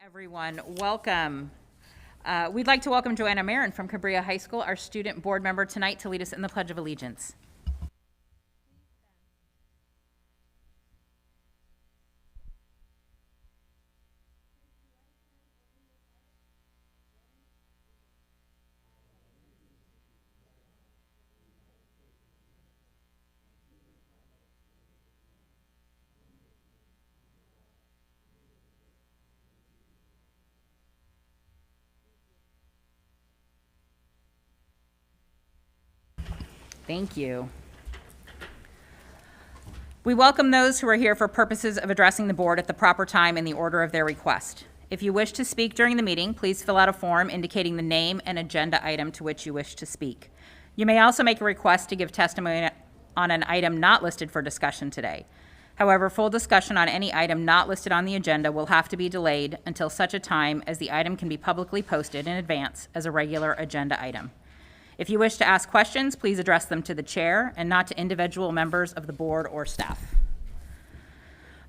Everyone, welcome. We'd like to welcome Joanna Marin from Cabrillo High School, our student board member tonight, to lead us in the Pledge of Allegiance. Thank you. We welcome those who are here for purposes of addressing the board at the proper time in the order of their request. If you wish to speak during the meeting, please fill out a form indicating the name and agenda item to which you wish to speak. You may also make a request to give testimony on an item not listed for discussion today. However, full discussion on any item not listed on the agenda will have to be delayed until such a time as the item can be publicly posted in advance as a regular agenda item. If you wish to ask questions, please address them to the chair and not to individual members of the board or staff.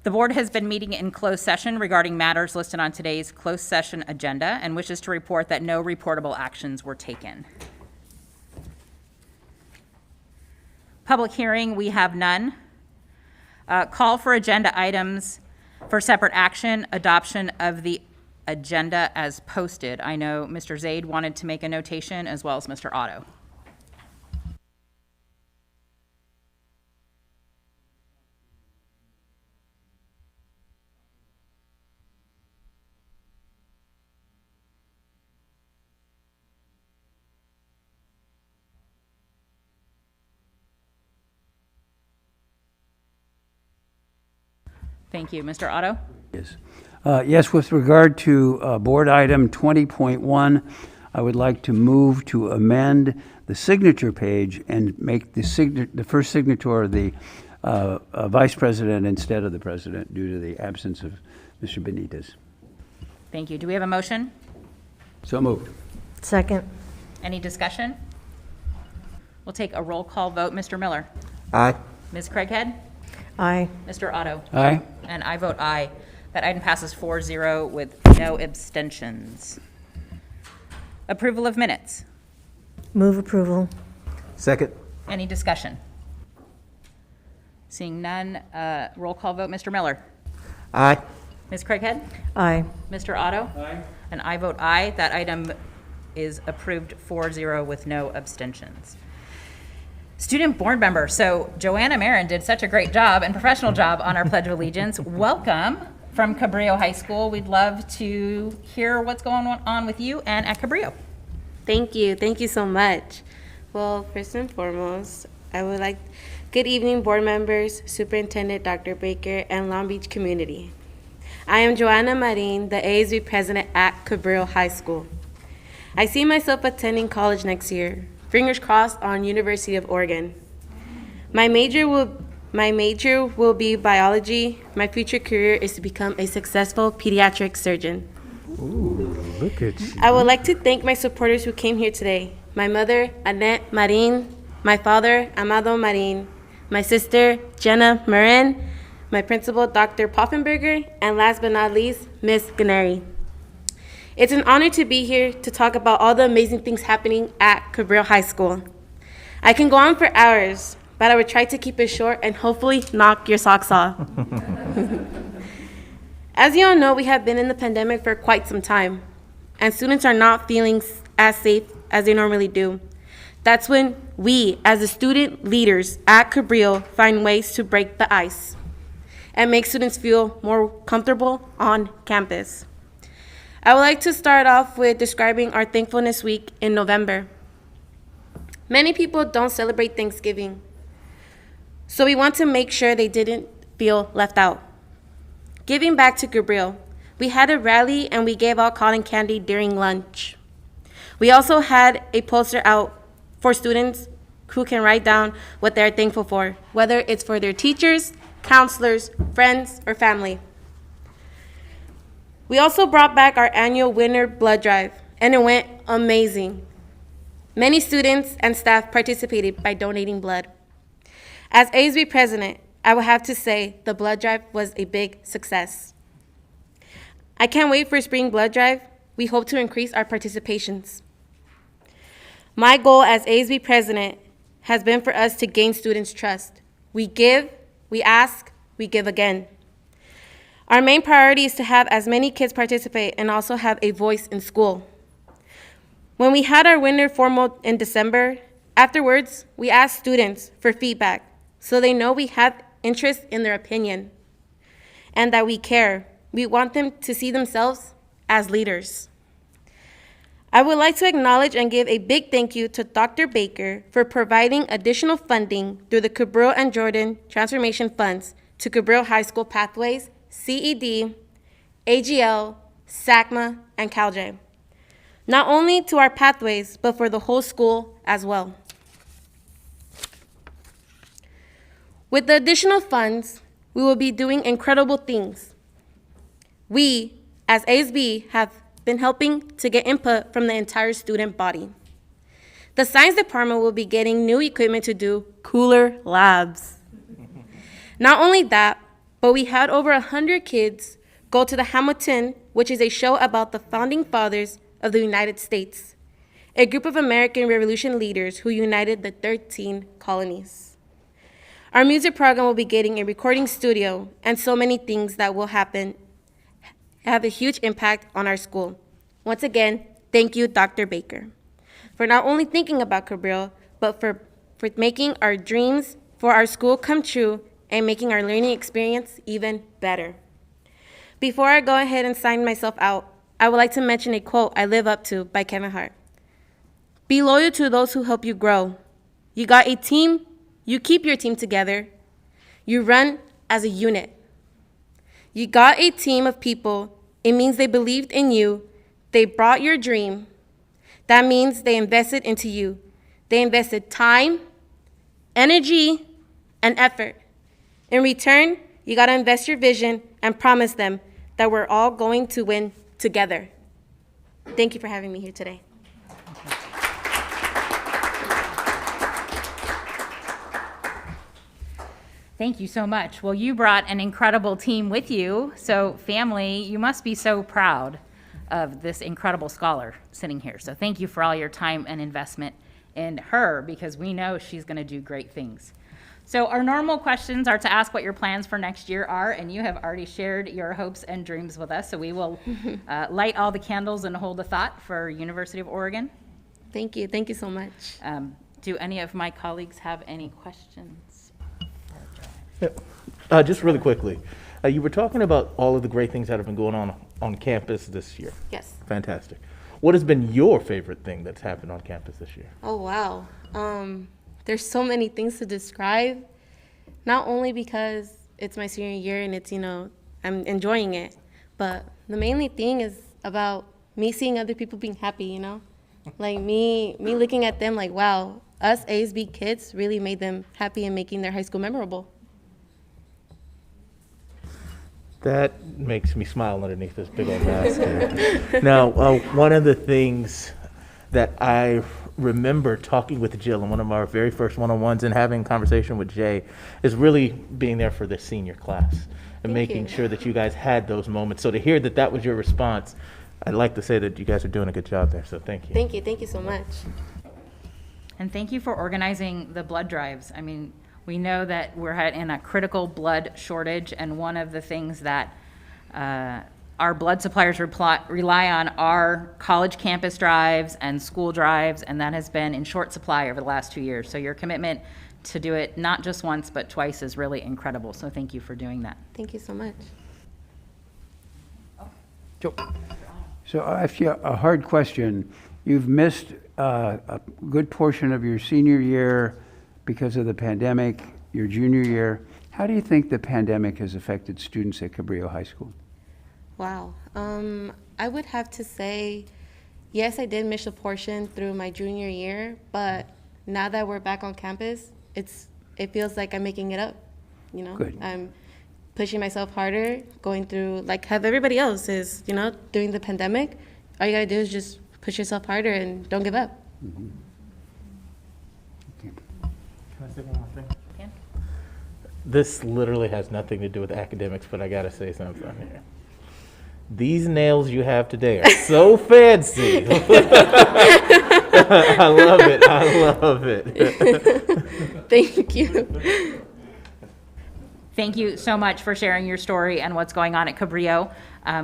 The board has been meeting in closed session regarding matters listed on today's closed session agenda and wishes to report that no reportable actions were taken. Public hearing, we have none. Call for agenda items for separate action, adoption of the agenda as posted. I know Mr. Zaid wanted to make a notation, as well as Mr. Otto. Thank you. Mr. Otto? Yes. Yes, with regard to board item 20.1, I would like to move to amend the signature page and make the first signature the vice president instead of the president due to the absence of Mr. Benitez. Thank you. Do we have a motion? So moved. Second. Any discussion? We'll take a roll call vote. Mr. Miller? Aye. Ms. Craighead? Aye. Mr. Otto? Aye. And I vote aye. That item passes 4-0 with no abstentions. Approval of minutes. Move approval. Second. Any discussion? Seeing none, roll call vote. Mr. Miller? Aye. Ms. Craighead? Aye. Mr. Otto? Aye. And I vote aye. That item is approved 4-0 with no abstentions. Student board member. So Joanna Marin did such a great job and professional job on our Pledge of Allegiance. Welcome from Cabrillo High School. We'd love to hear what's going on with you and at Cabrillo. Thank you. Thank you so much. Well, first and foremost, I would like, good evening, board members, Superintendent Dr. Baker, and Long Beach community. I am Joanna Marin, the ASB president at Cabrillo High School. I see myself attending college next year. Fingers crossed on University of Oregon. My major will be biology. My future career is to become a successful pediatric surgeon. Ooh, look at you. I would like to thank my supporters who came here today. My mother, Annette Marin, my father, Amado Marin, my sister, Jenna Marin, my principal, Dr. Poffenberger, and last but not least, Ms. Ganeri. It's an honor to be here to talk about all the amazing things happening at Cabrillo High School. I can go on for hours, but I would try to keep it short and hopefully knock your socks off. As you all know, we have been in the pandemic for quite some time, and students are not feeling as safe as they normally do. That's when we, as the student leaders at Cabrillo, find ways to break the ice and make students feel more comfortable on campus. I would like to start off with describing our Thankfulness Week in November. Many people don't celebrate Thanksgiving, so we want to make sure they didn't feel left out. Giving back to Cabrillo, we had a rally and we gave out cotton candy during lunch. We also had a poster out for students who can write down what they're thankful for, whether it's for their teachers, counselors, friends, or family. We also brought back our annual winter blood drive, and it went amazing. Many students and staff participated by donating blood. As ASB president, I would have to say the blood drive was a big success. I can't wait for spring blood drive. We hope to increase our participations. My goal as ASB president has been for us to gain students' trust. We give, we ask, we give again. Our main priority is to have as many kids participate and also have a voice in school. When we had our winter formal in December, afterwards, we asked students for feedback so they know we have interest in their opinion and that we care. We want them to see themselves as leaders. I would like to acknowledge and give a big thank you to Dr. Baker for providing additional funding through the Cabrillo and Jordan Transformation Funds to Cabrillo High School Pathways, CED, AGL, SACMA, and CalJ. Not only to our pathways, but for the whole school as well. With the additional funds, we will be doing incredible things. We, as ASB, have been helping to get input from the entire student body. The science department will be getting new equipment to do cooler labs. Not only that, but we had over 100 kids go to the Hamilton, which is a show about the founding fathers of the United States, a group of American Revolution leaders who united the 13 colonies. Our music program will be getting a recording studio and so many things that will have a huge impact on our school. Once again, thank you, Dr. Baker, for not only thinking about Cabrillo, but for making our dreams for our school come true and making our learning experience even better. Before I go ahead and sign myself out, I would like to mention a quote I live up to by Kevin Hart. Be loyal to those who help you grow. You got a team, you keep your team together. You run as a unit. You got a team of people. It means they believed in you. They brought your dream. That means they invested into you. They invested time, energy, and effort. In return, you got to invest your vision and promise them that we're all going to win together. Thank you for having me here today. Thank you so much. Well, you brought an incredible team with you. So family, you must be so proud of this incredible scholar sitting here. So thank you for all your time and investment in her, because we know she's going to do great things. So our normal questions are to ask what your plans for next year are, and you have already shared your hopes and dreams with us. So we will light all the candles and hold a thought for University of Oregon. Thank you. Thank you so much. Do any of my colleagues have any questions? Just really quickly, you were talking about all of the great things that have been going on campus this year. Yes. Fantastic. What has been your favorite thing that's happened on campus this year? Oh, wow. There's so many things to describe, not only because it's my senior year and it's, I'm enjoying it, but the mainly thing is about me seeing other people being happy, Like me looking at them like, wow, us ASB kids really made them happy and making their high school memorable. That makes me smile underneath this big old mask here. Now, one of the things that I remember talking with Jill in one of our very first one-on-ones and having a conversation with Jay is really being there for the senior class and making sure that you guys had those moments. So to hear that that was your response, I'd like to say that you guys are doing a good job there, so thank you. Thank you. Thank you so much. And thank you for organizing the blood drives. I mean, we know that we're in a critical blood shortage, and one of the things that our blood suppliers rely on are college campus drives and school drives, and that has been in short supply over the last 2 years. So your commitment to do it not just once but twice is really incredible. So thank you for doing that. Thank you so much. So I ask you a hard question. You've missed a good portion of your senior year because of the pandemic, your junior year. How do you think the pandemic has affected students at Cabrillo High School? Wow. I would have to say, yes, I did miss a portion through my junior year, but now that we're back on campus, it feels like I'm making it up, Good. I'm pushing myself harder, going through, like have everybody else is, during the pandemic, all you gotta do is just push yourself harder and don't give up. Mm-hmm. Can I say one more thing? Can? This literally has nothing to do with academics, but I gotta say something here. these nails you have today are so fancy. I love it. I love it. Thank you. Thank you so much for sharing your story and what's going on at Cabrillo.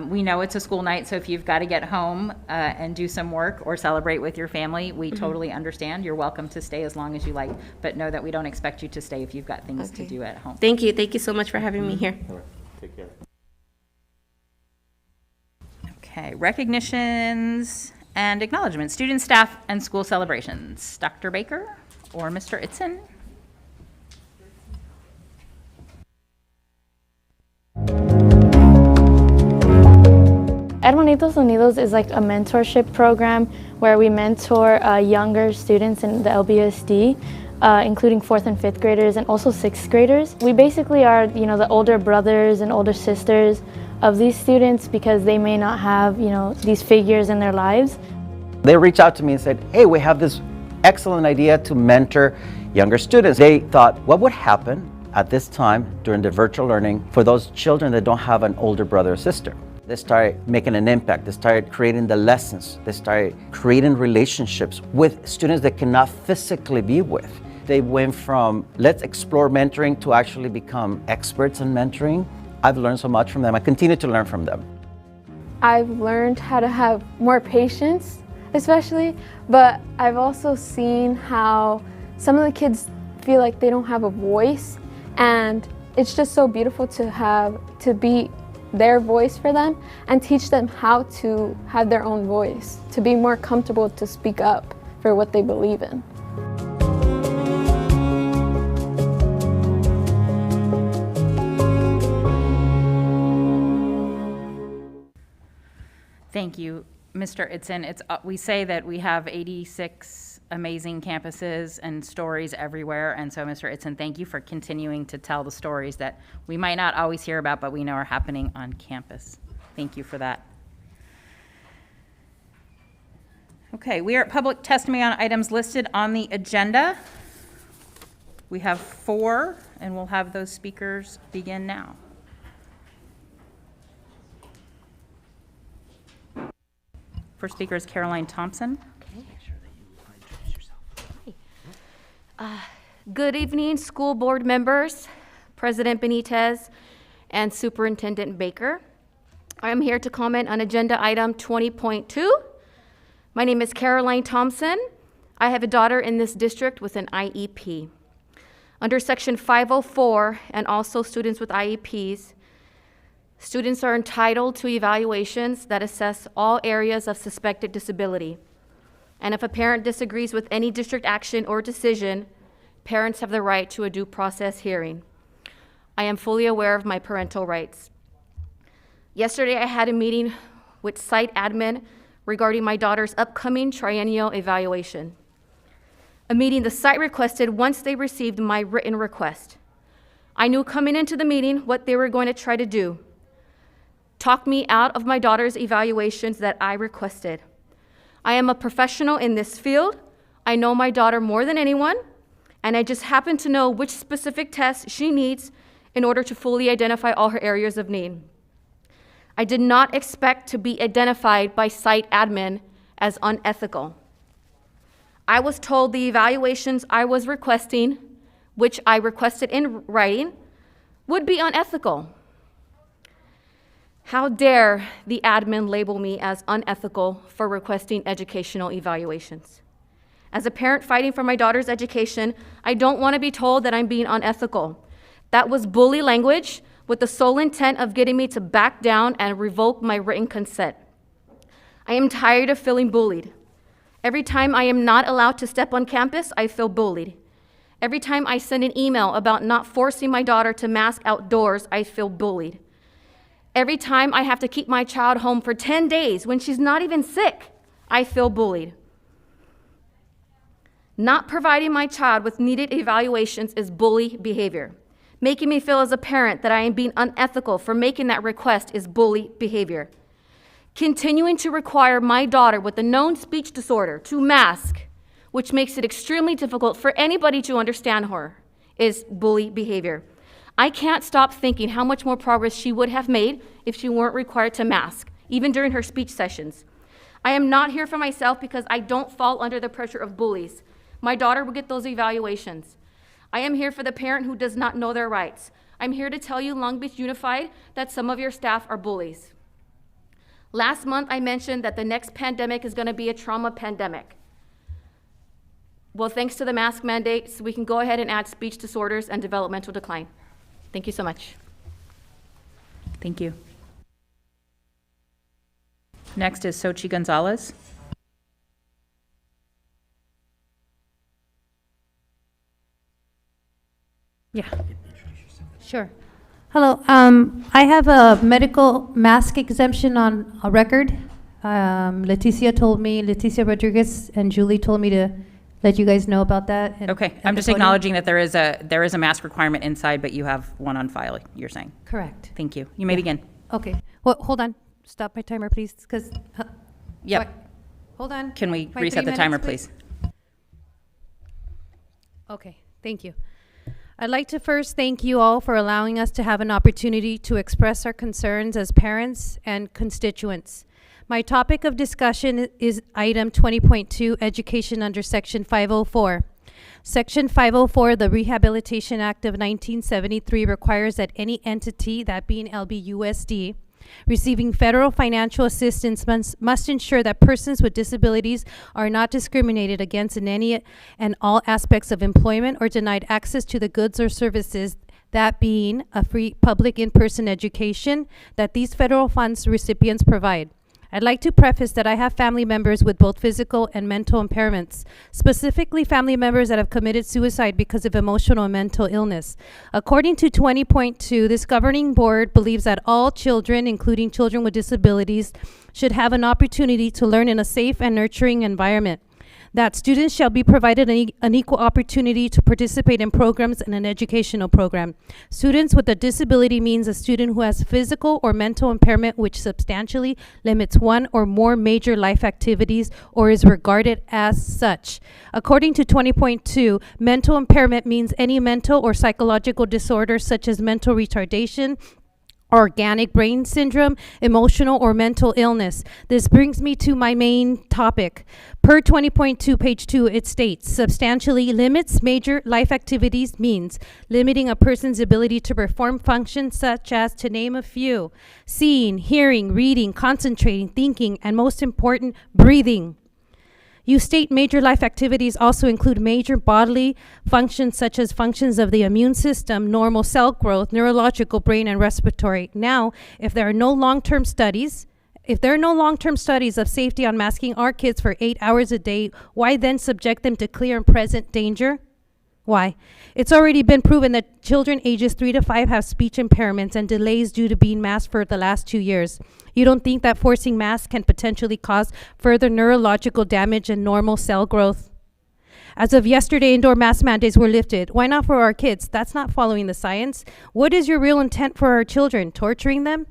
We know it's a school night, so if you've got to get home and do some work or celebrate with your family, we totally understand. You're welcome to stay as long as you like, but know that we don't expect you to stay if you've got things to do at home. Thank you. Thank you so much for having me here. All right, take care. Okay, recognitions and acknowledgements, student, staff, and school celebrations. Dr. Baker or Mr. Itzen? Hermanitos Unidos is like a mentorship program where we mentor younger students in the LBUSD, including 4th and 5th graders and also 6th graders. We basically are, the older brothers and older sisters of these students because they may not have, these figures in their lives. They reached out to me and said, hey, we have this excellent idea to mentor younger students. They thought, what would happen at this time during the virtual learning for those children that don't have an older brother or sister? They started making an impact. They started creating the lessons. They started creating relationships with students that cannot physically be with. They went from let's explore mentoring to actually become experts in mentoring. I've learned so much from them. I continue to learn from them. I've learned how to have more patience, especially, but I've also seen how some of the kids feel like they don't have a voice, and it's just so beautiful to be their voice for them and teach them how to have their own voice, to be more comfortable to speak up for what they believe in. Thank you, Mr. Itzen. We say that we have 86 amazing campuses and stories everywhere, and so, Mr. Itzen, thank you for continuing to tell the stories that we might not always hear about, but we know are happening on campus. Thank you for that. Okay, we are at public testimony on items listed on the agenda. We have 4, and we'll have those speakers begin now. First speaker is Caroline Thompson. Good evening, school board members, President Benitez, and Superintendent Baker. I am here to comment on agenda item 20.2. My name is Caroline Thompson. I have a daughter in this district with an IEP. Under section 504, and also students with IEPs, students are entitled to evaluations that assess all areas of suspected disability. And if a parent disagrees with any district action or decision, parents have the right to a due process hearing. I am fully aware of my parental rights. Yesterday, I had a meeting with site admin regarding my daughter's upcoming triennial evaluation. A meeting the site requested once they received my written request. I knew coming into the meeting what they were going to try to do: talk me out of my daughter's evaluations that I requested. I am a professional in this field. I know my daughter more than anyone, and I just happen to know which specific tests she needs in order to fully identify all her areas of need. I did not expect to be identified by site admin as unethical. I was told the evaluations I was requesting, which I requested in writing, would be unethical. How dare the admin label me as unethical for requesting educational evaluations? As a parent fighting for my daughter's education, I don't want to be told that I'm being unethical. That was bully language with the sole intent of getting me to back down and revoke my written consent. I am tired of feeling bullied. Every time I am not allowed to step on campus, I feel bullied. Every time I send an email about not forcing my daughter to mask outdoors, I feel bullied. Every time I have to keep my child home for 10 days when she's not even sick, I feel bullied. Not providing my child with needed evaluations is bully behavior. Making me feel as a parent that I am being unethical for making that request is bully behavior. Continuing to require my daughter with a known speech disorder to mask, which makes it extremely difficult for anybody to understand her, is bully behavior. I can't stop thinking how much more progress she would have made if she weren't required to mask, even during her speech sessions. I am not here for myself because I don't fall under the pressure of bullies. My daughter will get those evaluations. I am here for the parent who does not know their rights. I'm here to tell you, Long Beach Unified, that some of your staff are bullies. Last month, I mentioned that the next pandemic is going to be a trauma pandemic. Well, thanks to the mask mandates, we can go ahead and add speech disorders and developmental decline. Thank you so much. Thank you. Next is Xochitl Gonzalez. Yeah. Sure. Hello. I have a medical mask exemption on a record. Leticia Rodriguez and Julie told me to let you guys know about that. Okay, I'm just acknowledging that there is a mask requirement inside, but you have one on file, you're saying. Correct. Thank you. You may begin. Okay. Well, hold on. Stop my timer, please, because. Yep. Hold on. Can we My reset 3 the timer, minutes, please? Okay, thank you. I'd like to first thank you all for allowing us to have an opportunity to express our concerns as parents and constituents. My topic of discussion is item 20.2, education under section 504. Section 504 of the Rehabilitation Act of 1973 requires that any entity, that being LBUSD, receiving federal financial assistance must ensure that persons with disabilities are not discriminated against in any and all aspects of employment or denied access to the goods or services, that being a free public in-person education that these federal funds recipients provide. I'd like to preface that I have family members with both physical and mental impairments, specifically family members that have committed suicide because of emotional and mental illness. According to 20.2, this governing board believes that all children, including children with disabilities, should have an opportunity to learn in a safe and nurturing environment. That students shall be provided an equal opportunity to participate in programs in an educational program. Students with a disability means a student who has physical or mental impairment which substantially limits one or more major life activities or is regarded as such. According to 20.2, mental impairment means any mental or psychological disorder such as mental retardation, organic brain syndrome, emotional or mental illness. This brings me to my main topic. Per 20.2, page 2, it states, substantially limits major life activities means limiting a person's ability to perform functions such as, to name a few, seeing, hearing, reading, concentrating, thinking, and most important, breathing. You state major life activities also include major bodily functions such as functions of the immune system, normal cell growth, neurological, brain, and respiratory. Now, if there are no long-term studies of safety on masking our kids for 8 hours a day, why then subject them to clear and present danger? Why? It's already been proven that children ages 3 to 5 have speech impairments and delays due to being masked for the last 2 years. You don't think that forcing masks can potentially cause further neurological damage and normal cell growth? As of yesterday, indoor mask mandates were lifted. Why not for our kids? That's not following the science. What is your real intent for our children? Torturing them?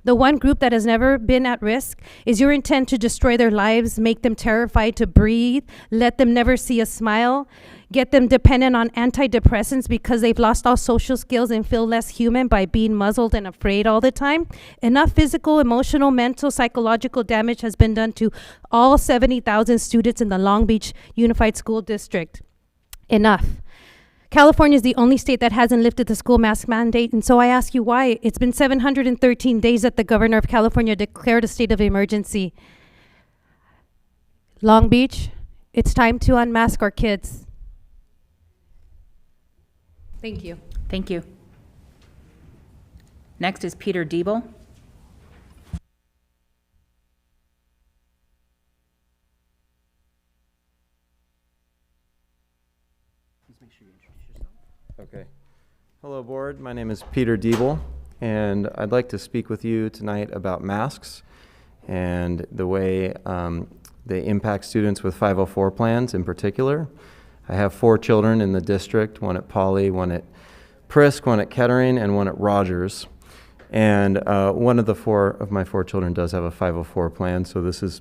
The one group that has never been at risk? Is your intent to destroy their lives, make them terrified to breathe, let them never see a smile, get them dependent on antidepressants because they've lost all social skills and feel less human by being muzzled and afraid all the time? Enough physical, emotional, mental, psychological damage has been done to all 70,000 students in the Long Beach Unified School District. Enough. California is the only state that hasn't lifted the school mask mandate, and so I ask you why. It's been 713 days that the governor of California declared a state of emergency. Long Beach, it's time to unmask our kids. Thank you. Thank you. Next is Peter Diebel. Okay. Hello, board. My name is Peter Diebel, and I'd like to speak with you tonight about masks and the way they impact students with 504 plans in particular. I have 4 children in the district, one at Poly, one at Prisk, one at Kettering, and one at Rogers. And one of the 4 of my 4 children does have a 504 plan, so this is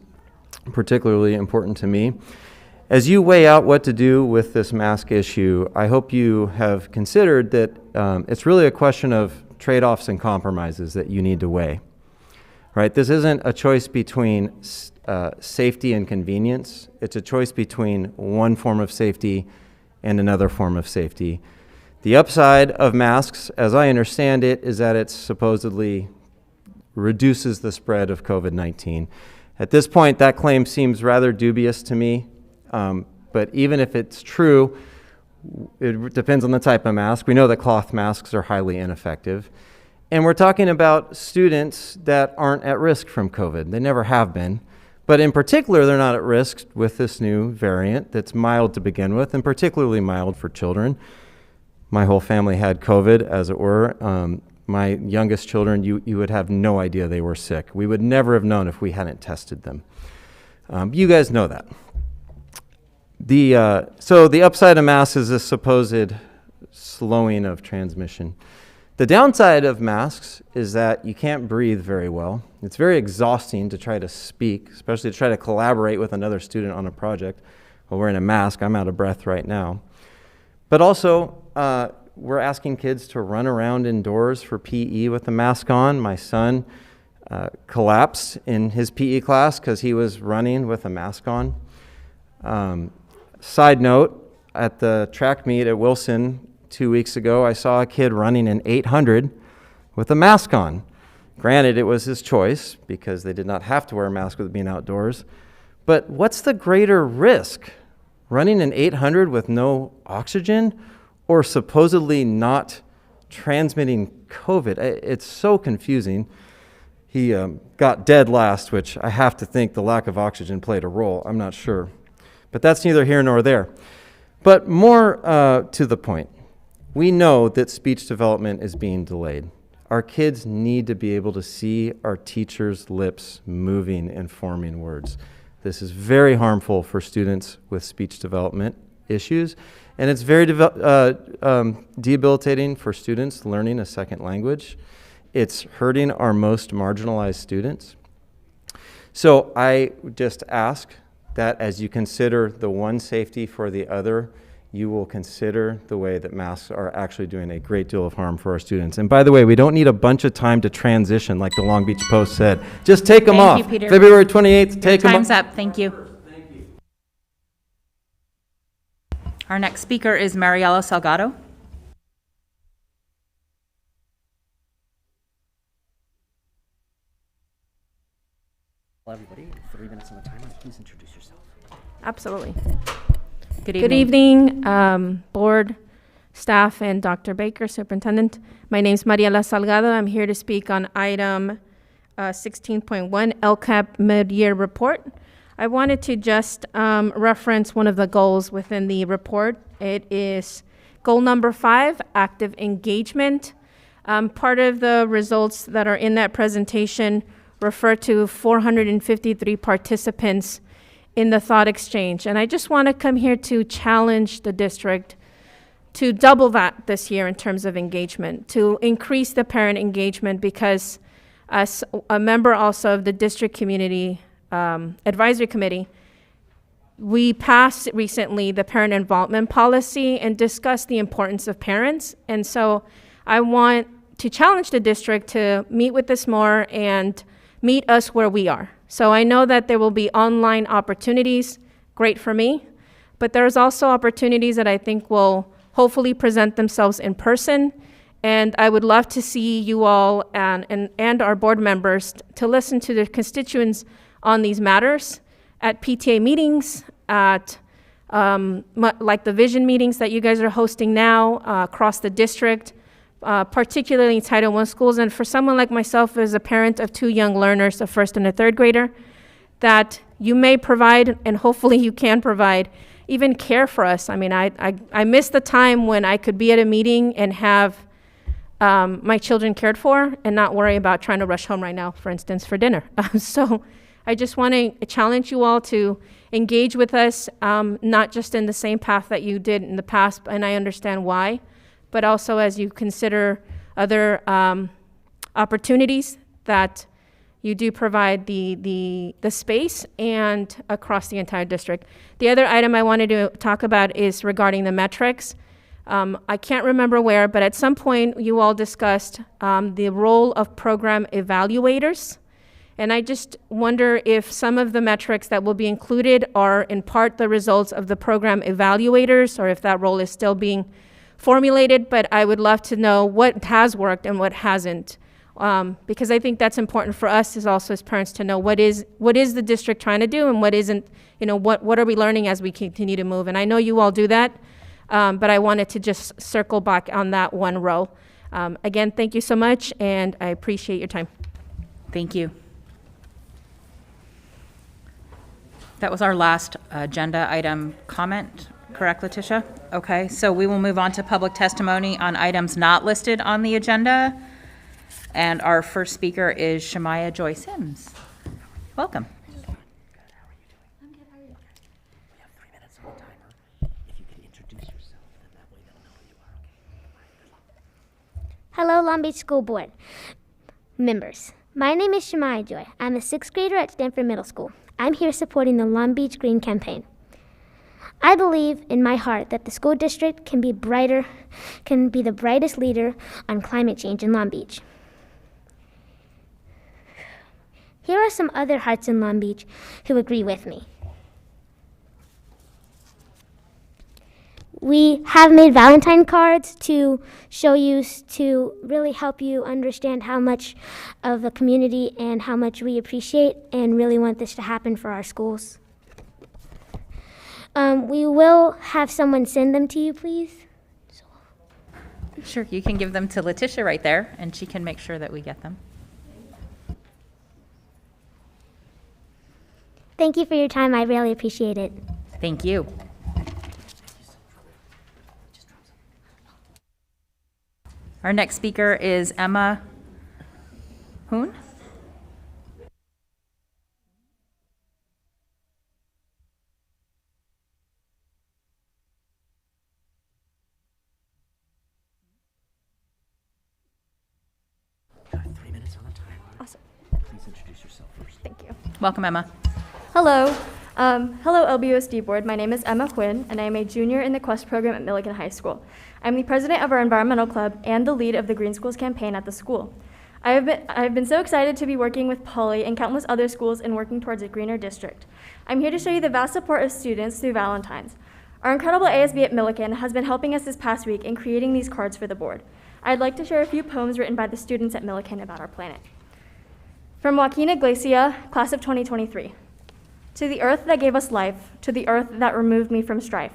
particularly important to me. As you weigh out what to do with this mask issue, I hope you have considered that it's really a question of trade-offs and compromises that you need to weigh. right? This isn't a choice between safety and convenience. It's a choice between one form of safety and another form of safety. The upside of masks, as I understand it, is that it supposedly reduces the spread of COVID-19. At this point, that claim seems rather dubious to me, but even if it's true, it depends on the type of mask. We know that cloth masks are highly ineffective. And we're talking about students that aren't at risk from COVID. They never have been. But in particular, they're not at risk with this new variant that's mild to begin with, and particularly mild for children. My whole family had COVID, as it were. My youngest children, you would have no idea they were sick. We would never have known if we hadn't tested them. You guys know that. So the upside of masks is this supposed slowing of transmission. The downside of masks is that you can't breathe very well. It's very exhausting to try to speak, especially to try to collaborate with another student on a project while wearing a mask. I'm out of breath right now. But also, we're asking kids to run around indoors for PE with a mask on. My son collapsed in his PE class because he was running with a mask on. Side note, at the track meet at Wilson 2 weeks ago, I saw a kid running an 800 with a mask on. Granted, it was his choice because they did not have to wear a mask with being outdoors. But what's the greater risk? Running an 800 with no oxygen or supposedly not transmitting COVID? It's so confusing. He got dead last, which I have to think the lack of oxygen played a role. I'm not sure. But that's neither here nor there. But more to the point. We know that speech development is being delayed. Our kids need to be able to see our teachers' lips moving and forming words. This is very harmful for students with speech development issues, and it's very debilitating for students learning a second language. It's hurting our most marginalized students. So I just ask that as you consider the one safety for the other, you will consider the way that masks are actually doing a great deal of harm for our students. And by the way, we don't need a bunch of time to transition like the Long Beach Post said. Just take them off. Thank you, Peter. February 28th, take them off. Time's up. Thank you. Our next speaker is LaSalgado. Hello, everybody. 3 minutes on the timer. Please introduce yourself. Absolutely. Good evening. Board, staff, and Dr. Baker, Superintendent. My name is LaSalgado. I'm here to speak on item 16.1, LCAP mid-year report. I wanted to just reference one of the goals within the report. It is goal number 5, active engagement. Part of the results that are in that presentation refer to 453 participants in the thought exchange. And I just want to come here to challenge the district to double that this year in terms of engagement, to increase the parent engagement, because as a member also of the district community advisory committee, we passed recently the parent involvement policy and discussed the importance of parents. And so I want to challenge the district to meet with us more and meet us where we are. So I know that there will be online opportunities, great for me, but there's also opportunities that I think will hopefully present themselves in person. And I would love to see you all and our board members to listen to their constituents on these matters at PTA meetings, at like the vision meetings that you guys are hosting now across the district, particularly in Title I schools. And for someone like myself as a parent of 2 young learners, a first and a third grader, that you may provide, and hopefully you can provide, even care for us. I mean, I miss the time when I could be at a meeting and have my children cared for and not worry about trying to rush home right now, for instance, for dinner. So I just want to challenge you all to engage with us, not just in the same path that you did in the past, and I understand why, but also as you consider other opportunities that you do provide the space and across the entire district. The other item I wanted to talk about is regarding the metrics. I can't remember where, but at some point you all discussed the role of program evaluators And I just wonder if some of the metrics that will be included are in part the results of the program evaluators, or if that role is still being formulated, but I would love to know what has worked and what hasn't. Because I think that's important for us as parents to know what is the district trying to do and what isn't, what are we learning as we continue to move. And I know you all do that, but I wanted to just circle back on that one row. Again, thank you so much, and I appreciate your time. Thank you. That was our last agenda item comment, correct, Letitia? Okay, so we will move on to public testimony on items not listed on the agenda. And our first speaker is Shamai Joy Sims. Welcome. Hello, Long Beach School Board members. My name is Shamai Joy. I'm a 6th grader at Stanford Middle School. I'm here supporting the Long Beach Green Campaign. I believe in my heart that the school district can be the brightest leader on climate change in Long Beach. Here are some other hearts in Long Beach who agree with me. We have made Valentine cards to show you, to really help you understand how much of a community and how much we appreciate and really want this to happen for our schools. We will have someone send them to you, please. Sure, you can give them to Letitia right there, and she can make sure that we get them. Thank you for your time. I really appreciate it. Thank you. Our next speaker is Emma Hoon. Got 3 minutes on the timer. Awesome. Please introduce yourself first. Thank you. Welcome, Emma. Hello. Hello, LBUSD board. My name is Emma Quinn, and I am a junior in the Quest program at Millikan High School. I'm the president of our environmental club and the lead of the Green Schools campaign at the school. I've been so excited to be working with Polly and countless other schools in working towards a greener district. I'm here to show you the vast support of students through Valentines. Our incredible ASB at Millikan has been helping us this past week in creating these cards for the board. I'd like to share a few poems written by the students at Millikan about our planet. From Joaquin Iglesia, class of 2023. To the earth that gave us life, to the earth that removed me from strife.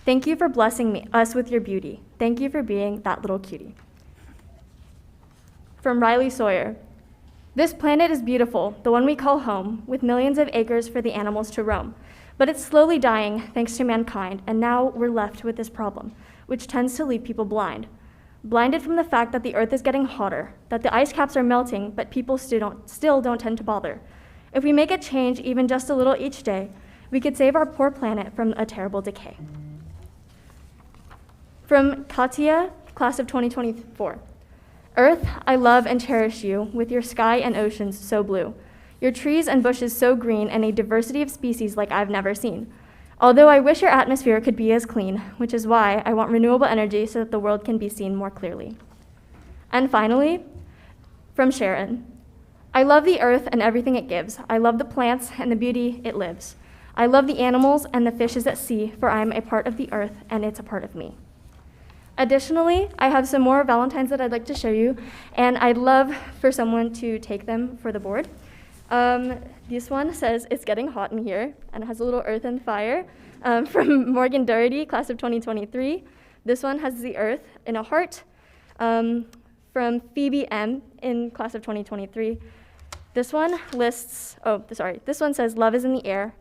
Thank you for blessing us with your beauty. Thank you for being that little cutie. From Riley Sawyer. This planet is beautiful, the one we call home, with millions of acres for the animals to roam. But it's slowly dying thanks to mankind, and now we're left with this problem, which tends to leave people blind. Blinded from the fact that the earth is getting hotter, that the ice caps are melting, but people still don't tend to bother. If we make a change, even just a little each day, we could save our poor planet from a terrible decay. From Katia, class of 2024. Earth, I love and cherish you, with your sky and oceans so blue, your trees and bushes so green, and a diversity of species like I've never seen. Although I wish your atmosphere could be as clean, which is why I want renewable energy so that the world can be seen more clearly. And finally, from Sharon. I love the earth and everything it gives. I love the plants and the beauty it lives. I love the animals and the fishes at sea, for I am a part of the earth and it's a part of me. Additionally, I have some more Valentines that I'd like to show you, and I'd love for someone to take them for the board. This one says, "It's getting hot in here," and it has a little earth and fire from Morgan Doherty, class of 2023. This one has the earth in a heart from Phoebe M. in class of 2023. This one this one says, "Love is in the air."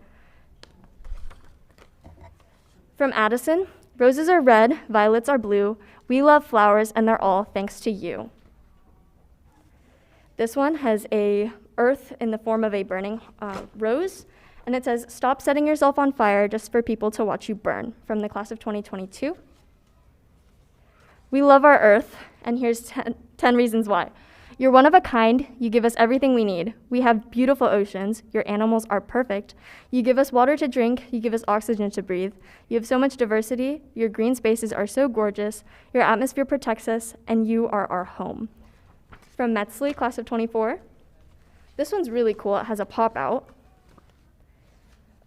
From Addison, "Roses are red, violets are blue. We love flowers, and they're all thanks to you." This one has a earth in the form of a burning rose, and it says, "Stop setting yourself on fire just for people to watch you burn," from the class of 2022. We love our earth, and here's 10 reasons why. You're one of a kind. You give us everything we need. We have beautiful oceans. Your animals are perfect. You give us water to drink. You give us oxygen to breathe. You have so much diversity. Your green spaces are so gorgeous. Your atmosphere protects us, and you are our home. From Metzley, class of 24. This one's really cool. It has a pop out.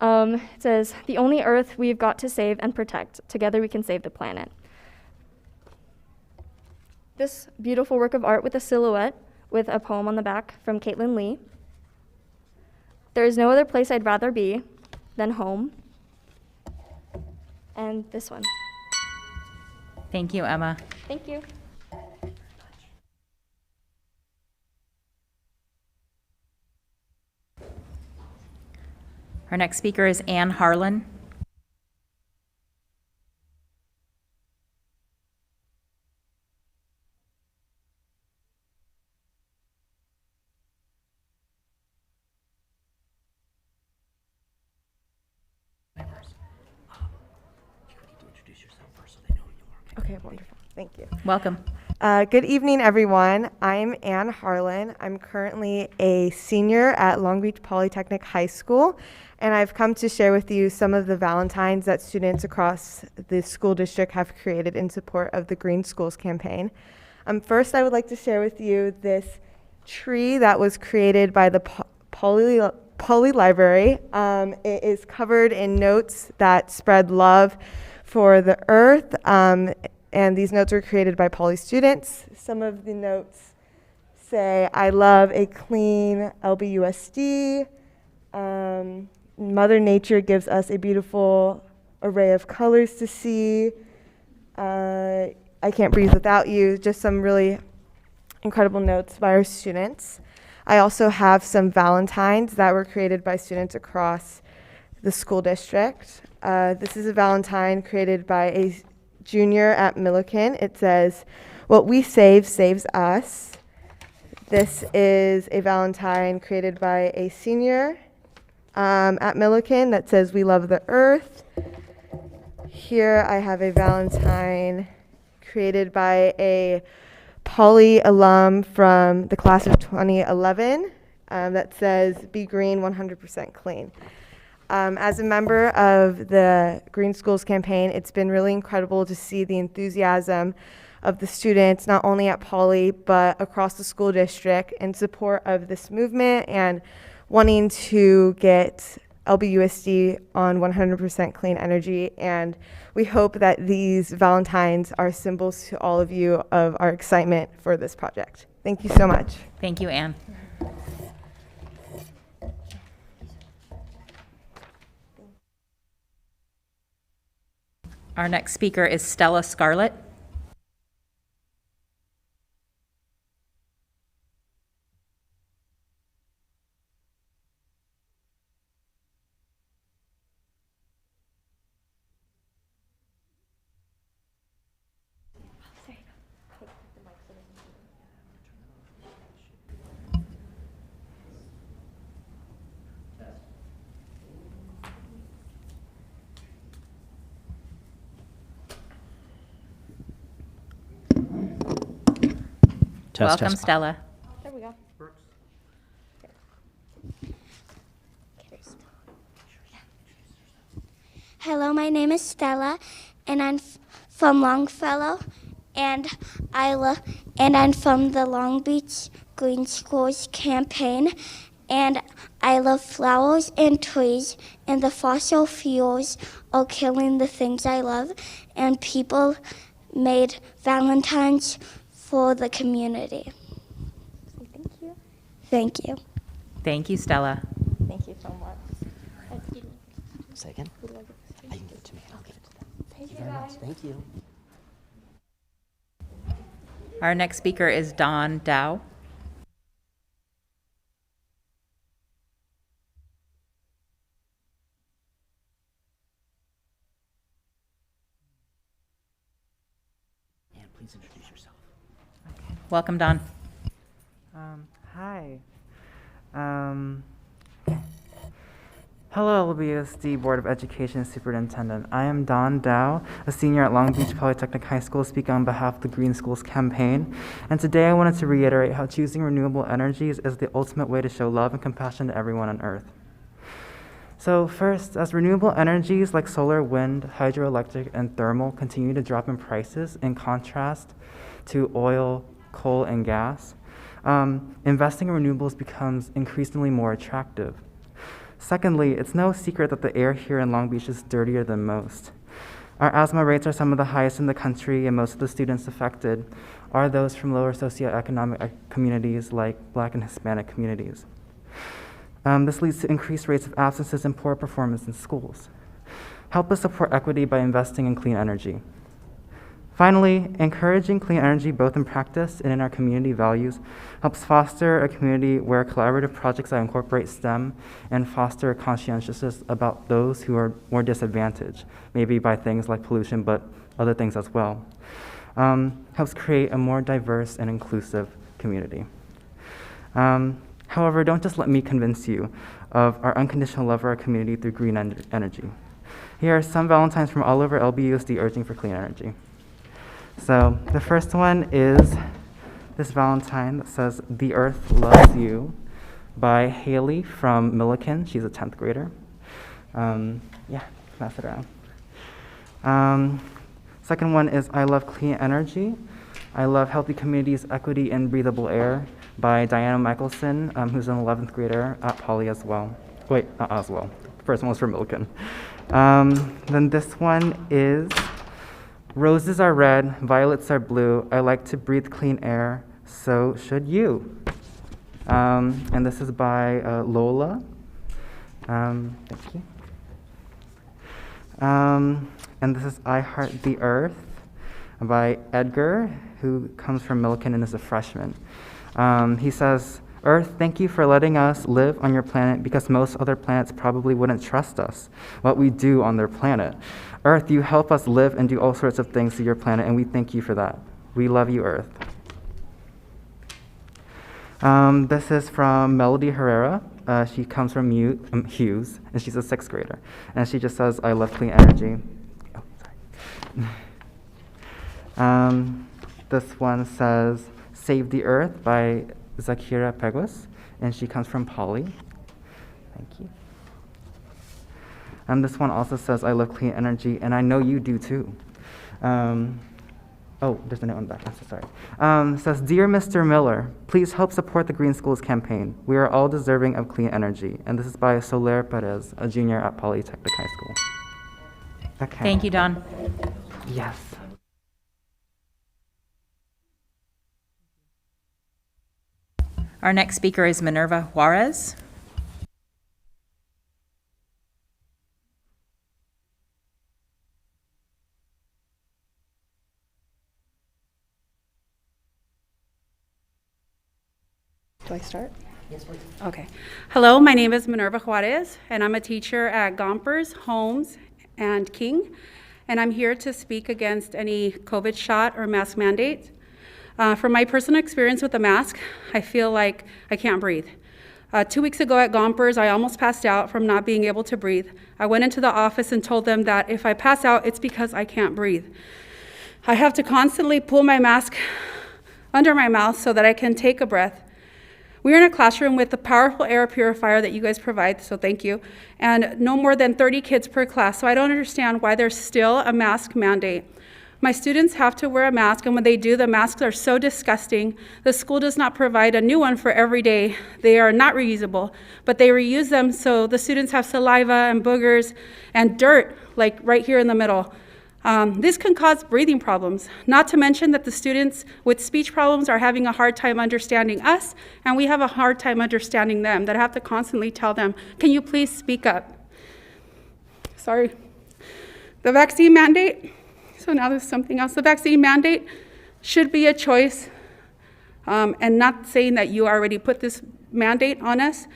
It says, "The only Earth we've got to save and protect. Together we can save the planet." This beautiful work of art with a silhouette with a poem on the back from Caitlin Lee. "There is no other place I'd rather be than home." And this one. Thank you, Emma. Thank you. Our next speaker is Ann Harlan. Okay, wonderful. Thank you. Welcome. Good evening, everyone. I'm Ann Harlan. I'm currently a senior at Long Beach Polytechnic High School, and I've come to share with you some of the Valentines that students across the school district have created in support of the Green Schools campaign. First, I would like to share with you this tree that was created by the Poly Library. It is covered in notes that spread love for the earth, and these notes were created by Poly students. Some of the notes say, "I love a clean LBUSD. Mother Nature gives us a beautiful array of colors to see. I can't breathe without you." Just some really incredible notes by our students. I also have some Valentines that were created by students across the school district. This is a Valentine created by a junior at Millikan. It says, "What we save saves us." This is a Valentine created by a senior at Millikan that says, "We love the earth." Here I have a Valentine created by a Poly alum from the class of 2011 that says, "Be green, 100% clean." As a member of the Green Schools campaign, it's been really incredible to see the enthusiasm of the students, not only at Poly, but across the school district in support of this movement and wanting to get LBUSD on 100% clean energy. And we hope that these Valentines are symbols to all of you of our excitement for this project. Thank you so much. Thank you, Ann. Our next speaker is Stella Scarlett. Welcome, Stella. There we go. Hello, my name is Stella, and I'm from Longfellow, and I'm from the Long Beach Green Schools campaign, and I love flowers and trees, and the fossil fuels are killing the things I love, and people made Valentines for the community. Thank you. Thank you. Thank you, Stella. Thank you so much. Say again? I can give it to me. I'll give it to them. Thank you very much. Thank you. Our next speaker is Don Dow. And please introduce yourself. Welcome, Don. Hi. Hello, LBUSD Board of Education Superintendent. I am Don Dow, a senior at Long Beach Polytechnic High School, speaking on behalf of the Green Schools campaign. And today I wanted to reiterate how choosing renewable energies is the ultimate way to show love and compassion to everyone on Earth. So first, as renewable energies like solar, wind, hydroelectric, and thermal continue to drop in prices in contrast to oil, coal, and gas, investing in renewables becomes increasingly more attractive. Secondly, it's no secret that the air here in Long Beach is dirtier than most. Our asthma rates are some of the highest in the country, and most of the students affected are those from lower socioeconomic communities like Black and Hispanic communities. This leads to increased rates of absences and poor performance in schools. Help us support equity by investing in clean energy. Finally, encouraging clean energy both in practice and in our community values helps foster a community where collaborative projects that incorporate STEM and foster conscientiousness about those who are more disadvantaged, maybe by things like pollution, but other things as well, helps create a more diverse and inclusive community. However, don't just let me convince you of our unconditional love for our community through green energy. Here are some Valentines from all over LBUSD urging for clean energy. So the first one is this Valentine that says, "The Earth Loves You," by Haley from Milliken. She's a 10th grader. Yeah, pass it around. Second one is "I Love Clean Energy. I Love Healthy Communities, Equity, and Breathable Air," by Diana Michelson, who's an 11th grader at Poly as well. Wait, not as well. The first one was from Milliken. Then this one is "Roses are red, violets are blue. I like to breathe clean air, so should you." And this is by Lola. Thank you. And this is "I Heart the Earth" by Edgar, who comes from Milliken and is a freshman. He says, "Earth, thank you for letting us live on your planet because most other planets probably wouldn't trust us, what we do on their planet. Earth, you help us live and do all sorts of things to your planet, and we thank you for that. We love you, Earth." This is from Melody Herrera. She comes from Hughes, and she's a 6th grader. And she just says, "I love clean energy." Oh, sorry. This one says, "Save the Earth" by Zakira Peguas, and she comes from Poly. Thank you. And this one also says, "I love clean energy," and I know you do too. Oh, there's a note on the back, I'm so sorry. It says, "Dear Mr. Miller, please help support the Green Schools campaign. We are all deserving of clean energy." And this is by Soler Perez, a junior at Polytechnic High School. Okay. Thank you, Don. Yes. Our next speaker is Minerva Juarez. Do I start? Yes, please. Okay. Hello, my name is Minerva Juarez, and I'm a teacher at Gompers, Holmes, and King, and I'm here to speak against any COVID shot or mask mandate. From my personal experience with the mask, I feel like I can't breathe. 2 weeks ago at Gompers, I almost passed out from not being able to breathe. I went into the office and told them that if I pass out, it's because I can't breathe. I have to constantly pull my mask under my mouth so that I can take a breath. We are in a classroom with the powerful air purifier that you guys provide, so thank you, and no more than 30 kids per class, so I don't understand why there's still a mask mandate. My students have to wear a mask, and when they do, the masks are so disgusting. The school does not provide a new one for every day. They are not reusable, but they reuse them so the students have saliva and boogers and dirt, like right here in the middle. This can cause breathing problems, not to mention that the students with speech problems are having a hard time understanding us, and we have a hard time understanding them, that I have to constantly tell them, "Can you please speak up?" Sorry. The vaccine mandate, so now there's something else. The vaccine mandate should be a choice, and not saying that you already put this mandate on us,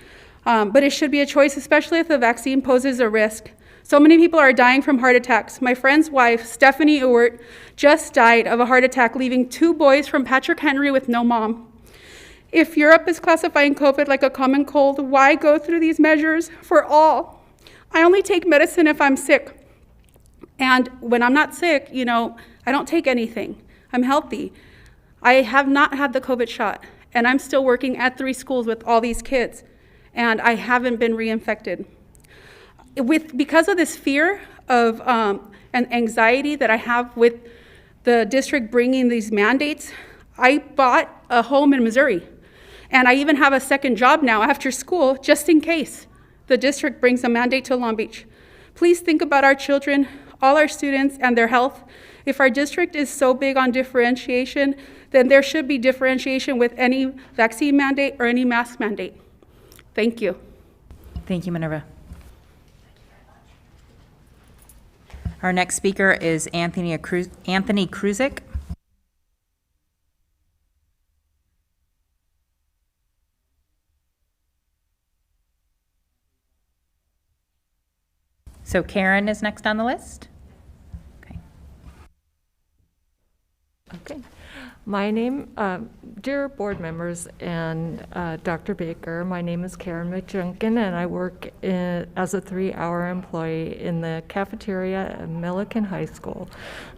but it should be a choice, especially if the vaccine poses a risk. So many people are dying from heart attacks. My friend's wife, Stephanie Ewert, just died of a heart attack, leaving 2 boys from Patrick Henry with no mom. If Europe is classifying COVID like a common cold, why go through these measures for all? I only take medicine if I'm sick. And when I'm not sick, I don't take anything. I'm healthy. I have not had the COVID shot, and I'm still working at 3 schools with all these kids, and I haven't been reinfected. Because of this fear of and anxiety that I have with the district bringing these mandates, I bought a home in Missouri. And I even have a second job now after school, just in case the district brings a mandate to Long Beach. Please think about our children, all our students, and their health. If our district is so big on differentiation, then there should be differentiation with any vaccine mandate or any mask mandate. Thank you. Thank you, Minerva. Our next speaker is Anthony Kruzik. So Karen is next on the list. Okay. My name, dear board members and Dr. Baker, my name is Karen McJunkin, and I work as a 3-hour employee in the cafeteria at Millikan High School.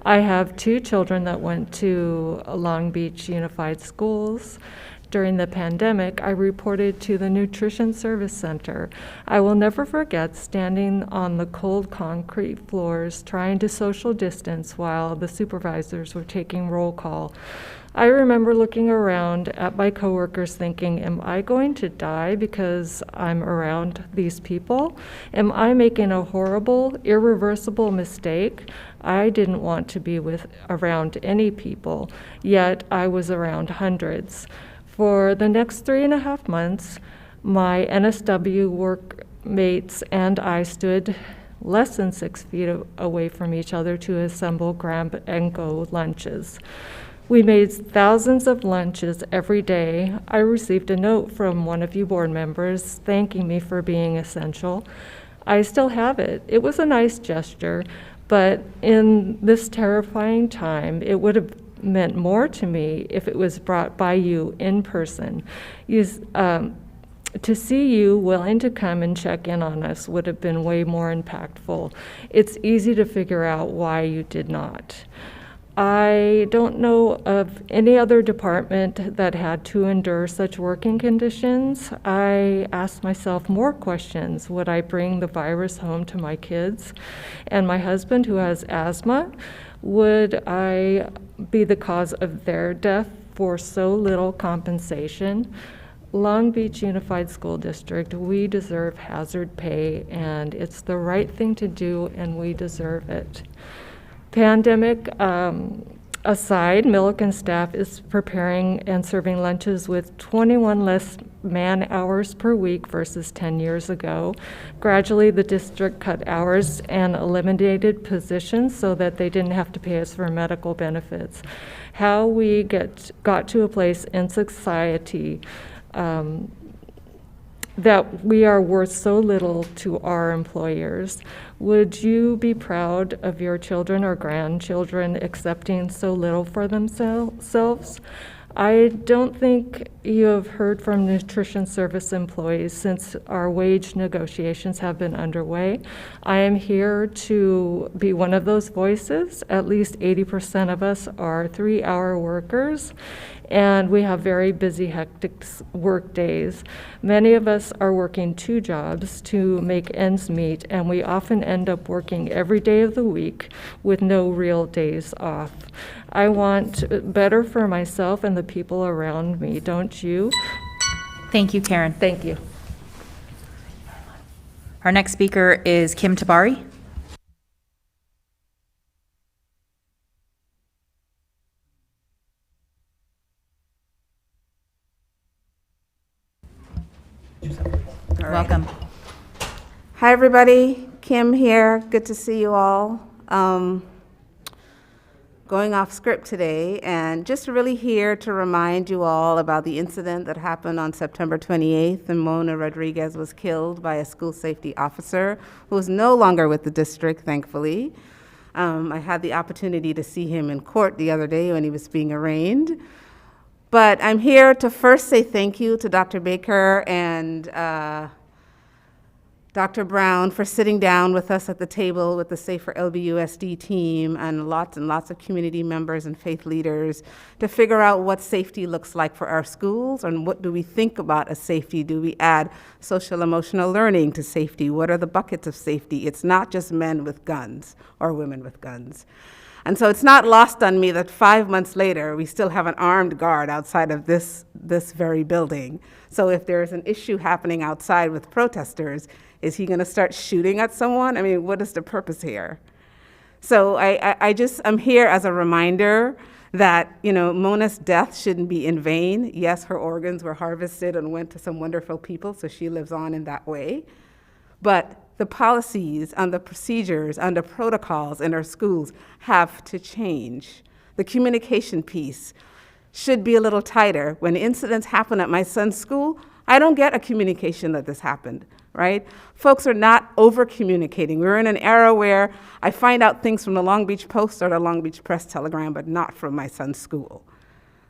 I have 2 children that went to Long Beach Unified Schools. During the pandemic, I reported to the Nutrition Service Center. I will never forget standing on the cold concrete floors trying to social distance while the supervisors were taking roll call. I remember looking around at my coworkers thinking, am I going to die because I'm around these people? Am I making a horrible, irreversible mistake? I didn't want to be around any people, yet I was around hundreds. For the next 3.5 months, my NSW workmates and I stood less than 6 feet away from each other to assemble grab and go lunches. We made thousands of lunches every day. I received a note from one of you board members thanking me for being essential. I still have it. It was a nice gesture, but in this terrifying time, it would have meant more to me if it was brought by you in person. To see you willing to come and check in on us would have been way more impactful. It's easy to figure out why you did not. I don't know of any other department that had to endure such working conditions. I asked myself more questions. Would I bring the virus home to my kids and my husband who has asthma? Would I be the cause of their death for so little compensation? Long Beach Unified School District, we deserve hazard pay, and it's the right thing to do, and we deserve it. Pandemic aside, Millikan staff is preparing and serving lunches with 21 less man hours per week versus 10 years ago. Gradually, the district cut hours and eliminated positions so that they didn't have to pay us for medical benefits. How we got to a place in society that we are worth so little to our employers. Would you be proud of your children or grandchildren accepting so little for themselves? I don't think you have heard from nutrition service employees since our wage negotiations have been underway. I am here to be one of those voices. At least 80% of us are 3-hour workers, and we have very busy, hectic work days. Many of us are working 2 jobs to make ends meet, and we often end up working every day of the week with no real days off. I want better for myself and the people around me, don't you? Thank you, Karen. Thank you. Our next speaker is Kim Tabari. Welcome. Hi, everybody. Kim here. Good to see you all. Going off script today, and just really here to remind you all about the incident that happened on September 28th, and Mona Rodriguez was killed by a school safety officer who is no longer with the district, thankfully. I had the opportunity to see him in court the other day when he was being arraigned. But I'm here to first say thank you to Dr. Baker and Dr. Brown for sitting down with us at the table with the Safer LBUSD team and lots of community members and faith leaders to figure out what safety looks like for our schools and what do we think about as safety. Do we add social emotional learning to safety? What are the buckets of safety? It's not just men with guns or women with guns. And so it's not lost on me that 5 months later, we still have an armed guard outside of this very building. So if there's an issue happening outside with protesters, is he gonna start shooting at someone? I mean, what is the purpose here? So I'm here as a reminder that, Mona's death shouldn't be in vain. Yes, her organs were harvested and went to some wonderful people, so she lives on in that way. But the policies and the procedures and the protocols in our schools have to change. The communication piece should be a little tighter. When incidents happen at my son's school, I don't get a communication that this happened, right? Folks are not over-communicating. We're in an era where I find out things from the Long Beach Post or the Long Beach Press Telegram, but not from my son's school.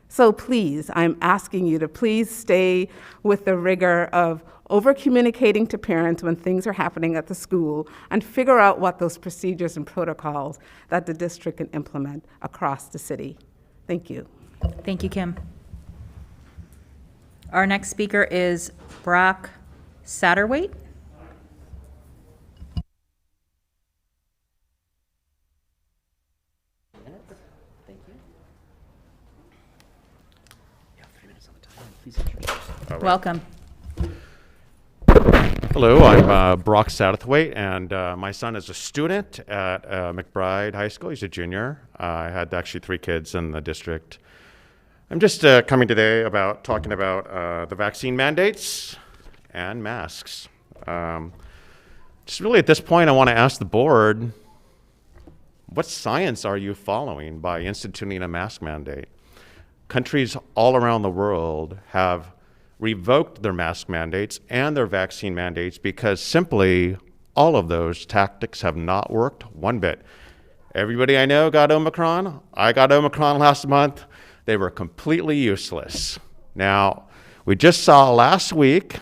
So please, I'm asking you to please stay with the rigor of over-communicating to parents when things are happening at the school and figure out what those procedures and protocols that the district can implement across the city. Thank you. Thank you, Kim. Our next speaker is Brock Satterwhite. Thank you. You have 3 minutes on the time. Please introduce yourself. All right. Welcome. Hello, I'm Brock Southwaite, and my son is a student at McBride High School. He's a junior. I had actually 3 kids in the district. I'm just coming today talking about the vaccine mandates and masks. Just really at this point, I want to ask the board, what science are you following by instituting a mask mandate? Countries all around the world have revoked their mask mandates and their vaccine mandates because simply all of those tactics have not worked one bit. Everybody I know got Omicron. I got Omicron last month. They were completely useless. Now, we just saw last week,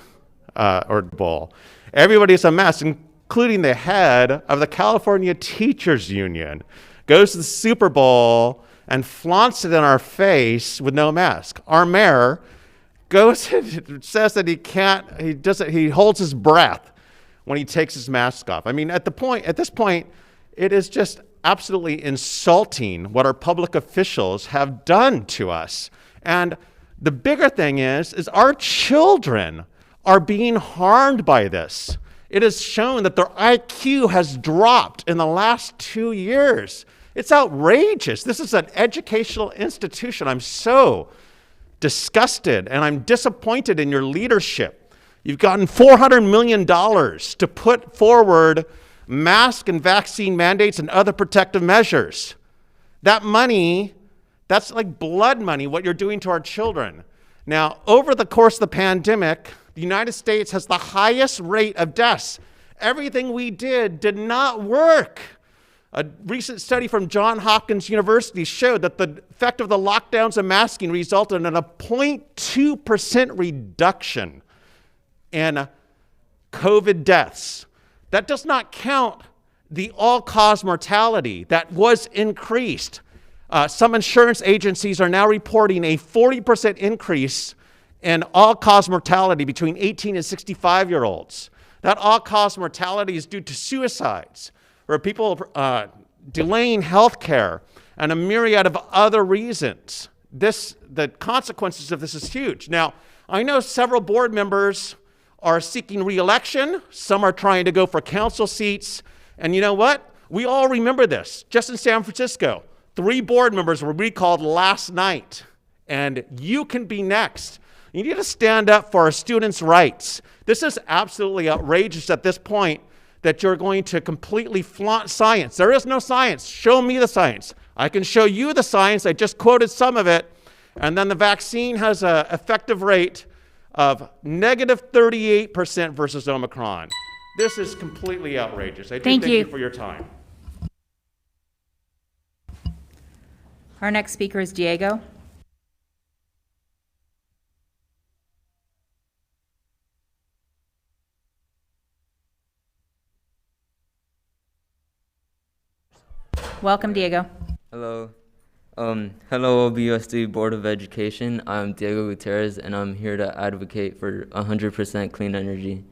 everybody's a mess, including the head of the California Teachers Union, goes to the Super Bowl and flaunts it in our face with no mask. Our mayor goes and says that he holds his breath when he takes his mask off. I mean, at this point, it is just absolutely insulting what our public officials have done to us. And the bigger thing is our children are being harmed by this. It is shown that their IQ has dropped in the last 2 years. It's outrageous. This is an educational institution. I'm so disgusted, and I'm disappointed in your leadership. You've gotten $400 million to put forward mask and vaccine mandates and other protective measures. That money, that's like blood money, what you're doing to our children. Now, over the course of the pandemic, the United States has the highest rate of deaths. Everything we did not work. A recent study from Johns Hopkins University showed that the effect of the lockdowns and masking resulted in a 0.2% reduction in COVID deaths. That does not count the all-cause mortality that was increased. Some insurance agencies are now reporting a 40% increase in all-cause mortality between 18 and 65-year-olds. That all-cause mortality is due to suicides, where people delaying health care, and a myriad of other reasons. The consequences of this is huge. Now, I know several board members are seeking re-election. Some are trying to go for council seats. And you know what? We all remember this. Just in San Francisco, 3 board members were recalled last night. And you can be next. You need to stand up for our students' rights. This is absolutely outrageous at this point that you're going to completely flaunt science. There is no science. Show me the science. I can show you the science. I just quoted some of it. And then the vaccine has an effective rate of -38% versus Omicron. This is completely outrageous. I do thank you for your time. Our next speaker is Diego. Welcome, Diego. Hello. Hello, LBUSD Board of Education. I'm Diego Gutierrez, and I'm here to advocate for 100% clean energy.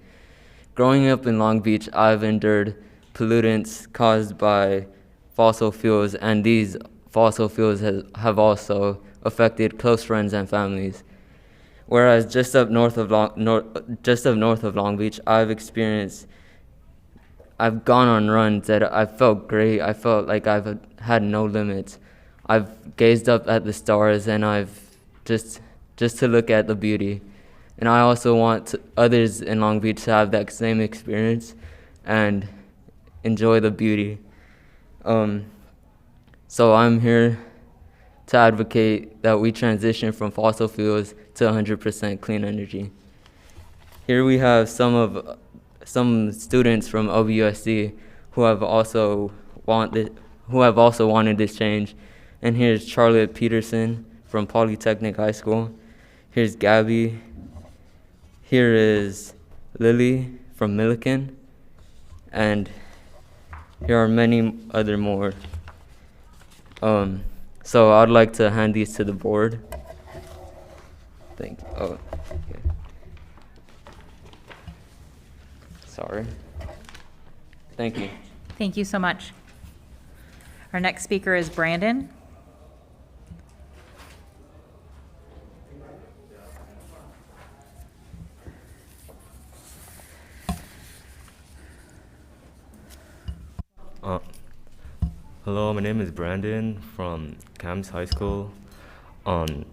Growing up in Long Beach, I've endured pollutants caused by fossil fuels, and these fossil fuels have also affected close friends and families. Whereas just up north of Long Beach, I've gone on runs that I felt great. I felt like I've had no limits. I've gazed up at the stars, and I've just to look at the beauty. And I also want others in Long Beach to have that same experience and enjoy the beauty. So I'm here to advocate that we transition from fossil fuels to 100% clean energy. Here we have some students from LBUSD who have also wanted this change. And here's Charlotte Peterson from Polytechnic High School. Here's Gabby. Here is Lily from Milliken. And here are many other more. So I'd like to hand these to the board. Thank you. Oh, okay. Sorry. Thank you. Thank you so much. Our next speaker is Brandon. Hello, my name is Brandon from Camps High School. I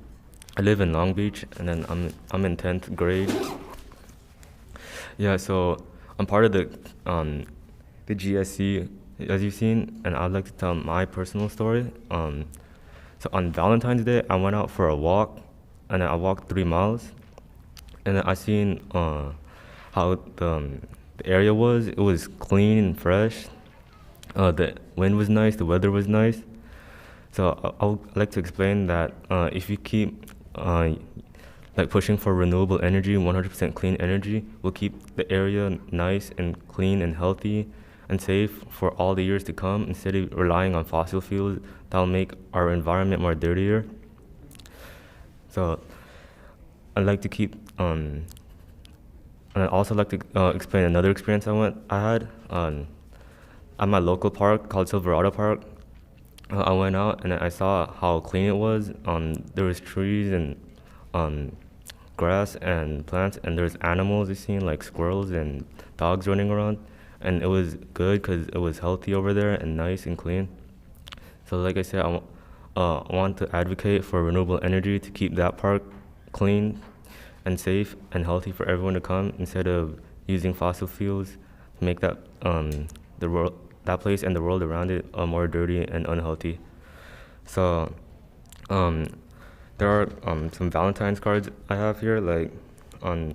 live in Long Beach, and then I'm in 10th grade. Yeah, so I'm part of the GSC, as you've seen, and I'd like to tell my personal story. So on Valentine's Day, I went out for a walk, and I walked 3 miles, and then I seen how the area was. It was clean and fresh. The wind was nice, the weather was nice. So I'd like to explain that if you keep pushing for renewable energy, 100% clean energy, will keep the area nice and clean and healthy and safe for all the years to come, instead of relying on fossil fuels that'll make our environment more dirtier. So I'd like to keep, and I'd also like to explain another experience I had at my local park called Silverado Park. I went out and I saw how clean it was. There was trees and grass and plants, and there's animals you've seen, like squirrels and dogs running around, and it was good because it was healthy over there and nice and clean. So like I said, I want to advocate for renewable energy to keep that park clean and safe and healthy for everyone to come, instead of using fossil fuels to make that that place and the world around it more dirty and unhealthy. So there are some Valentines cards I have here, like on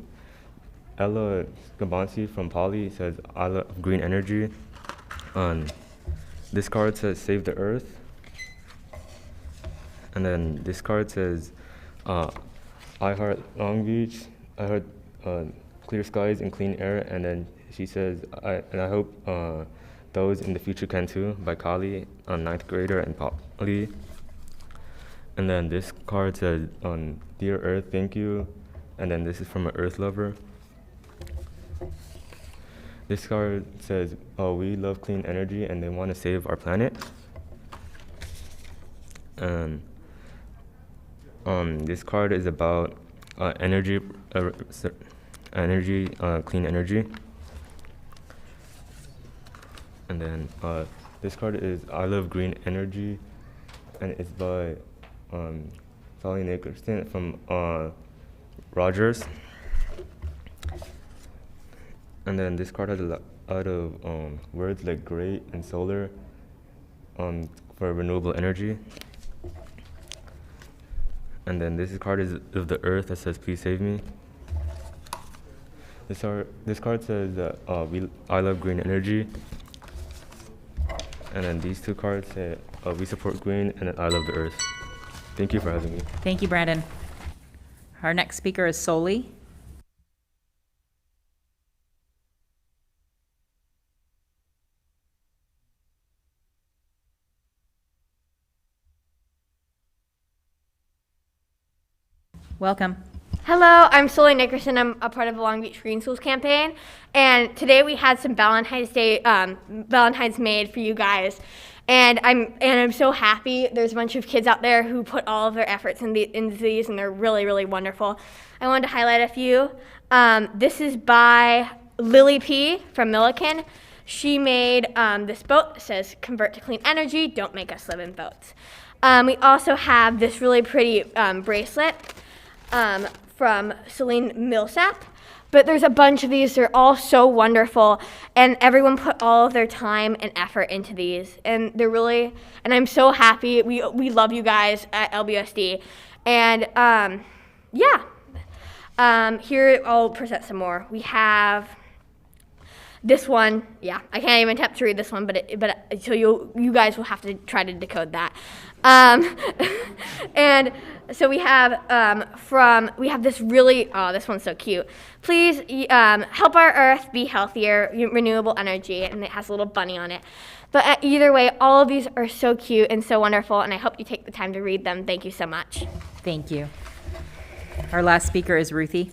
Ella Gabansi from Poly says, I love green energy. This card says, save the earth. And then this card says, I heart Long Beach, I heart clear skies and clean air. And then she says, I hope those in the future can too, by Kali, 9th grader and Poly. And then this card says, Dear Earth, thank you. And then this is from an Earth lover. This card says, we love clean energy and they want to save our planet. And this card is about energy, clean energy. And then this card is I Love Green Energy, and it's by Sally Nickerson from Rogers. And then this card has a lot of words like great and solar for renewable energy. And then this card is of the earth that says, please save me. This card says that I love green energy. And then these two cards say, we support green, and then I love the earth. Thank you for having me. Thank you, Brandon. Our next speaker is Soli. Welcome. Hello, I'm Sully Nickerson. I'm a part of the Long Beach Green Schools campaign, and today we had some Valentine's Day Valentines made for you guys, and I'm so happy. There's a bunch of kids out there who put all of their efforts into these, and they're really, really wonderful. I wanted to highlight a few. This is by Lily P. from Milliken. She made this boat that says, "Convert to clean energy, don't make us live in boats." We also have this really pretty bracelet from Celine Millsap. But there's a bunch of these. They're all so wonderful, and everyone put all of their time and effort into these, and they're really, and I'm so happy. We love you guys at LBUSD, and here I'll present some more. We have this one. Yeah, I can't even attempt to read this one, but so you guys will have to try to decode that. And so we have this really, this one's so cute. Please help our earth be healthier, renewable energy, and it has a little bunny on it. But either way, all of these are so cute and so wonderful, and I hope you take the time to read them. Thank you so much. Thank you. Our last speaker is Ruthie.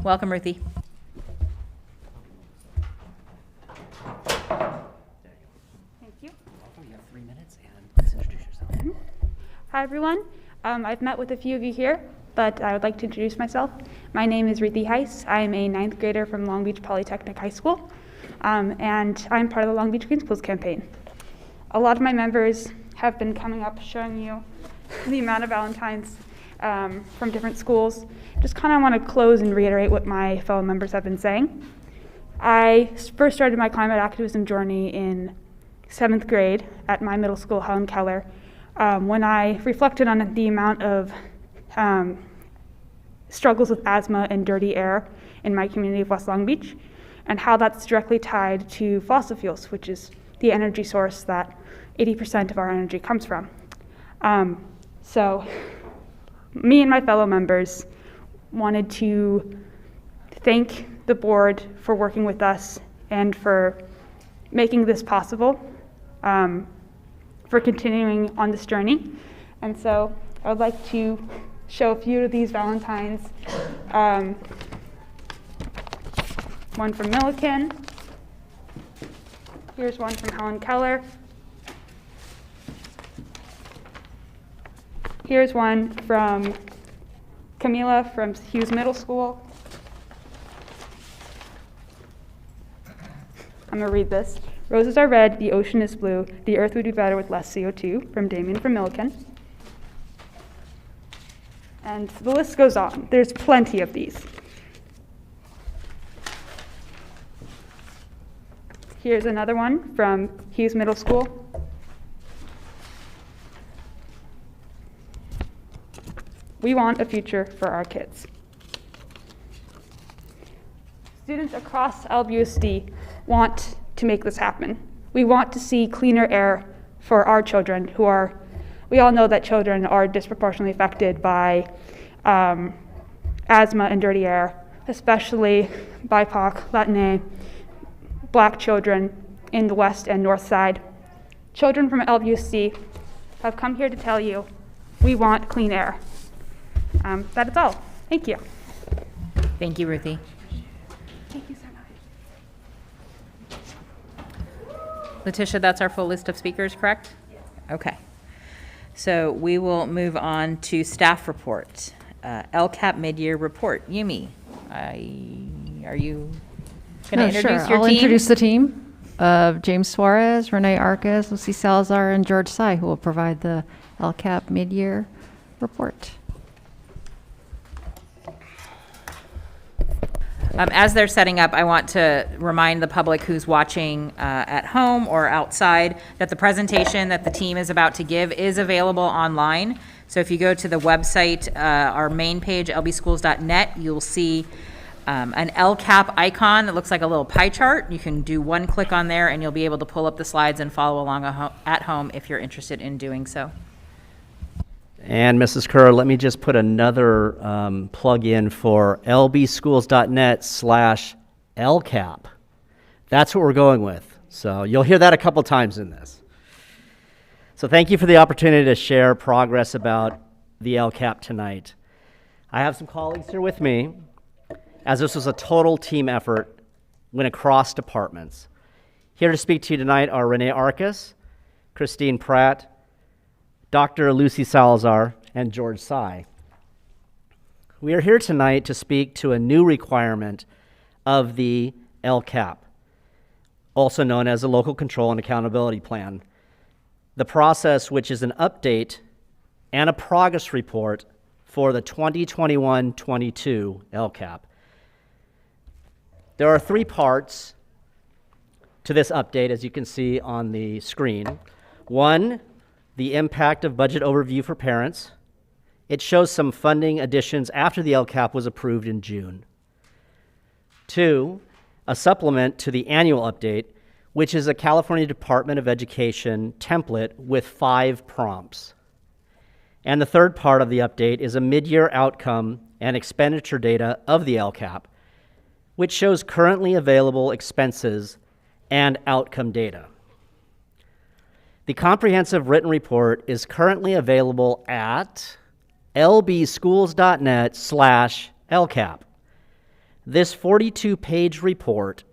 Welcome, Ruthie. Thank you. Welcome. You have 3 minutes, and please introduce yourself. Hi, everyone. I've met with a few of you here, but I would like to introduce myself. My name is Ruthie Heiss. I am a 9th grader from Long Beach Polytechnic High School, and I'm part of the Long Beach Green Schools campaign. A lot of my members have been coming up showing you the amount of Valentines from different schools. Just kind of want to close and reiterate what my fellow members have been saying. I first started my climate activism journey in 7th grade at my middle school, Helen Keller, when I reflected on the amount of struggles with asthma and dirty air in my community of West Long Beach, and how that's directly tied to fossil fuels, which is the energy source that 80% of our energy comes from. So me and my fellow members wanted to thank the board for working with us and for making this possible, for continuing on this journey. And so I would like to show a few of these Valentines. One from Milliken. Here's one from Helen Keller. Here's one from Camila from Hughes Middle School. I'm gonna read this. Roses are red, the ocean is blue, the earth would be better with less CO2, from Damien from Milliken. And the list goes on. There's plenty of these. Here's another one from Hughes Middle School. We want a future for our kids. Students across LBUSD want to make this happen. We want to see cleaner air for our children who are, we all know that children are disproportionately affected by asthma and dirty air, especially BIPOC, Latina, Black children in the west and north side. Children from LBUSD have come here to tell you, we want clean air. That is all. Thank you. Thank you, Ruthie. Thank you so much. Letitia, that's our full list of speakers, correct? Yes. Okay. So we will move on to staff report. LCAP mid-year report. Yumi, are you going to introduce your team? I'll introduce the team of James Suarez, Renee Arcas, Lucy Salazar, and George Sy, who will provide the LCAP mid-year report. As they're setting up, I want to remind the public who's watching at home or outside that the presentation that the team is about to give is available online. So if you go to the website, our main page, lbschools.net, you'll see an LCAP icon that looks like a little pie chart. You can do one click on there and you'll be able to pull up the slides and follow along at home if you're interested in doing so. And Mrs. Kerr, let me just put another plug in for lbschools.net/LCAP. That's what we're going with. So you'll hear that a couple times in this. So thank you for the opportunity to share progress about the LCAP tonight. I have some colleagues here with me, as this was a total team effort, went across departments. Here to speak to you tonight are Renee Arcus, Christine Pratt, Dr. Lucy Salazar, and George Sy. We are here tonight to speak to a new requirement of the LCAP, also known as the Local Control and Accountability Plan, the process which is an update and a progress report for the 2021-22 LCAP. There are 3 parts to this update, as you can see on the screen. 1, the impact of budget overview for parents. It shows some funding additions after the LCAP was approved in June. 2, a supplement to the annual update, which is a California Department of Education template with 5 prompts. And the third part of the update is a mid-year outcome and expenditure data of the LCAP, which shows currently available expenses and outcome data. The comprehensive written report is currently available at lbschools.net/LCAP. This 42-page report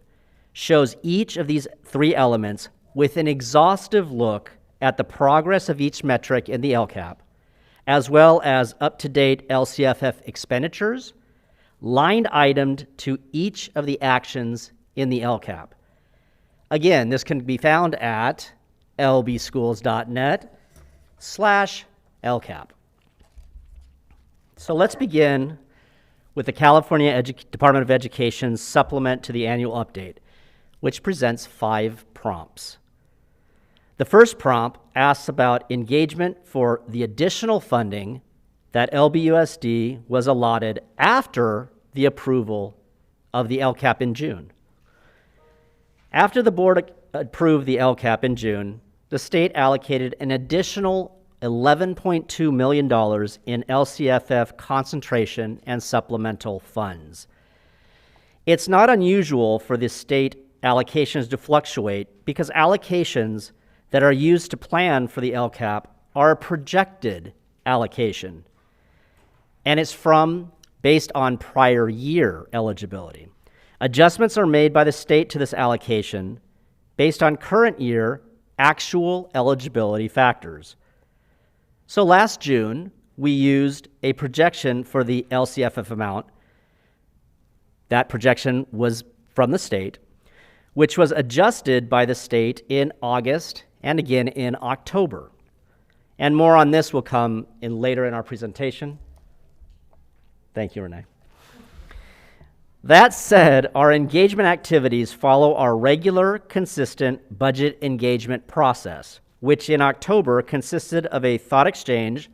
shows each of these 3 elements with an exhaustive look at the progress of each metric in the LCAP, as well as up-to-date LCFF expenditures, line itemed to each of the actions in the LCAP. Again, this can be found at lbschools.net/LCAP. So let's begin with the California Department of Education's supplement to the annual update, which presents 5 prompts. The first prompt asks about engagement for the additional funding that LBUSD was allotted after the approval of the LCAP in June. After the board approved the LCAP in June, the state allocated an additional $11.2 million in LCFF concentration and supplemental funds. It's not unusual for the state allocations to fluctuate because allocations that are used to plan for the LCAP are a projected allocation, and it's based on prior year eligibility. Adjustments are made by the state to this allocation based on current year actual eligibility factors. So last June, we used a projection for the LCFF amount. That projection was from the state, which was adjusted by the state in August and again in October. And more on this will come in later in our presentation. Thank you, Renee. That said, our engagement activities follow our regular, consistent budget engagement process, which in October consisted of a thought exchange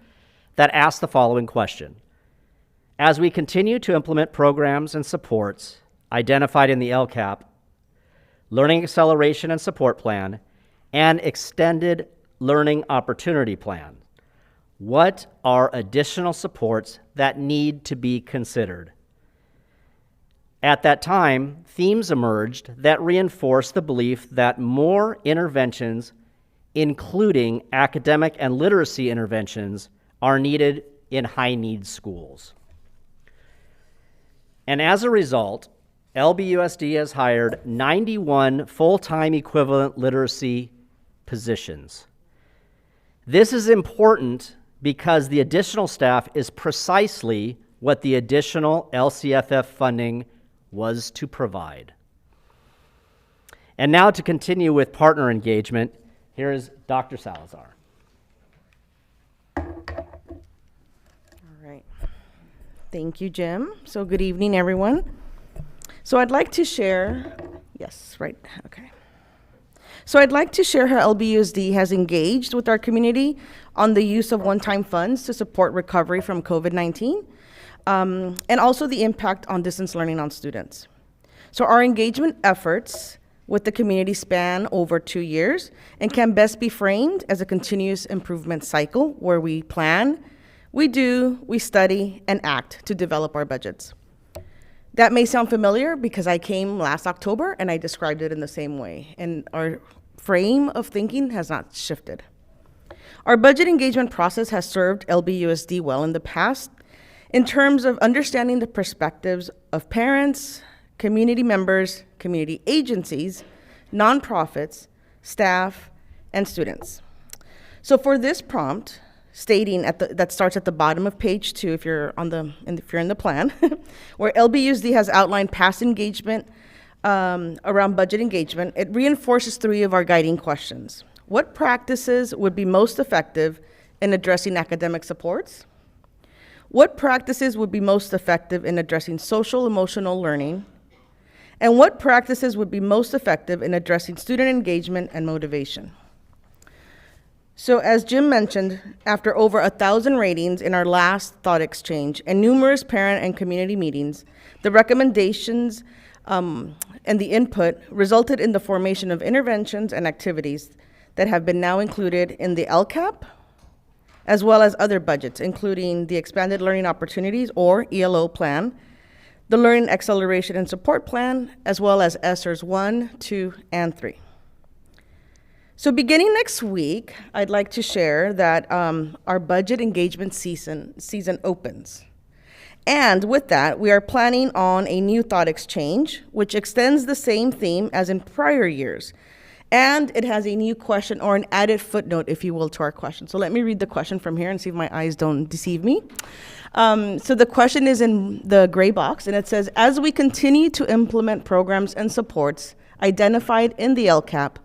that asked the following question. As we continue to implement programs and supports identified in the LCAP, Learning Acceleration and Support Plan, and Extended Learning Opportunity Plan, what are additional supports that need to be considered? At that time, themes emerged that reinforced the belief that more interventions, including academic and literacy interventions, are needed in high-need schools. And as a result, LBUSD has hired 91 full-time equivalent literacy positions. This is important because the additional staff is precisely what the additional LCFF funding was to provide. And now to continue with partner engagement, here is Dr. Salazar. All right. Thank you, Jim. So good evening, everyone. So I'd like to share, So I'd like to share how LBUSD has engaged with our community on the use of one-time funds to support recovery from COVID-19, and also the impact on distance learning on students. So our engagement efforts with the community span over 2 years and can best be framed as a continuous improvement cycle where we plan, We study, and act to develop our budgets. That may sound familiar because I came last October and I described it in the same way, and our frame of thinking has not shifted. Our budget engagement process has served LBUSD well in the past in terms of understanding the perspectives of parents, community members, community agencies, nonprofits, staff, and students. So for this prompt, stating that starts at the bottom of page 2 if you're in the plan, where LBUSD has outlined past engagement around budget engagement, it reinforces 3 of our guiding questions. What practices would be most effective in addressing academic supports? What practices would be most effective in addressing social emotional learning? And what practices would be most effective in addressing student engagement and motivation? So as Jim mentioned, after over 1,000 ratings in our last thought exchange and numerous parent and community meetings, the recommendations and the input resulted in the formation of interventions and activities that have been now included in the LCAP, as well as other budgets, including the Expanded Learning Opportunities, or ELO plan, the Learning Acceleration and Support Plan, as well as ESSERs 1, 2, and 3. So beginning next week, I'd like to share that our budget engagement season opens. And with that, we are planning on a new thought exchange, which extends the same theme as in prior years. And it has a new question, or an added footnote, if you will, to our question. So let me read the question from here and see if my eyes don't deceive me. So the question is in the gray box, and it says, as we continue to implement programs and supports identified in the LCAP,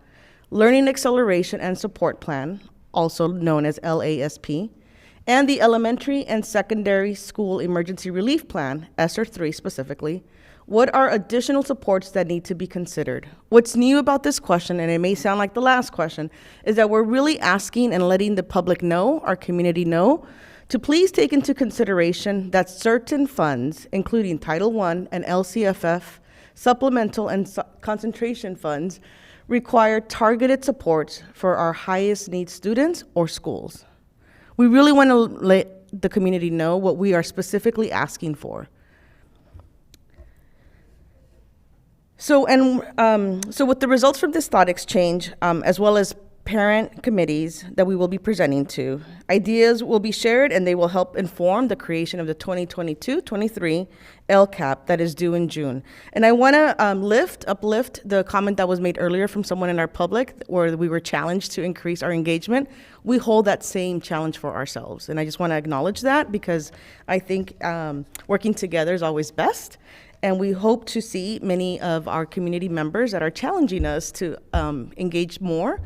Learning Acceleration and Support Plan, also known as LASP, and the Elementary and Secondary School Emergency Relief Plan, ESSER 3 specifically, what are additional supports that need to be considered? What's new about this question, and it may sound like the last question, is that we're really asking and letting the public know, our community know, to please take into consideration that certain funds, including Title I and LCFF, supplemental and concentration funds, require targeted supports for our highest need students or schools. We really want to let the community know what we are specifically asking for. So with the results from this thought exchange, as well as parent committees that we will be presenting to, ideas will be shared and they will help inform the creation of the 2022-23 LCAP that is due in June. And I want to uplift the comment that was made earlier from someone in our public where we were challenged to increase our engagement. We hold that same challenge for ourselves. And I just want to acknowledge that because I think working together is always best. And we hope to see many of our community members that are challenging us to engage more,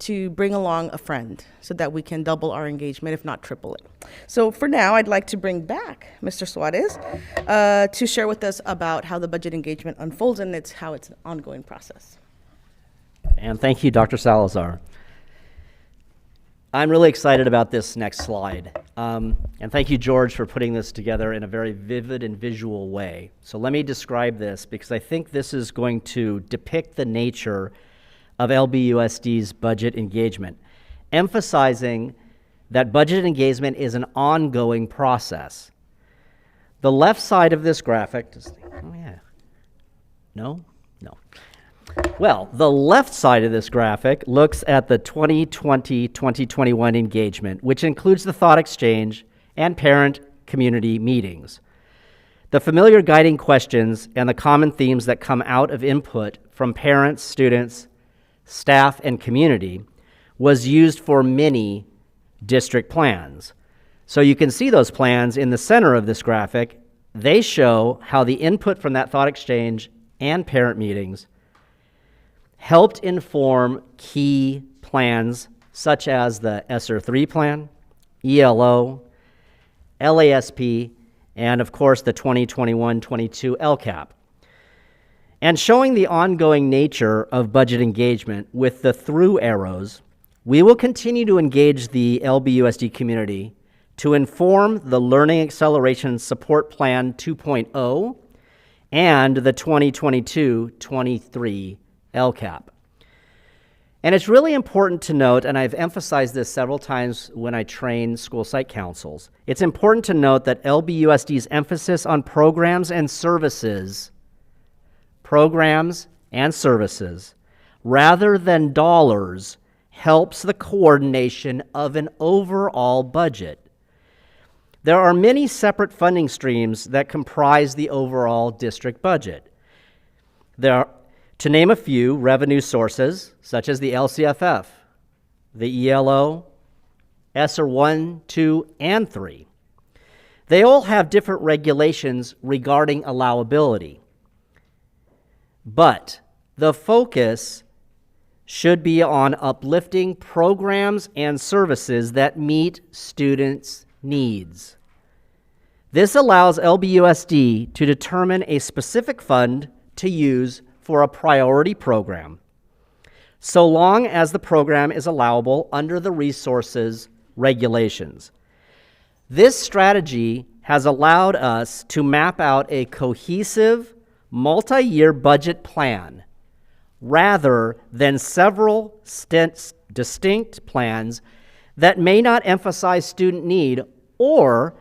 to bring along a friend so that we can double our engagement, if not triple it. So for now, I'd like to bring back Mr. Suarez to share with us about how the budget engagement unfolds and how it's an ongoing process. And thank you, Dr. Salazar. I'm really excited about this next slide. And thank you, George, for putting this together in a very vivid and visual way. So let me describe this because I think this is going to depict the nature of LBUSD's budget engagement, emphasizing that budget engagement is an ongoing process. The left side of this graphic, Well, the left side of this graphic looks at the 2020-2021 engagement, which includes the thought exchange and parent community meetings. The familiar guiding questions and the common themes that come out of input from parents, students, staff, and community was used for many district plans. So you can see those plans in the center of this graphic. They show how the input from that thought exchange and parent meetings helped inform key plans such as the ESSER 3 plan, ELO, LASP, and of course the 2021-22 LCAP. And showing the ongoing nature of budget engagement with the through arrows, we will continue to engage the LBUSD community to inform the Learning Acceleration Support Plan 2.0 and the 2022-23 LCAP. And it's really important to note, and I've emphasized this several times when I train school site councils, it's important to note that LBUSD's emphasis on programs and services, rather than dollars, helps the coordination of an overall budget. There are many separate funding streams that comprise the overall district budget. There are, to name a few, revenue sources, such as the LCFF, the ELO, ESSER 1, 2, and 3. They all have different regulations regarding allowability. But the focus should be on uplifting programs and services that meet students' needs. This allows LBUSD to determine a specific fund to use for a priority program, so long as the program is allowable under the resources regulations. This strategy has allowed us to map out a cohesive, multi-year budget plan rather than several distinct plans that may not emphasize student need or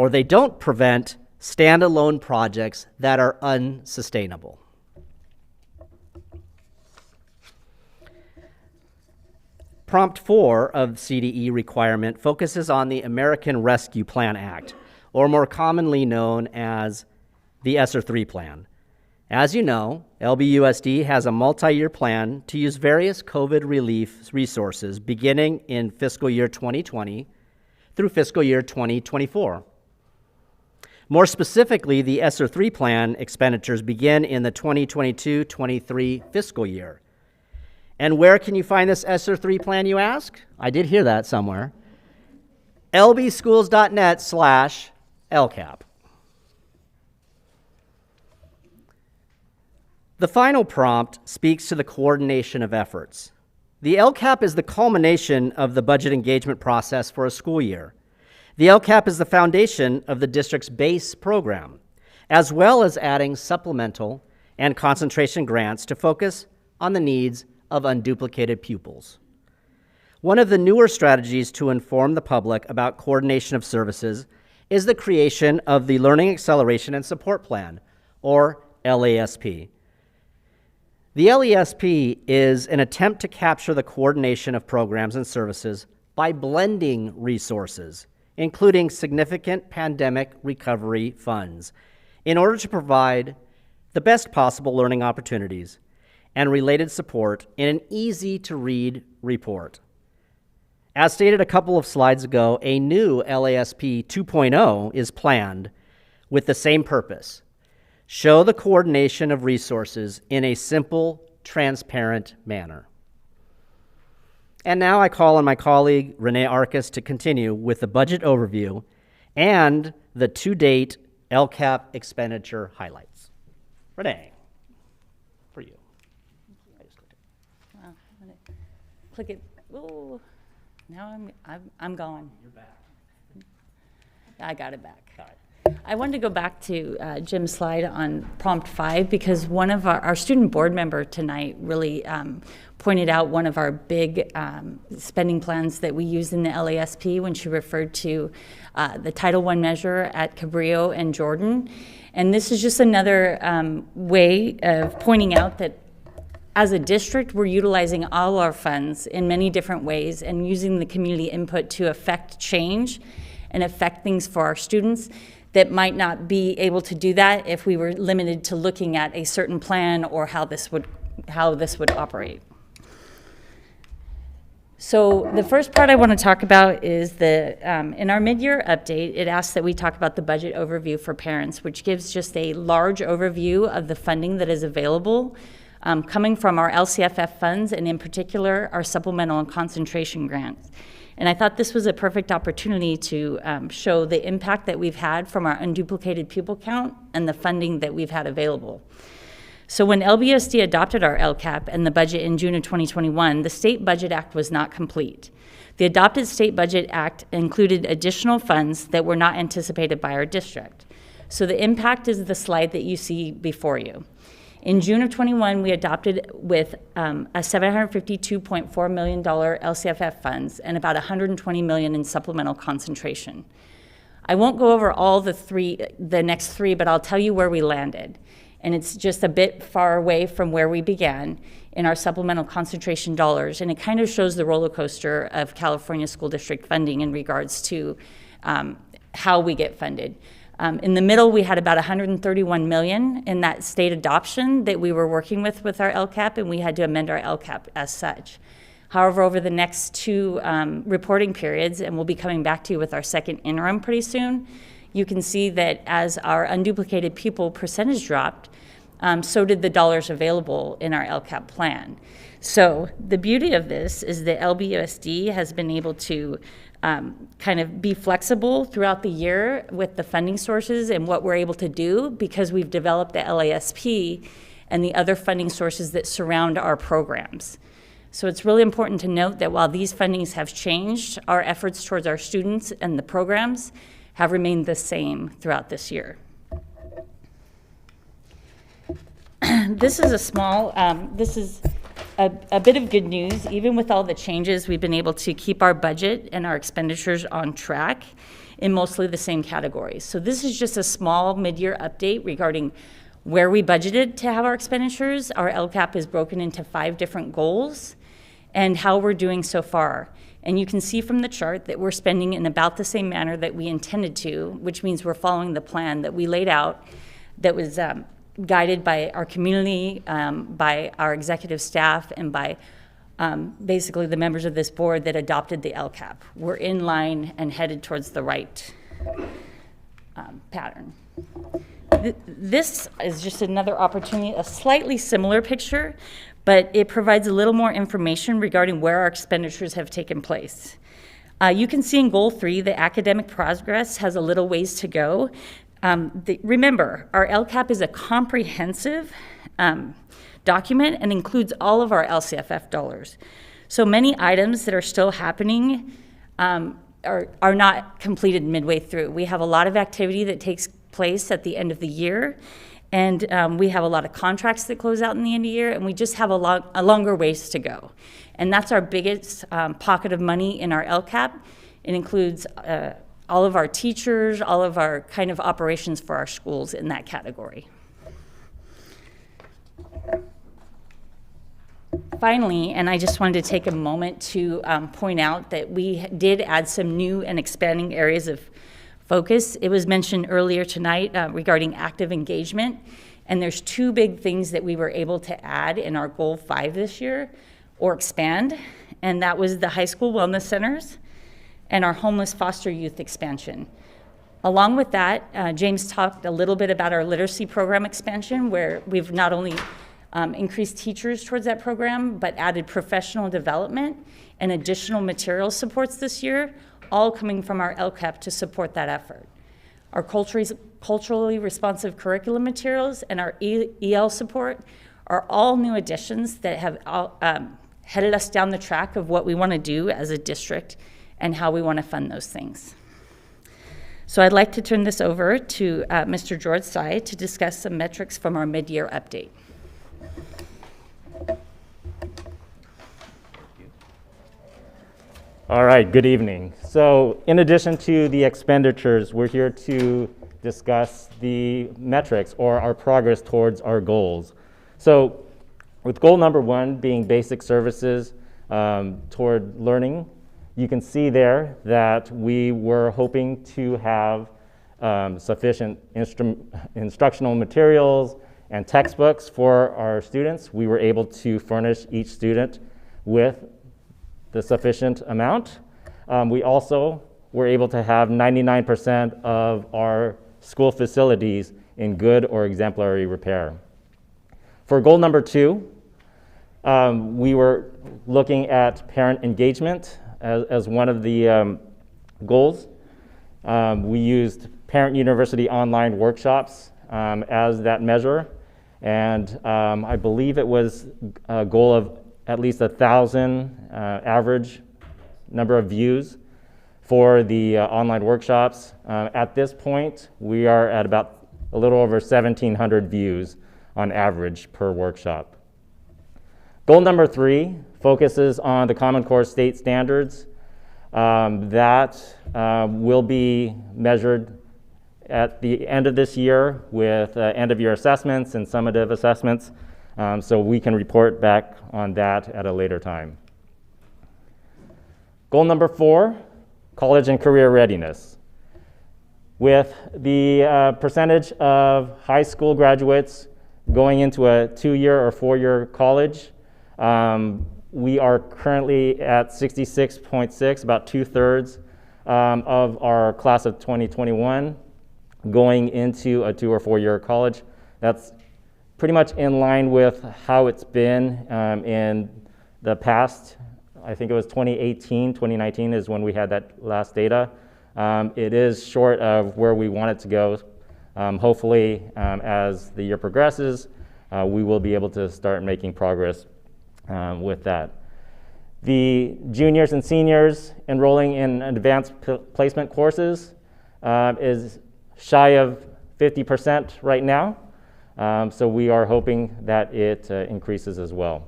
they don't prevent standalone projects that are unsustainable. Prompt 4 of CDE requirement focuses on the American Rescue Plan Act, or more commonly known as the ESSER 3 plan. As you know, LBUSD has a multi-year plan to use various COVID relief resources beginning in fiscal year 2020 through fiscal year 2024. More specifically, the ESSER 3 plan expenditures begin in the 2022-23 fiscal year. And where can you find this ESSER 3 plan, you ask? I did hear that somewhere. lbschools.net/LCAP. The final prompt speaks to the coordination of efforts. The LCAP is the culmination of the budget engagement process for a school year. The LCAP is the foundation of the district's base program, as well as adding supplemental and concentration grants to focus on the needs of unduplicated pupils. One of the newer strategies to inform the public about coordination of services is the creation of the Learning Acceleration and Support Plan, or LASP. The LESP is an attempt to capture the coordination of programs and services by blending resources, including significant pandemic recovery funds, in order to provide the best possible learning opportunities and related support in an easy-to-read report. As stated a couple of slides ago, a new LASP 2.0 is planned with the same purpose: show the coordination of resources in a simple, transparent manner. And now I call on my colleague, Renee Arcus, to continue with the budget overview and the to-date LCAP expenditure highlights. Renee, for you. Wow, I'm gonna click it. Ooh, now I'm going. You're back. I got it back. All right. I wanted to go back to Jim's slide on prompt 5 because one of our student board member tonight really pointed out one of our big spending plans that we use in the LASP when she referred to the Title I measure at Cabrillo and Jordan. And this is just another way of pointing out that as a district, we're utilizing all our funds in many different ways and using the community input to affect change and affect things for our students that might not be able to do that if we were limited to looking at a certain plan or how this would operate. So the first part I want to talk about is in our mid-year update, it asks that we talk about the budget overview for parents, which gives just a large overview of the funding that is available coming from our LCFF funds, and in particular, our supplemental and concentration grants. And I thought this was a perfect opportunity to show the impact that we've had from our unduplicated pupil count and the funding that we've had available. So when LBUSD adopted our LCAP and the budget in June of 2021, the State Budget Act was not complete. The adopted State Budget Act included additional funds that were not anticipated by our district. So the impact is the slide that you see before you. In June of 21, we adopted with a $752.4 million LCFF funds and about $120 million in supplemental concentration. I won't go over all the next three, but I'll tell you where we landed. And it's just a bit far away from where we began in our supplemental concentration dollars. And it kind of shows the roller coaster of California school district funding in regards to how we get funded. In the middle, we had about $131 million in that state adoption that we were working with our LCAP, and we had to amend our LCAP as such. However, over the next two reporting periods, and we'll be coming back to you with our second interim pretty soon, you can see that as our unduplicated pupil percentage dropped, so did the dollars available in our LCAP plan. So the beauty of this is that LBUSD has been able to kind of be flexible throughout the year with the funding sources and what we're able to do because we've developed the LASP and the other funding sources that surround our programs. So it's really important to note that while these fundings have changed, our efforts towards our students and the programs have remained the same throughout this year. This is a bit of good news. Even with all the changes, we've been able to keep our budget and our expenditures on track in mostly the same categories. So this is just a small mid-year update regarding where we budgeted to have our expenditures. Our LCAP is broken into 5 different goals and how we're doing so far. And you can see from the chart that we're spending in about the same manner that we intended to, which means we're following the plan that we laid out that was guided by our community, by our executive staff, and by basically the members of this board that adopted the LCAP. We're in line and headed towards the right pattern. This is just another opportunity, a slightly similar picture, but it provides a little more information regarding where our expenditures have taken place. You can see in Goal 3, the academic progress has a little ways to go. Remember, our LCAP is a comprehensive document and includes all of our LCFF dollars. So many items that are still happening are not completed midway through. We have a lot of activity that takes place at the end of the year, and we have a lot of contracts that close out in the end of the year, and we just have a longer ways to go. And that's our biggest pocket of money in our LCAP. It includes all of our teachers, all of our kind of operations for our schools in that category. Finally, and I just wanted to take a moment to point out that we did add some new and expanding areas of focus. It was mentioned earlier tonight regarding active engagement, and there's 2 big things that we were able to add in our Goal 5 this year, or expand, and that was the high school wellness centers and our homeless foster youth expansion. Along with that, James talked a little bit about our literacy program expansion, where we've not only increased teachers towards that program, but added professional development and additional material supports this year, all coming from our LCAP to support that effort. Our culturally responsive curriculum materials and our EL support are all new additions that have headed us down the track of what we want to do as a district and how we want to fund those things. So I'd like to turn this over to Mr. George Tsai to discuss some metrics from our mid-year update. All right, good evening. So in addition to the expenditures, we're here to discuss the metrics or our progress towards our goals. So with goal number 1 being basic services toward learning, you can see there that we were hoping to have sufficient instructional materials and textbooks for our students. We were able to furnish each student with the sufficient amount. We also were able to have 99% of our school facilities in good or exemplary repair. For goal number 2, we were looking at parent engagement as one of the goals. We used Parent University online workshops as that measure, and I believe it was a goal of at least 1,000 average number of views for the online workshops. At this point, we are at about a little over 1,700 views on average per workshop. Goal number 3 focuses on the Common Core state standards that will be measured at the end of this year with end-of-year assessments and summative assessments, so we can report back on that at a later time. Goal number 4, college and career readiness. With the percentage of high school graduates going into a 2-year or 4-year college, we are currently at 66.6, about 2/3 of our class of 2021 going into a 2 or 4-year college. That's pretty much in line with how it's been in the past. I think it was 2018, 2019 is when we had that last data. It is short of where we want it to go. Hopefully, as the year progresses, we will be able to start making progress with that. The juniors and seniors enrolling in advanced placement courses is shy of 50% right now. So we are hoping that it increases as well.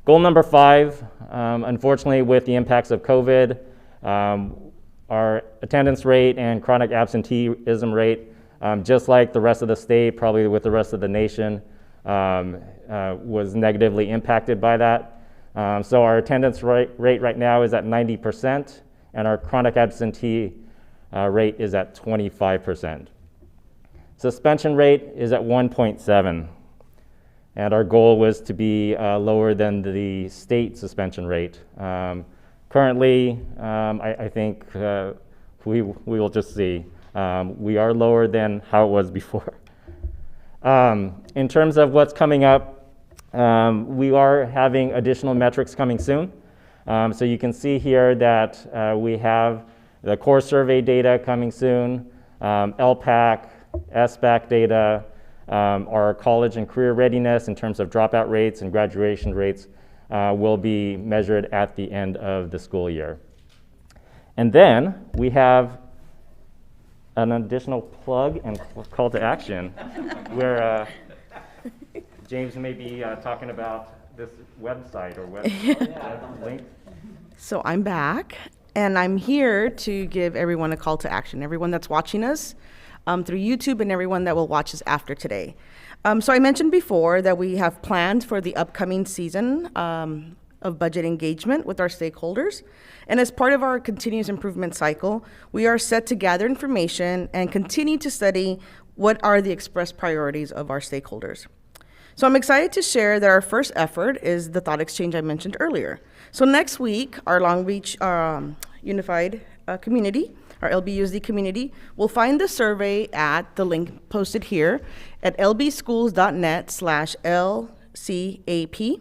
Goal number 5, unfortunately with the impacts of COVID, our attendance rate and chronic absenteeism rate, just like the rest of the state, probably with the rest of the nation, was negatively impacted by that. So our attendance rate right now is at 90%, and our chronic absentee rate is at 25%. Suspension rate is at 1.7, and our goal was to be lower than the state suspension rate. Currently, I think we will just see. We are lower than how it was before. In terms of what's coming up, we are having additional metrics coming soon. So you can see here that we have the core survey data coming soon, LPAC, SBAC data, our college and career readiness in terms of dropout rates and graduation rates will be measured at the end of the school year. And then we have an additional plug and call to action where James may be talking about this website or web link. So I'm back, and I'm here to give everyone a call to action, everyone that's watching us through YouTube and everyone that will watch us after today. So I mentioned before that we have planned for the upcoming season of budget engagement with our stakeholders. And as part of our continuous improvement cycle, we are set to gather information and continue to study what are the expressed priorities of our stakeholders. So I'm excited to share that our first effort is the thought exchange I mentioned earlier. So next week, our Long Beach Unified community, our LBUSD community, will find the survey at the link posted here at lbschools.net/LCAP.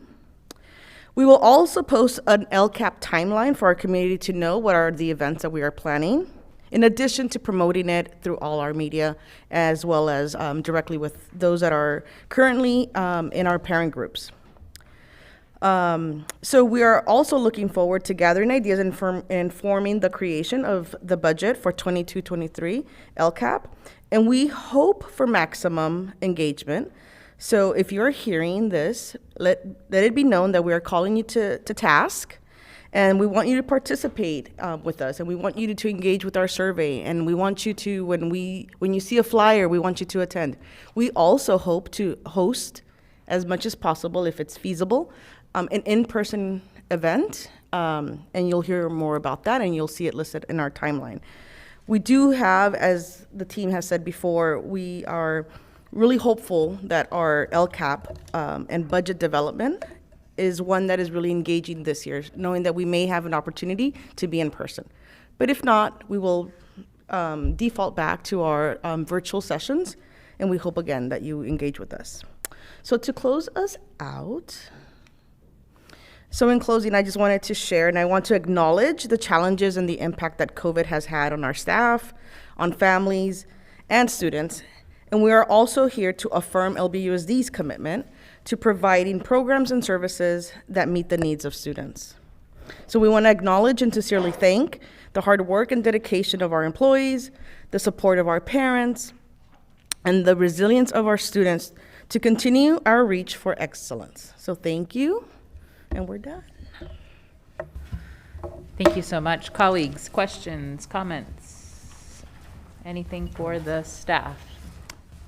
We will also post an LCAP timeline for our community to know what are the events that we are planning, in addition to promoting it through all our media, as well as directly with those that are currently in our parent groups. So we are also looking forward to gathering ideas and informing the creation of the budget for 22-23 LCAP, and we hope for maximum engagement. So if you're hearing this, let it be known that we are calling you to task, and we want you to participate with us, and we want you to engage with our survey, and we want you to, when you see a flyer, we want you to attend. We also hope to host as much as possible, if it's feasible, an in-person event, and you'll hear more about that, and you'll see it listed in our timeline. We do have, as the team has said before, we are really hopeful that our LCAP and budget development is one that is really engaging this year, knowing that we may have an opportunity to be in person. But if not, we will default back to our virtual sessions, and we hope again that you engage with us. So to close us out, so in closing, I just wanted to share, and I want to acknowledge the challenges and the impact that COVID has had on our staff, on families, and students. And we are also here to affirm LBUSD's commitment to providing programs and services that meet the needs of students. So we want to acknowledge and sincerely thank the hard work and dedication of our employees, the support of our parents, and the resilience of our students to continue our reach for excellence. So thank you, and we're done. Thank you so much. Colleagues, questions, comments? Anything for the staff?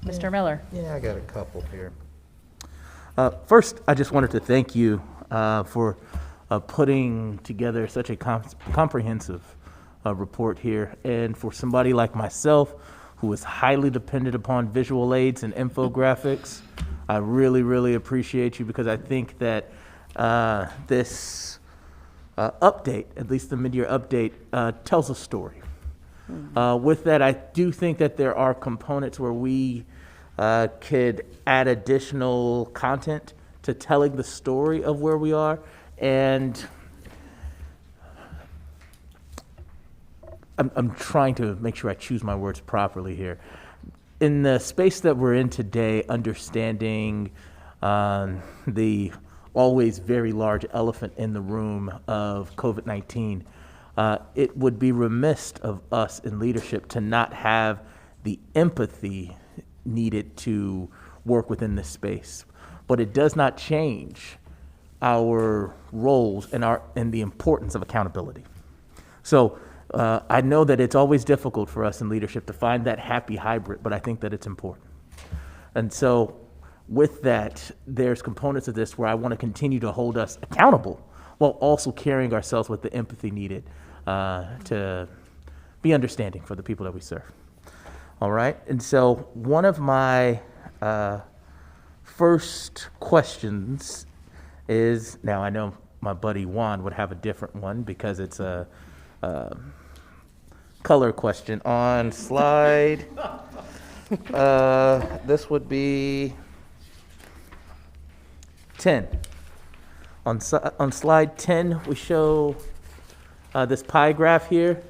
Mr. Miller? Yeah, I got a couple here. First, I just wanted to thank you for putting together such a comprehensive report here. And for somebody like myself, who is highly dependent upon visual aids and infographics, I really, really appreciate you, because I think that this update, at least the mid-year update, tells a story. With that, I do think that there are components where we could add additional content to telling the story of where we are. And I'm trying to make sure I choose my words properly here. In the space that we're in today, understanding the always very large elephant in the room of COVID-19, it would be remiss of us in leadership to not have the empathy needed to work within this space. But it does not change our roles and the importance of accountability. So I know that it's always difficult for us in leadership to find that happy hybrid, but I think that it's important. And so with that, there's components of this where I want to continue to hold us accountable while also carrying ourselves with the empathy needed to be understanding for the people that we serve. All right, and so one of my first questions is, now I know my buddy Juan would have a different one because it's a color question. On slide, this would be 10. On slide 10, we show this pie graph here.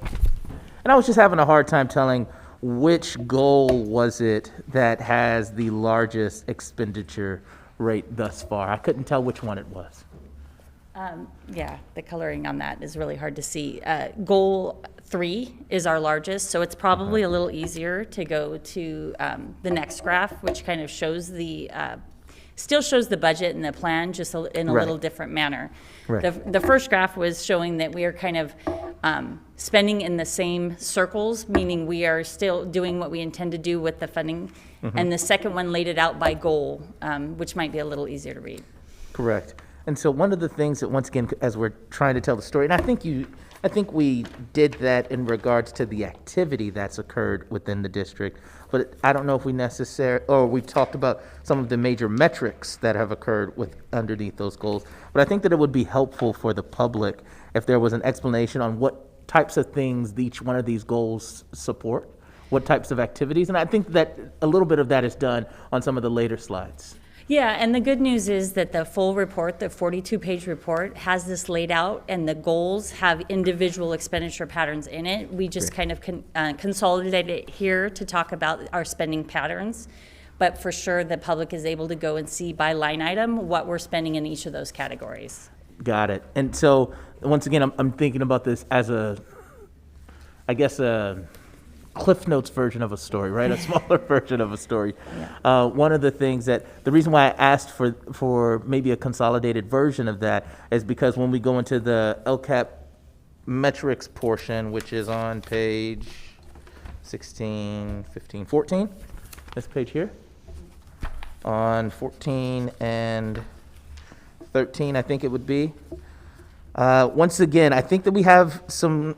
And I was just having a hard time telling which goal was it that has the largest expenditure rate thus far. I couldn't tell which one it was. Yeah, the coloring on that is really hard to see. Goal 3 is our largest, so it's probably a little easier to go to the next graph, which kind of shows the still shows the budget and the plan, just in a little different manner. Right. The first graph was showing that we are kind of spending in the same circles, meaning we are still doing what we intend to do with the funding. And the second one laid it out by goal, which might be a little easier to read. Correct. And so one of the things that, once again, as we're trying to tell the story, and I think we did that in regards to the activity that's occurred within the district, but I don't know if we we talked about some of the major metrics that have occurred underneath those goals. But I think that it would be helpful for the public if there was an explanation on what types of things each one of these goals support, what types of activities, and I think that a little bit of that is done on some of the later slides. Yeah, and the good news is that the full report, the 42-page report, has this laid out, and the goals have individual expenditure patterns in it. We just kind of consolidated it here to talk about our spending patterns, but for sure the public is able to go and see by line item what we're spending in each of those categories. Got it. And so, once again, I'm thinking about this as a Cliff Notes version of a story, right? A smaller version of a story. Yeah. One of the things the reason why I asked for maybe a consolidated version of that is because when we go into the LCAP metrics portion, which is on page 16, 15, 14, this page here, on 14 and 13, I think it would be. Once again, I think that we have some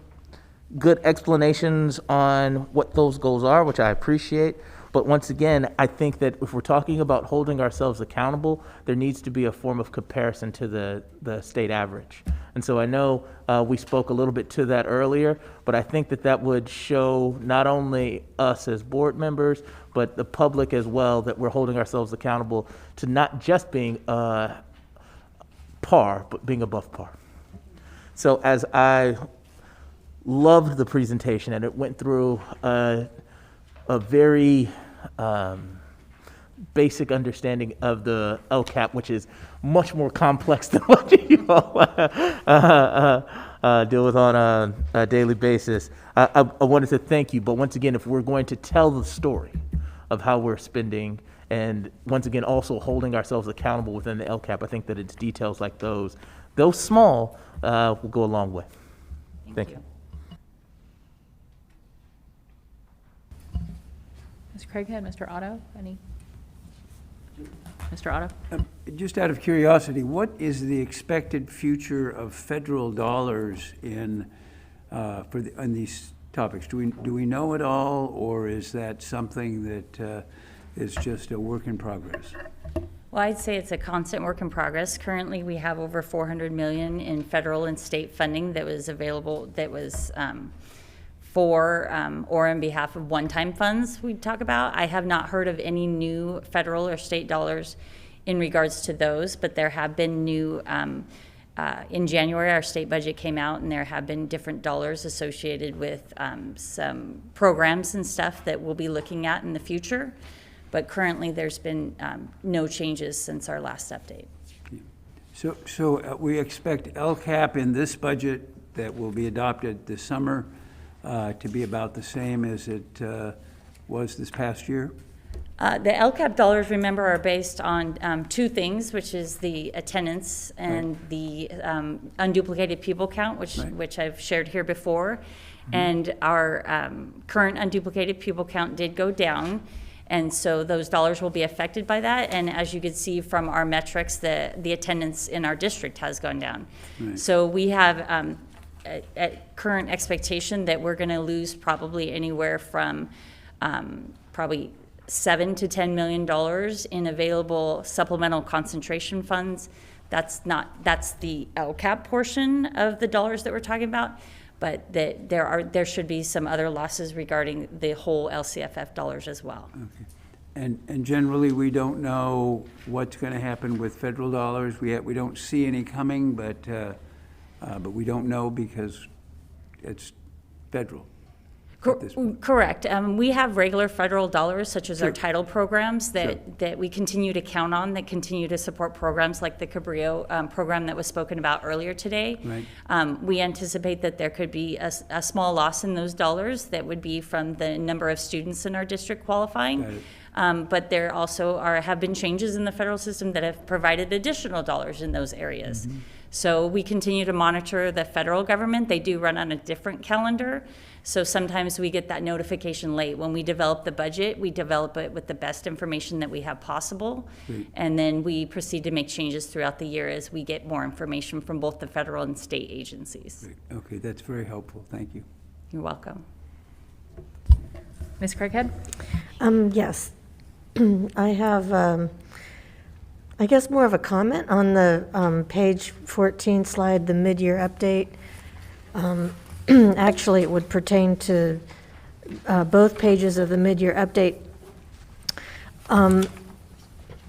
good explanations on what those goals are, which I appreciate. But once again, I think that if we're talking about holding ourselves accountable, there needs to be a form of comparison to the state average. And so I know we spoke a little bit to that earlier, but I think that would show not only us as board members, but the public as well, that we're holding ourselves accountable to not just being par, but being above par. So as I loved the presentation, and it went through a very basic understanding of the LCAP, which is much more complex than what you all deal with on a daily basis. I wanted to thank you, but once again, if we're going to tell the story of how we're spending And once again, also holding ourselves accountable within the LCAP. I think that it's details like those, though small, will go a long way. Thank you. Ms. Craighead, Mr. Otto, any? Mr. Otto? Just out of curiosity, what is the expected future of federal dollars in on these topics? Do we know it all, or is that something that is just a work in progress? Well, I'd say it's a constant work in progress. Currently, we have over $400 million in federal and state funding that was available, that was for or on behalf of one-time funds we talk about. I have not heard of any new federal or state dollars in regards to those, but there have been new, in January, our state budget came out, and there have been different dollars associated with some programs and stuff that we'll be looking at in the future. But currently, there's been no changes since our last update. So we expect LCAP in this budget that will be adopted this summer to be about the same as it was this past year? The LCAP dollars, remember, are based on two things, which is the attendance and the unduplicated pupil count, which I've shared here before. And our current unduplicated pupil count did go down. And so those dollars will be affected by that. And as you can see from our metrics, the attendance in our district has gone down. Right. So we have at current expectation that we're going to lose probably anywhere from probably $7 to $10 million in available supplemental concentration funds. That's the LCAP portion of the dollars that we're talking about. But there should be some other losses regarding the whole LCFF dollars as well. Okay. And generally, we don't know what's going to happen with federal dollars. We don't see any coming, but we don't know because it's federal. Correct. We have regular federal dollars, such as our title programs, that we continue to count on, that continue to support programs like the Cabrillo program that was spoken about earlier today. Right. We anticipate that there could be a small loss in those dollars that would be from the number of students in our district qualifying. But there also have been changes in the federal system that have provided additional dollars in those areas. Mm-hmm. So we continue to monitor the federal government. They do run on a different calendar. So sometimes we get that notification late. When we develop the budget, we develop it with the best information that we have possible. Great. And then we proceed to make changes throughout the year as we get more information from both the federal and state agencies. Great. Okay, that's very helpful. Thank you. You're welcome. Ms. Craighead? Yes. I have, I guess, more of a comment on the page 14 slide, the mid-year update. Actually, it would pertain to both pages of the mid-year update.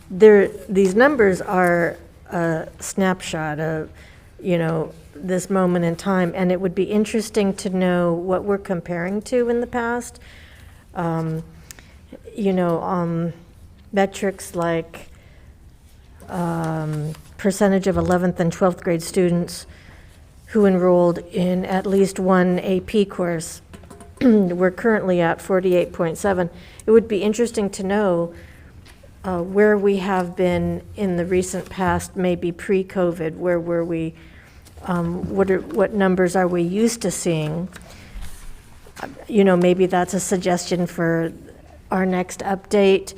These numbers are a snapshot of, this moment in time, and it would be interesting to know what we're comparing to in the past. Metrics like percentage of 11th and 12th grade students who enrolled in at least one AP course. We're currently at 48.7. It would be interesting to know where we have been in the recent past, maybe pre-COVID. Where were we? What numbers are we used to seeing? Maybe that's a suggestion for our next update,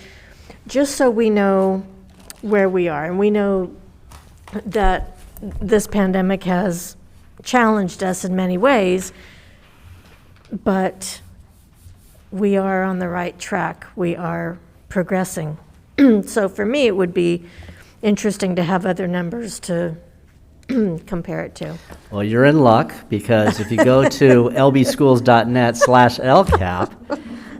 just so we know where we are. And we know that this pandemic has challenged us in many ways, but we are on the right track. We are progressing. So for me, it would be interesting to have other numbers to compare it to. Well, you're in luck, because if you go to lbschools.net/LCAP,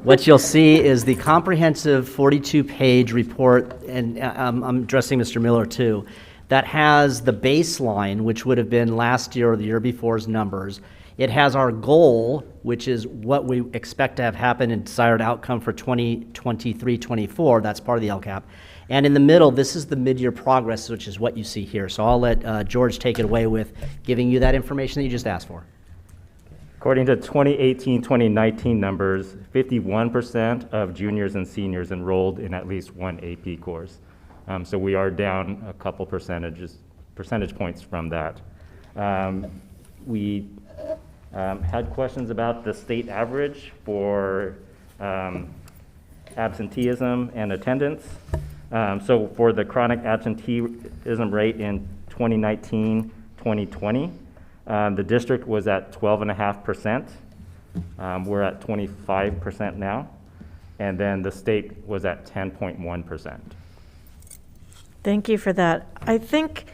what you'll see is the comprehensive 42-page report, and I'm addressing Mr. Miller too, that has the baseline, which would have been last year or the year before's numbers. It has our goal, which is what we expect to have happen and desired outcome for 2023-24. That's part of the LCAP. And in the middle, this is the mid-year progress, which is what you see here. So I'll let George take it away with giving you that information that you just asked for. According to 2018-2019 numbers, 51% of juniors and seniors enrolled in at least one AP course. So we are down a couple percentage points from that. We had questions about the state average for absenteeism and attendance. So for the chronic absenteeism rate in 2019-2020, the district was at 12.5%. We're at 25% now. And then the state was at 10.1%. Thank you for that. I think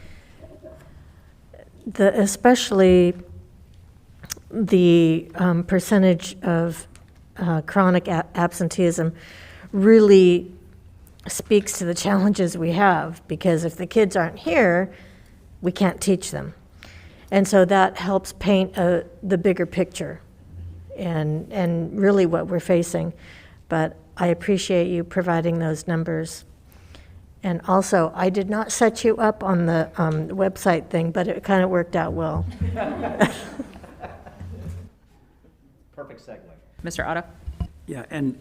especially the percentage of chronic absenteeism really speaks to the challenges we have, because if the kids aren't here, we can't teach them. And so that helps paint the bigger picture and really what we're facing. But I appreciate you providing those numbers. And also, I did not set you up on the website thing, but it kind of worked out well. Perfect segue. Mr. Otto? Yeah, and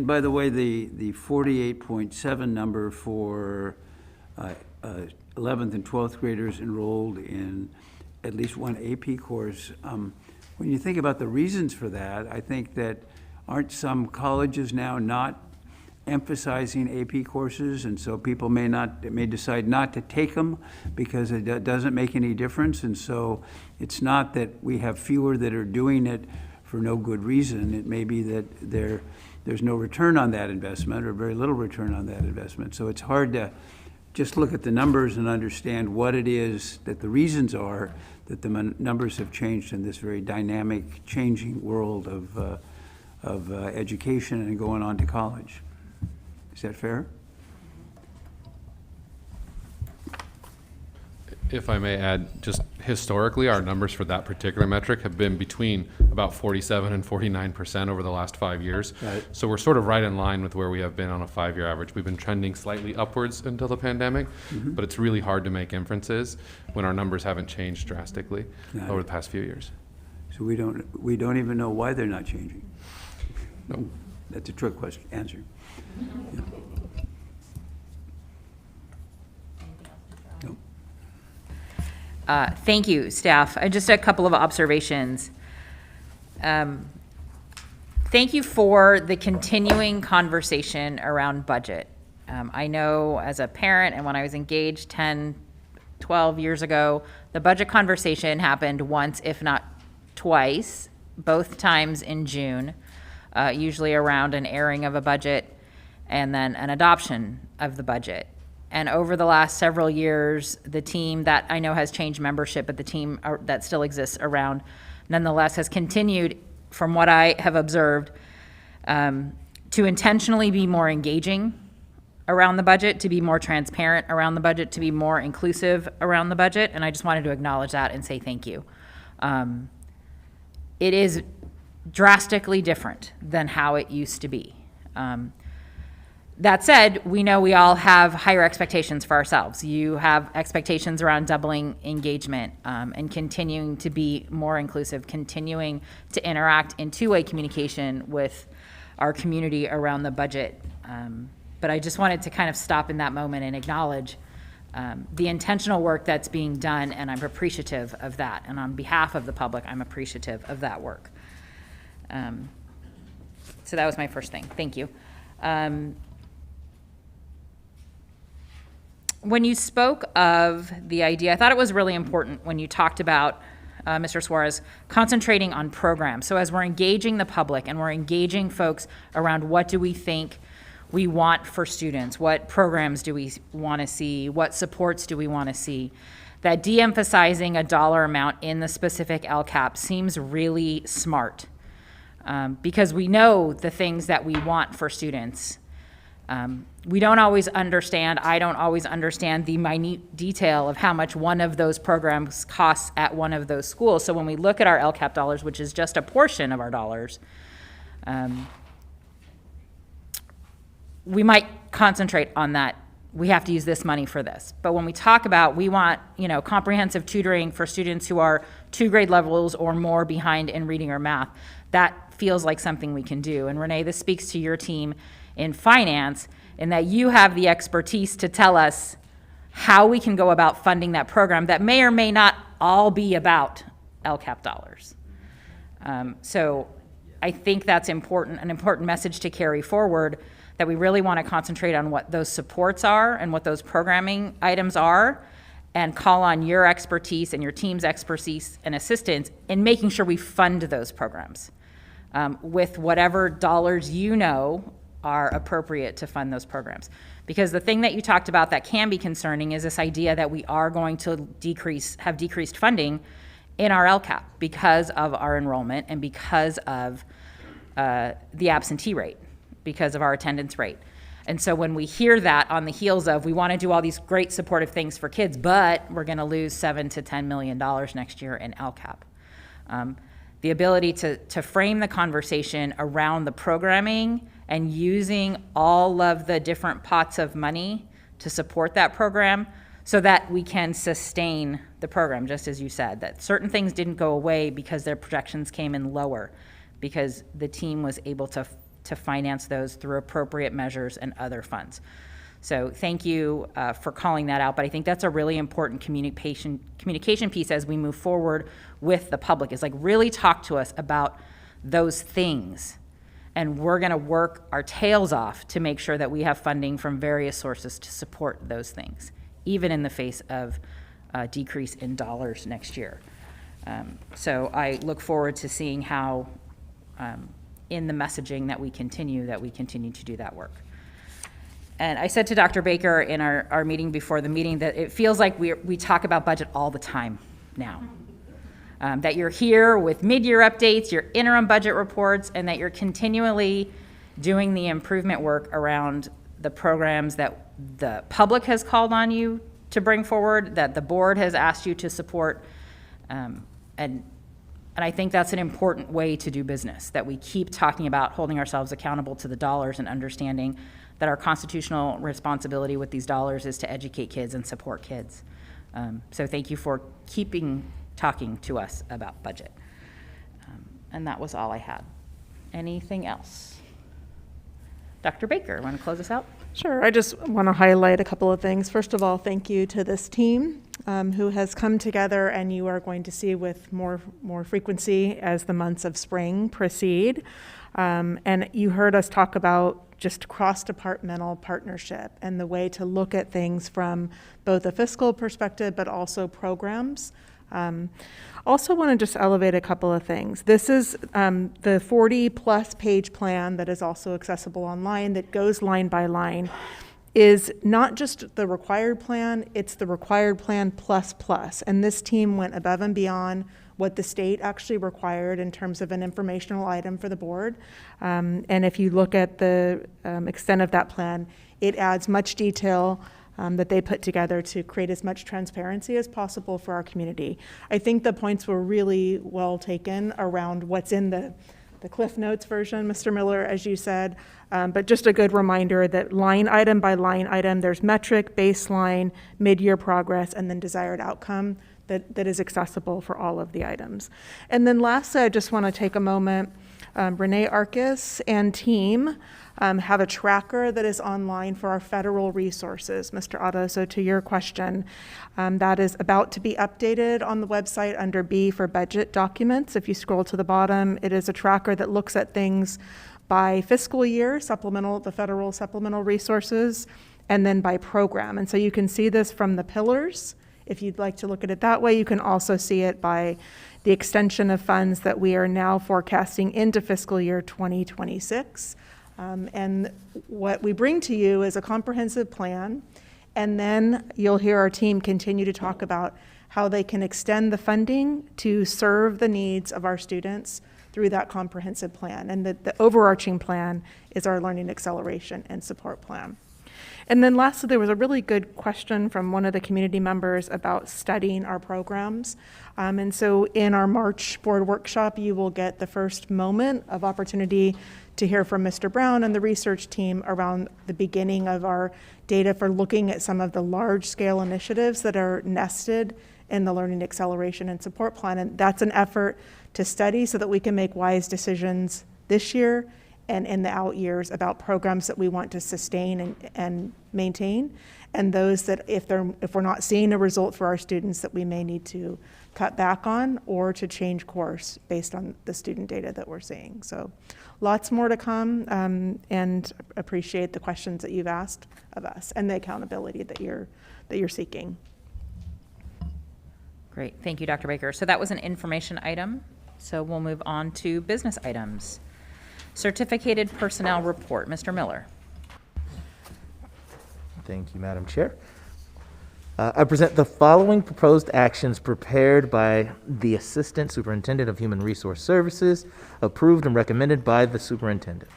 by the way, the 48.7 number for 11th and 12th graders enrolled in at least one AP course, when you think about the reasons for that, I think that aren't some colleges now not emphasizing AP courses, and so people may decide not to take them because it doesn't make any difference. And so it's not that we have fewer that are doing it for no good reason. It may be that there's no return on that investment, or very little return on that investment. So it's hard to just look at the numbers and understand what it is that the reasons are that the numbers have changed in this very dynamic, changing world of education and going on to college. Is that fair? If I may add, just historically, our numbers for that particular metric have been between about 47 and 49% over the last 5 years. Right. So we're sort of right in line with where we have been on a 5-year average. We've been trending slightly upwards until the pandemic, but it's really hard to make inferences when our numbers haven't changed drastically over the past few years. So we don't even know why they're not changing. No. That's a trick question. Answer. Yeah. Thank you, staff. Just a couple of observations. Thank you for the continuing conversation around budget. I know as a parent, and when I was engaged 10, 12 years ago, the budget conversation happened once, if not twice, both times in June, usually around an airing of a budget and then an adoption of the budget. And over the last several years, the team that I know has changed membership, but the team that still exists around nonetheless has continued, from what I have observed, to intentionally be more engaging around the budget, to be more transparent around the budget, to be more inclusive around the budget. And I just wanted to acknowledge that and say thank you. It is drastically different than how it used to be. That said, we know we all have higher expectations for ourselves. You have expectations around doubling engagement and continuing to be more inclusive, continuing to interact in two-way communication with our community around the budget. But I just wanted to kind of stop in that moment and acknowledge the intentional work that's being done, and I'm appreciative of that. And on behalf of the public, I'm appreciative of that work. So that was my first thing. Thank you. When you spoke of the idea, I thought it was really important when you talked about, Mr. Suarez, concentrating on programs. So as we're engaging the public and we're engaging folks around what do we think we want for students, what programs do we want to see, what supports do we want to see, that de-emphasizing a dollar amount in the specific LCAP seems really smart, because we know the things that we want for students. We don't always understand, I don't always understand the minute detail of how much one of those programs costs at one of those schools. So when we look at our LCAP dollars, which is just a portion of our dollars, we might concentrate on that we have to use this money for this. But when we talk about, we want, comprehensive tutoring for students who are 2 grade levels or more behind in reading or math, that feels like something we can do. And Renee, this speaks to your team in finance, in that you have the expertise to tell us how we can go about funding that program that may or may not all be about LCAP dollars. So I think that's an important message to carry forward, that we really want to concentrate on what those supports are and what those programming items are, and call on your expertise and your team's expertise and assistance in making sure we fund those programs with whatever dollars are appropriate to fund those programs. Because the thing that you talked about that can be concerning is this idea that we are going to have decreased funding in our LCAP because of our enrollment and because of the absentee rate, because of our attendance rate. And so when we hear that on the heels of, we want to do all these great supportive things for kids, but we're going to lose $7 to $10 million next year in LCAP. The ability to frame the conversation around the programming and using all of the different pots of money to support that program so that we can sustain the program, just as you said, that certain things didn't go away because their projections came in lower, because the team was able to finance those through appropriate measures and other funds. So thank you for calling that out, but I think that's a really important communication piece as we move forward with the public, is like really talk to us about those things. And we're gonna work our tails off to make sure that we have funding from various sources to support those things, even in the face of a decrease in dollars next year. So I look forward to seeing how in the messaging that we continue to do that work. And I said to Dr. Baker in our meeting before the meeting that it feels like we talk about budget all the time now. That you're here with mid-year updates, your interim budget reports, and that you're continually doing the improvement work around the programs that the public has called on you to bring forward, that the board has asked you to support. And I think that's an important way to do business, that we keep talking about holding ourselves accountable to the dollars and understanding that our constitutional responsibility with these dollars is to educate kids and support kids. So thank you for talking to us about budget. And that was all I had. Anything else? Dr. Baker, want to close us out? Sure. I just want to highlight a couple of things. First of all, thank you to this team who has come together, and you are going to see with more frequency as the months of spring proceed. And you heard us talk about just cross-departmental partnership and the way to look at things from both a fiscal perspective, but also programs. Also want to just elevate a couple of things. This is the 40-plus page plan that is also accessible online that goes line by line, is not just the required plan, it's the required plan plus plus. And this team went above and beyond what the state actually required in terms of an informational item for the board. And if you look at the extent of that plan, it adds much detail that they put together to create as much transparency as possible for our community. I think the points were really well taken around what's in the Cliff Notes version, Mr. Miller, as you said, but just a good reminder that line item by line item, there's metric, baseline, mid-year progress, and then desired outcome that is accessible for all of the items. And then lastly, I just want to take a moment. Renee Arcus and team have a tracker that is online for our federal resources, Mr. Otto. So to your question, that is about to be updated on the website under B for budget documents. If you scroll to the bottom, it is a tracker that looks at things by fiscal year, the federal supplemental resources, and then by program. And so you can see this from the pillars. If you'd like to look at it that way, you can also see it by the extension of funds that we are now forecasting into fiscal year 2026. And what we bring to you is a comprehensive plan, and then you'll hear our team continue to talk about how they can extend the funding to serve the needs of our students through that comprehensive plan. And the overarching plan is our learning acceleration and support plan. And then lastly, there was a really good question from one of the community members about studying our programs. And so in our March board workshop, you will get the first moment of opportunity to hear from Mr. Brown and the research team around the beginning of our data for looking at some of the large-scale initiatives that are nested in the Learning Acceleration and Support Plan. And that's an effort to study so that we can make wise decisions this year and in the out years about programs that we want to sustain and maintain, and those that if we're not seeing a result for our students that we may need to cut back on or to change course based on the student data that we're seeing. So lots more to come, and appreciate the questions that you've asked of us and the accountability that you're seeking. Great, thank you, Dr. Baker. So that was an information item. So we'll move on to business items. Certificated personnel report, Mr. Miller. Thank you, Madam Chair. I present the following proposed actions prepared by the Assistant Superintendent of Human Resource Services, approved and recommended by the Superintendent.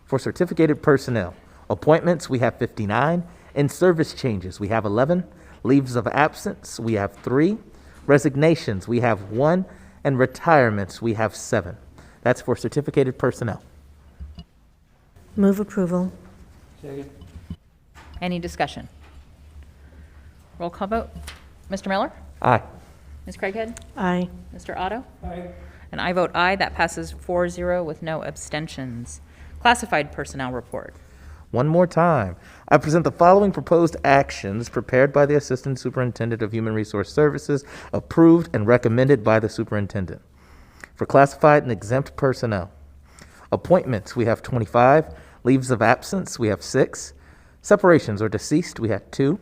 For certificated personnel, appointments, we have 59. In service changes, we have 11. Leaves of absence, we have 3. Resignations, we have 1. And retirements, we have 7. That's for certificated personnel. Move approval. Second. Any discussion? Roll call vote. Mr. Miller? Aye. Ms. Craighead? Aye. Mr. Otto? Aye. And I vote aye. That passes 4-0 with no abstentions. Classified personnel report. One more time. I present the following proposed actions prepared by the Assistant Superintendent of Human Resource Services, approved and recommended by the Superintendent. For classified and exempt personnel, appointments, we have 25. Leaves of absence, we have 6. Separations or deceased, we had 2.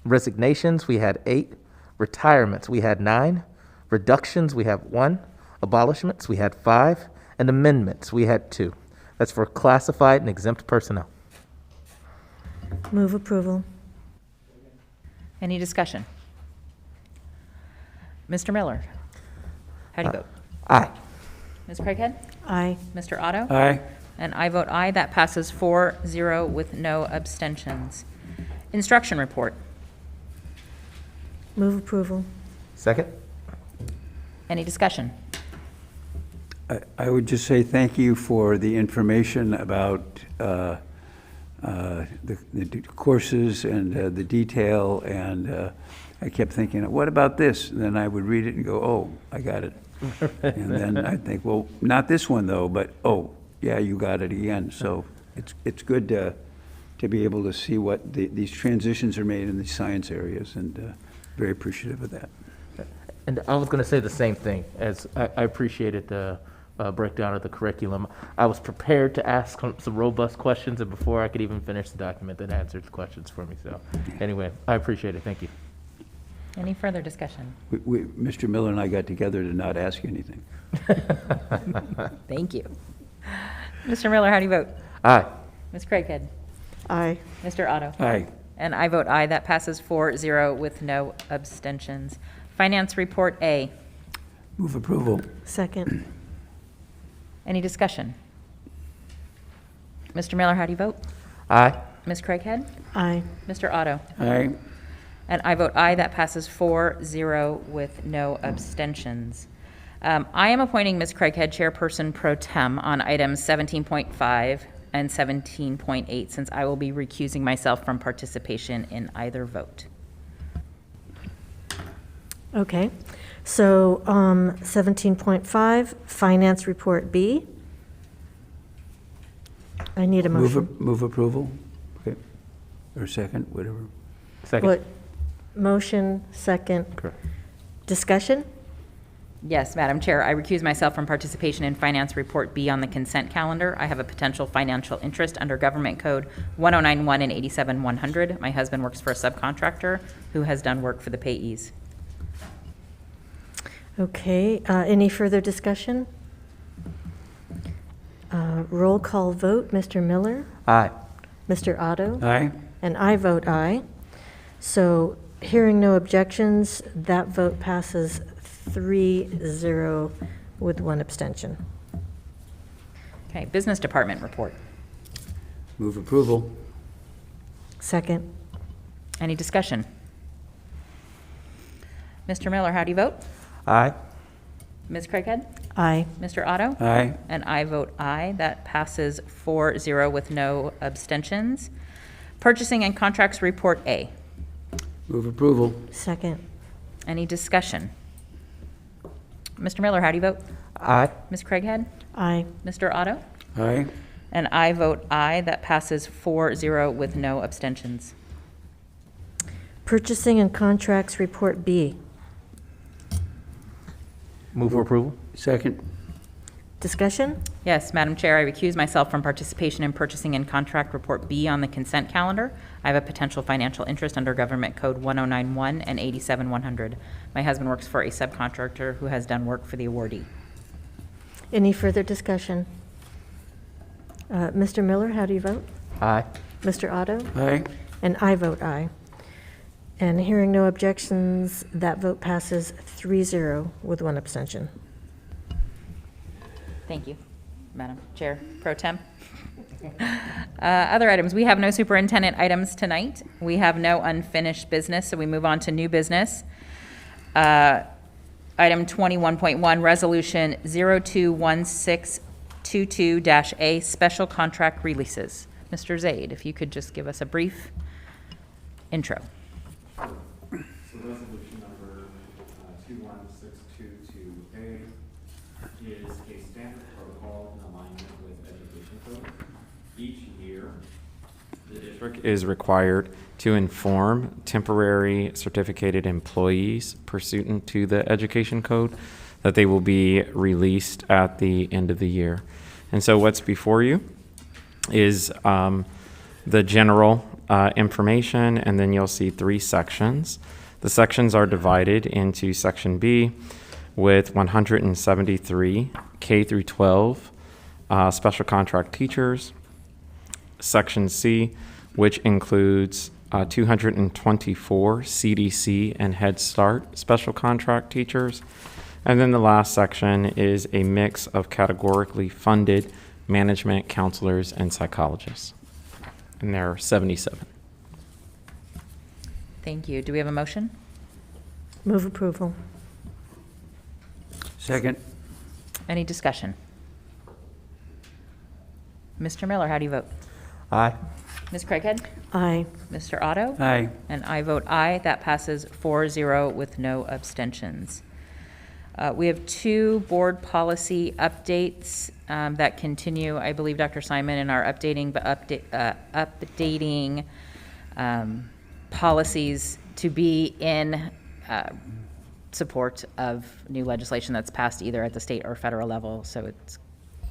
Resignations, we had 8. Retirements, we had 9. Reductions, we have 1. Abolishments, we had 5. And amendments, we had 2. That's for classified and exempt personnel. Move approval. Any discussion? Mr. Miller? How do you vote? Aye. Ms. Craighead? Aye. Mr. Otto? Aye. And I vote aye. That passes 4-0 with no abstentions. Instruction report. Move approval. Second. Any discussion? I would just say thank you for the information about the courses and the detail, and I kept thinking, what about this? And then I would read it and go, oh, I got it. And then I think, well, not this one though, but oh, yeah, you got it again. So it's good to be able to see what these transitions are made in the science areas, and very appreciative of that. And I was going to say the same thing, as I appreciated the breakdown of the curriculum. I was prepared to ask some robust questions, and before I could even finish the document, that answered the questions for me. So anyway, I appreciate it. Thank you. Any further discussion? Mr. Miller and I got together to not ask anything. Thank you. Mr. Miller, how do you vote? Aye. Ms. Craighead? Aye. Mr. Otto? Aye. And I vote aye. That passes 4-0 with no abstentions. Finance report A. Move approval. Second. Any discussion? Mr. Miller, how do you vote? Aye. Ms. Craighead? Aye. Mr. Otto? Aye. And I vote aye. That passes 4-0 with no abstentions. I am appointing Ms. Craighead chairperson pro tem on items 17.5 and 17.8, since I will be recusing myself from participation in either vote. Okay. So 17.5, Finance Report B. I need a motion. Move approval. Okay. Or second, whatever. Second. What? Motion, second. Correct. Discussion? Yes, Madam Chair, I recuse myself from participation in Finance Report B on the consent calendar. I have a potential financial interest under Government Code 1091 and 87100. My husband works for a subcontractor who has done work for the payees. Okay. Any further discussion? Roll call vote. Mr. Miller? Aye. Mr. Otto? Aye. And I vote aye. So hearing no objections, that vote passes 3-0 with one abstention. Okay, Business Department report. Move approval. Second. Any discussion? Mr. Miller, how do you vote? Aye. Ms. Craighead? Aye. Mr. Otto? Aye. And I vote aye. That passes 4-0 with no abstentions. Purchasing and Contracts Report A. Move approval. Second. Any discussion? Mr. Miller, how do you vote? Aye. Ms. Craighead? Aye. Mr. Otto? Aye. And I vote aye. That passes 4-0 with no abstentions. Purchasing and Contracts Report B. Move for approval. Second. Discussion? Yes, Madam Chair, I recuse myself from participation in Purchasing and Contract Report B on the consent calendar. I have a potential financial interest under Government Code 1091 and 87100. My husband works for a subcontractor who has done work for the awardee. Any further discussion? Mr. Miller, how do you vote? Aye. Mr. Otto? Aye. And I vote aye. And hearing no objections, that vote passes 3-0 with one abstention. Thank you, Madam Chair Pro Tem. Other items, we have no superintendent items tonight. We have no unfinished business, so we move on to new business. Item 21.1, Resolution 021622-A, Special Contract Releases. Mr. Zaid, if you could just give us a brief intro. So resolution number 21622A is a standard protocol in alignment with education code. Each year, the district is required to inform temporary certificated employees pursuant to the education code that they will be released at the end of the year. And so what's before you is the general information, and then you'll see 3 sections. The sections are divided into Section B with 173 K through 12 special contract teachers. Section C, which includes 224 CDC and Head Start special contract teachers. And then the last section is a mix of categorically funded management counselors and psychologists. And there are 77. Thank you. Do we have a motion? Move approval. Second. Any discussion? Mr. Miller, how do you vote? Aye. Ms. Craighead? Aye. Mr. Otto? Aye. And I vote aye. That passes 4-0 with no abstentions. We have 2 board policy updates that continue. I believe Dr. Simon in our updating policies to be in support of new legislation that's passed either at the state or federal level. So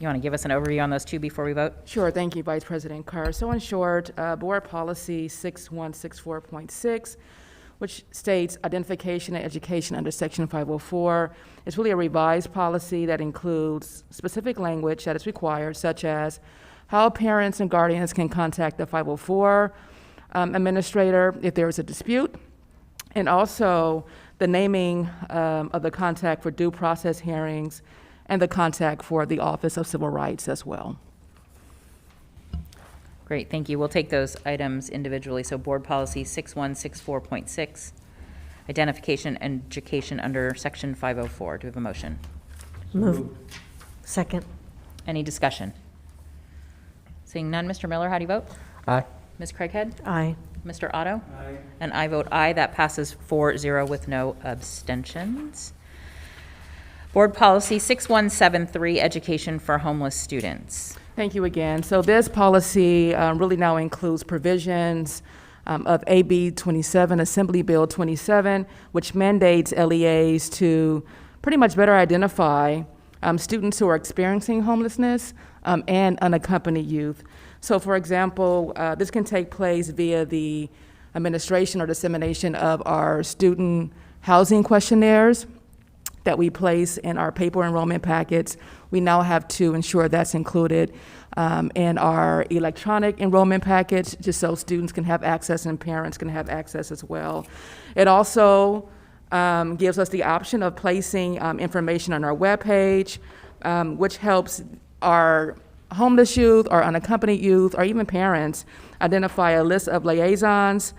you want to give us an overview on those 2 before we vote? Sure, thank you, Vice President Carr. So in short, Board Policy 6164.6, which states identification and education under Section 504. It's really a revised policy that includes specific language that is required, such as how parents and guardians can contact the 504 administrator if there is a dispute, and also the naming of the contact for due process hearings and the contact for the Office of Civil Rights as well. Great, thank you. We'll take those items individually. So Board Policy 6164.6, identification and education under Section 504. Do we have a motion? Move. Second. Any discussion? Seeing none, Mr. Miller, how do you vote? Aye. Ms. Craighead? Aye. Mr. Otto? Aye. And I vote aye. That passes 4-0 with no abstentions. Board Policy 6173, education for homeless students. Thank you again. So this policy really now includes provisions of AB 27, Assembly Bill 27, which mandates LEAs to pretty much better identify students who are experiencing homelessness and unaccompanied youth. So for example, this can take place via the administration or dissemination of our student housing questionnaires that we place in our paper enrollment packets. We now have to ensure that's included in our electronic enrollment package, just so students can have access and parents can have access as well. It also gives us the option of placing information on our webpage, which helps our homeless youth or unaccompanied youth or even parents, identify a list of liaisons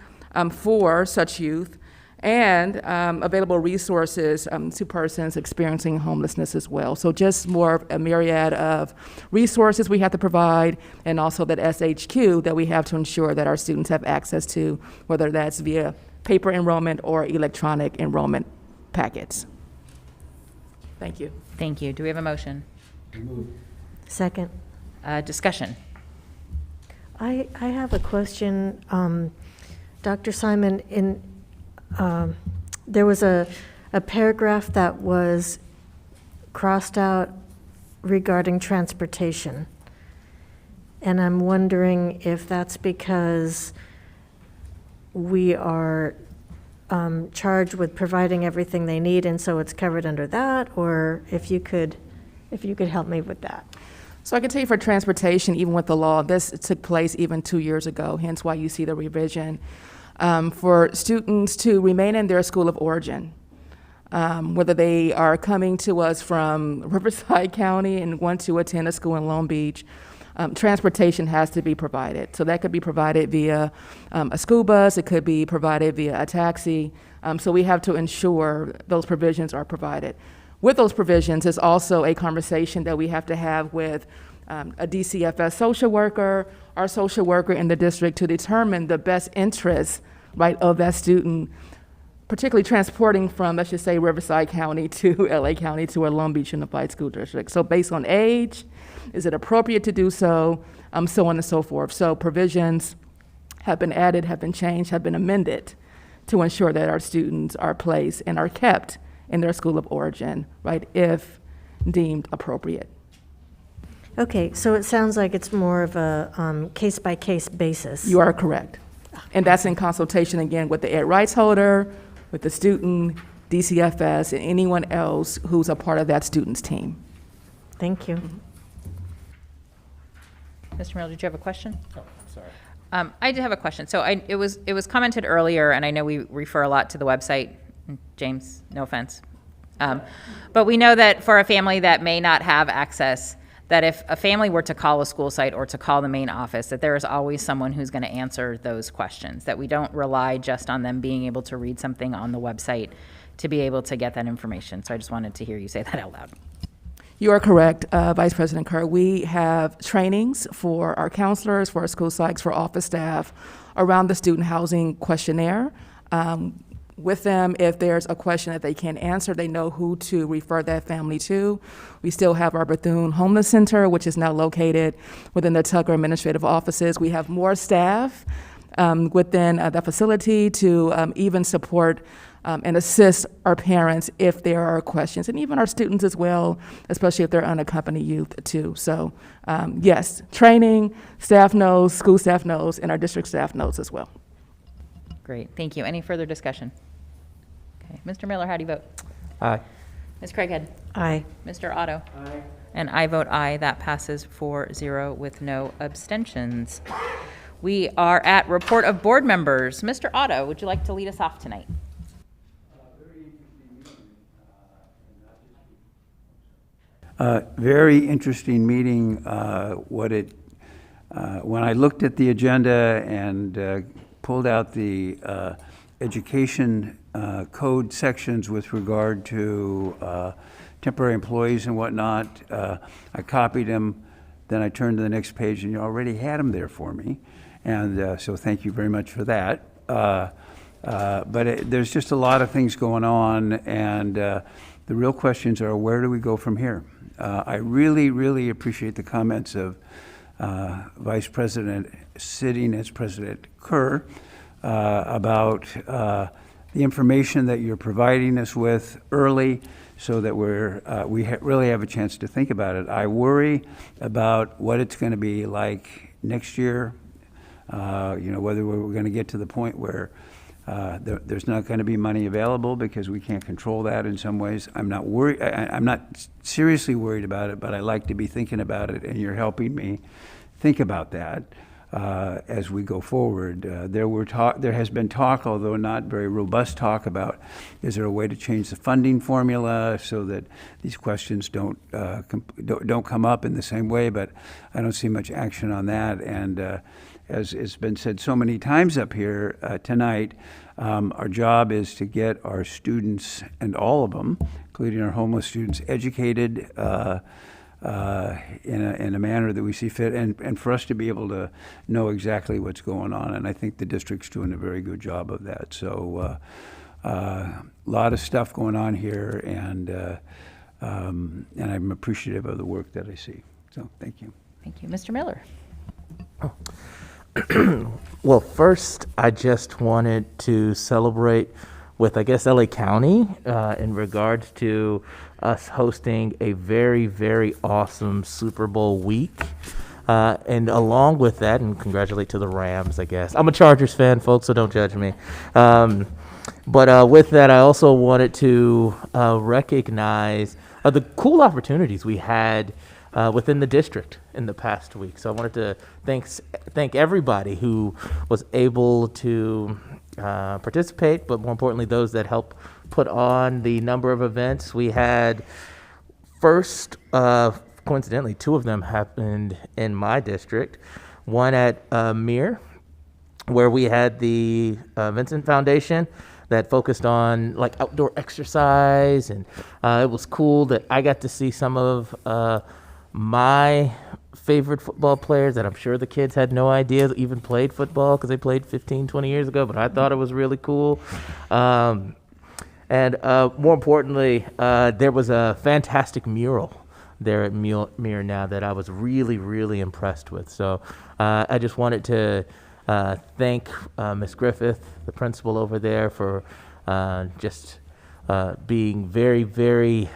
for such youth, and available resources to persons experiencing homelessness as well. So just more of a myriad of resources we have to provide, and also that SHQ that we have to ensure that our students have access to, whether that's via paper enrollment or electronic enrollment packets. Thank you. Thank you. Do we have a motion? Second. Discussion. I have a question. Dr. Simon, there was a paragraph that was crossed out regarding transportation. And I'm wondering if that's because we are charged with providing everything they need, and so it's covered under that, or if you could help me with that. So I can tell you for transportation, even with the law, this took place even 2 years ago, hence why you see the revision. For students to remain in their school of origin, whether they are coming to us from Riverside County and want to attend a school in Long Beach, transportation has to be provided. So that could be provided via a school bus, it could be provided via a taxi. So we have to ensure those provisions are provided. With those provisions is also a conversation that we have to have with a DCFS social worker, our social worker in the district, to determine the best interest, right, of that student, particularly transporting from, let's just say, Riverside County to LA County to a Long Beach Unified School District. So based on age, is it appropriate to do so, so on and so forth. So provisions have been added, have been changed, have been amended to ensure that our students are placed and are kept in their school of origin, right, if deemed appropriate. Okay, so it sounds like it's more of a case-by-case basis. You are correct. And that's in consultation, again, with the ed rights holder, with the student, DCFS, and anyone else who's a part of that student's team. Thank you. Mr. Miller, did you have a question? Oh, sorry. I did have a question. So it was commented earlier, and I know we refer a lot to the website. James, no offense. But we know that for a family that may not have access, that if a family were to call a school site or to call the main office, that there is always someone who's going to answer those questions, that we don't rely just on them being able to read something on the website to be able to get that information. So I just wanted to hear you say that out loud. You are correct, Vice President Kerr. We have trainings for our counselors, for our school psychs, for office staff around the student housing questionnaire. With them, if there's a question that they can't answer, they know who to refer that family to. We still have our Bethune Homeless Center, which is now located within the Tucker administrative offices. We have more staff within the facility to even support and assist our parents if there are questions, and even our students as well, especially if they're unaccompanied youth too. So yes, training, staff knows, school staff knows, and our district staff knows as well. Great, thank you. Any further discussion? Okay, Mr. Miller, how do you vote? Aye. Ms. Craighead? Aye. Mr. Otto? Aye. And I vote aye. That passes 4-0 with no abstentions. We are at report of board members. Mr. Otto, would you like to lead us off tonight? Very interesting meeting. When I looked at the agenda and pulled out the education code sections with regard to temporary employees and whatnot, I copied them, then I turned to the next page and you already had them there for me. And so thank you very much for that. But there's just a lot of things going on, and the real questions are, where do we go from here? I really, really appreciate the comments of Vice President, sitting as President Kerr, about the information that you're providing us with early, so that we really have a chance to think about it. I worry about what it's going to be like next year. Whether we're going to get to the point where there's not going to be money available because we can't control that in some ways. I'm not worried. I'm not seriously worried about it, but I like to be thinking about it, and you're helping me think about that. as we go forward. There has been talk, although not very robust talk, about is there a way to change the funding formula so that these questions don't come up in the same way, but I don't see much action on that. And as it's been said so many times up here tonight, our job is to get our students, and all of them, including our homeless students, educated in a manner that we see fit, and for us to be able to know exactly what's going on. And I think the district's doing a very good job of that. So a lot of stuff going on here, and I'm appreciative of the work that I see. So thank you. Thank you. Mr. Miller. Well, first, I just wanted to celebrate with, I guess, LA County in regards to us hosting a very, very awesome Super Bowl week. And along with that, and congratulate to the Rams, I guess. I'm a Chargers fan, folks, so don't judge me. But with that, I also wanted to recognize the cool opportunities we had within the district in the past week. So I wanted to thank everybody who was able to participate, but more importantly, those that helped put on the number of events. We had first, coincidentally, 2 of them happened in my district. One at Mir, where we had the Vincent Foundation that focused on like outdoor exercise, and it was cool that I got to see some of my favorite football players that I'm sure the kids had no idea even played football because they played 15, 20 years ago, but I thought it was really cool. And more importantly, there was a fantastic mural there at Mir now that I was really, really impressed with. So I just wanted to thank Ms. Griffith, the principal over there, for just being very, very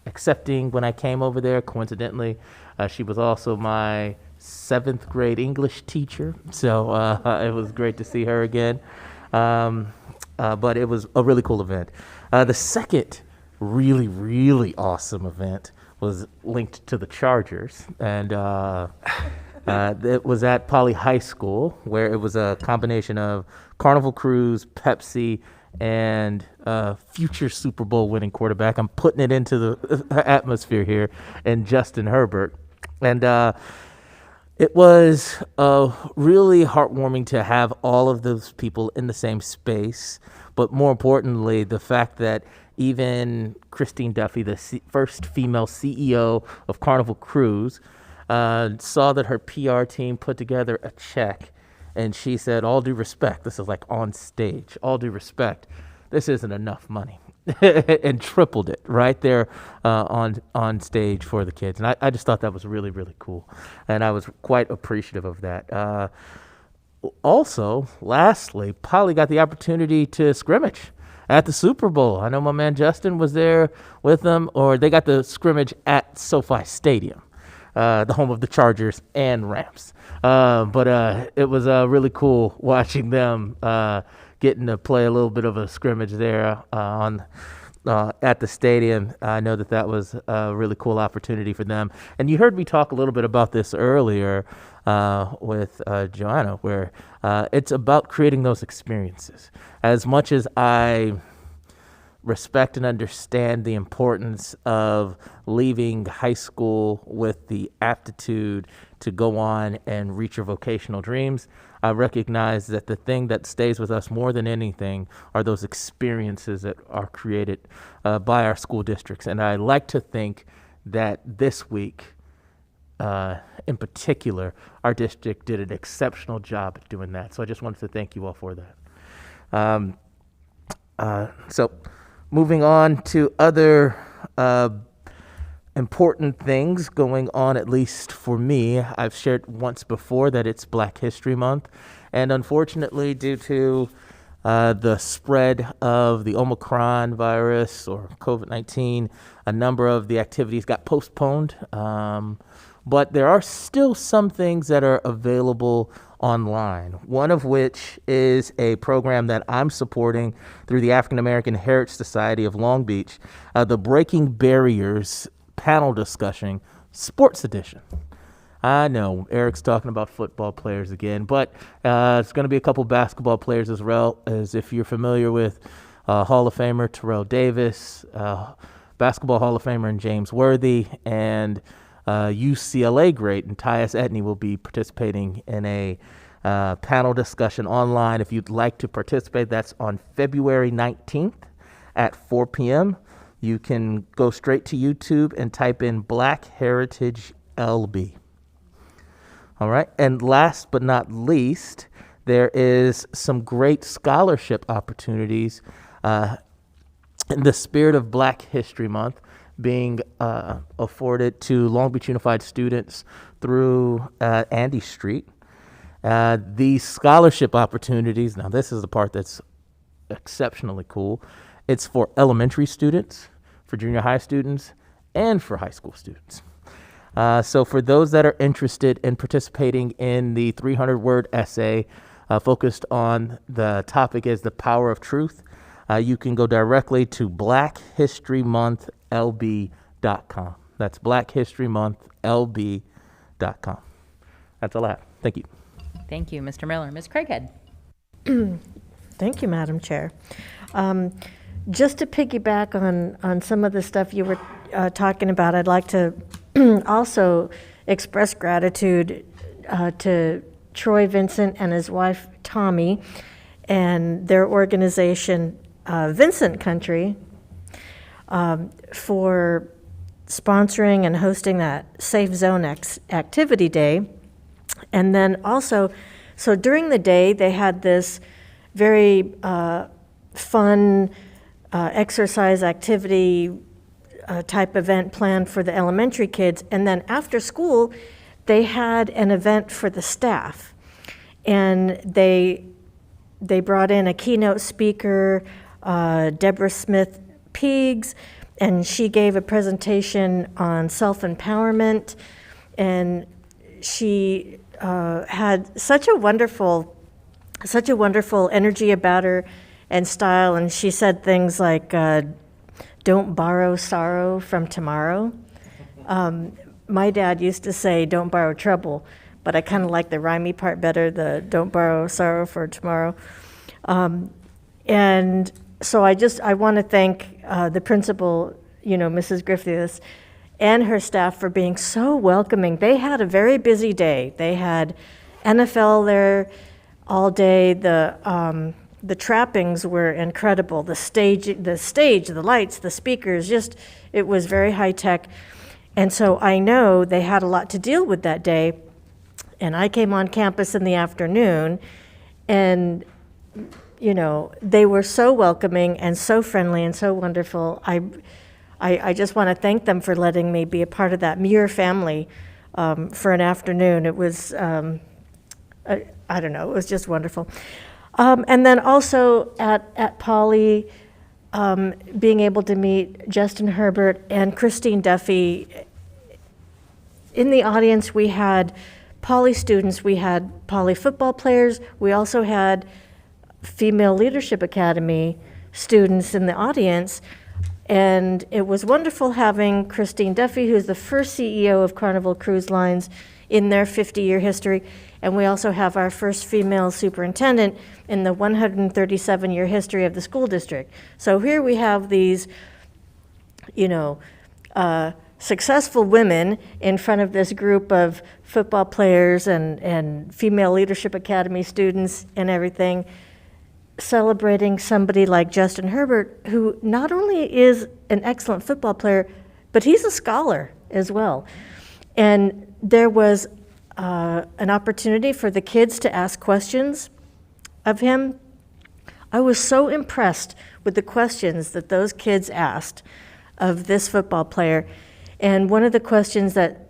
accepting when I came over there. Coincidentally, she was also my 7th grade English teacher, so it was great to see her again. But it was a really cool event. The second really, really awesome event was linked to the Chargers, and it was at Poly High School, where it was a combination of Carnival Cruise, Pepsi, and future Super Bowl winning quarterback. I'm putting it into the atmosphere here, and Justin Herbert. And it was really heartwarming to have all of those people in the same space. But more importantly, the fact that even Christine Duffy, the first female CEO of Carnival Cruise, saw that her PR team put together a check. And she said, all due respect, this is like on stage, all due respect, this isn't enough money. And tripled it right there on stage for the kids. And I just thought that was really, really cool. And I was quite appreciative of that. Also, lastly, Polly got the opportunity to scrimmage at the Super Bowl. I know my man Justin was there with them, or they got the scrimmage at SoFi Stadium, the home of the Chargers and Rams. But it was really cool watching them getting to play a little bit of a scrimmage there at the stadium. I know that was a really cool opportunity for them. And you heard me talk a little bit about this earlier with Joanna, where it's about creating those experiences. As much as I respect and understand the importance of leaving high school with the aptitude to go on and reach your vocational dreams, I recognize that the thing that stays with us more than anything are those experiences that are created by our school districts. And I like to think that this week, in particular, our district did an exceptional job at doing that. So I just wanted to thank you all for that. So moving on to other important things going on, at least for me. I've shared once before that it's Black History Month, and unfortunately, due to the spread of the Omicron virus or COVID-19, a number of the activities got postponed, but there are still some things that are available online, one of which is a program that I'm supporting through the African American Heritage Society of Long Beach, the Breaking Barriers panel discussion, sports edition. I know Eric's talking about football players again, but it's going to be a couple basketball players as well, as if you're familiar with Hall of Famer Terrell Davis, basketball Hall of Famer and James Worthy, and UCLA great and Tyus Etney will be participating in a panel discussion online. If you'd like to participate, that's on February 19th at 4 p.m. You can go straight to YouTube and type in Black Heritage LB. All right, and last but not least, there is some great scholarship opportunities in the spirit of Black History Month being afforded to Long Beach Unified students through Andy Street. These scholarship opportunities, now this is the part that's exceptionally cool. It's for elementary students, for junior high students, and for high school students. So for those that are interested in participating in the 300-word essay focused on the topic is the power of truth, you can go directly to blackhistorymonthlb.com. That's blackhistorymonthlb.com. That's all I have. Thank you. Thank you, Mr. Miller. Ms. Craighead. Thank you, Madam Chair. Just to piggyback on some of the stuff you were talking about, I'd like to also express gratitude to Troy Vincent and his wife Tommy and their organization Vincent Country for sponsoring and hosting that Safe Zone Activity Day. And then also, so during the day they had this very fun exercise activity type event planned for the elementary kids, and then after school they had an event for the staff, and they brought in a keynote speaker, Deborah Smith Peegs, and she gave a presentation on self-empowerment, and she had such a wonderful energy about her and style, and she said things like, don't borrow sorrow from tomorrow. My dad used to say, don't borrow trouble, but I kind of like the rhymey part better, the don't borrow sorrow for tomorrow. And so I want to thank the principal, Mrs. Griffiths, and her staff for being so welcoming. They had a very busy day. They had NFL there all day. The trappings were incredible. The stage, the lights, the speakers, it was very high tech. And so I know they had a lot to deal with that day. And I came on campus in the afternoon, and they were so welcoming and so friendly and so wonderful. I just want to thank them for letting me be a part of that Muir family for an afternoon. It was, I don't know, it was just wonderful. And then also at Poly, being able to meet Justin Herbert and Christine Duffy. In the audience, we had Poly students, we had Poly football players, we also had Female Leadership Academy students in the audience. And it was wonderful having Christine Duffy, who's the first CEO of Carnival Cruise Lines in their 50-year history. And we also have our first female superintendent in the 137-year history of the school district. So here we have these, successful women in front of this group of football players and Female Leadership Academy students and everything, celebrating somebody like Justin Herbert, who not only is an excellent football player, but he's a scholar as well. And there was an opportunity for the kids to ask questions of him. I was so impressed with the questions that those kids asked of this football player. And one of the questions that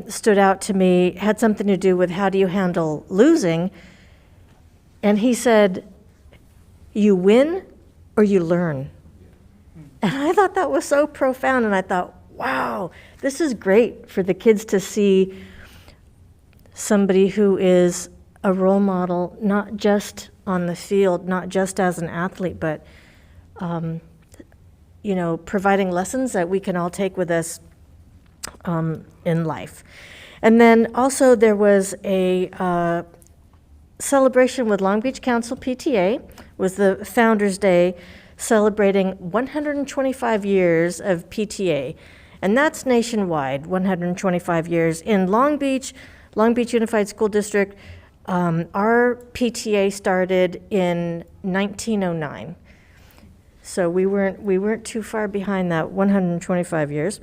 stood out to me had something to do with how do you handle losing. And he said, you win or you learn. And I thought that was so profound. And I thought, wow, this is great for the kids to see somebody who is a role model, not just on the field, not just as an athlete, but providing lessons that we can all take with us in life. And then also there was a celebration with Long Beach Council PTA, was the Founders Day, celebrating 125 years of PTA. And that's nationwide, 125 years. In Long Beach Unified School District, our PTA started in 1909. So we weren't too far behind that 125 years.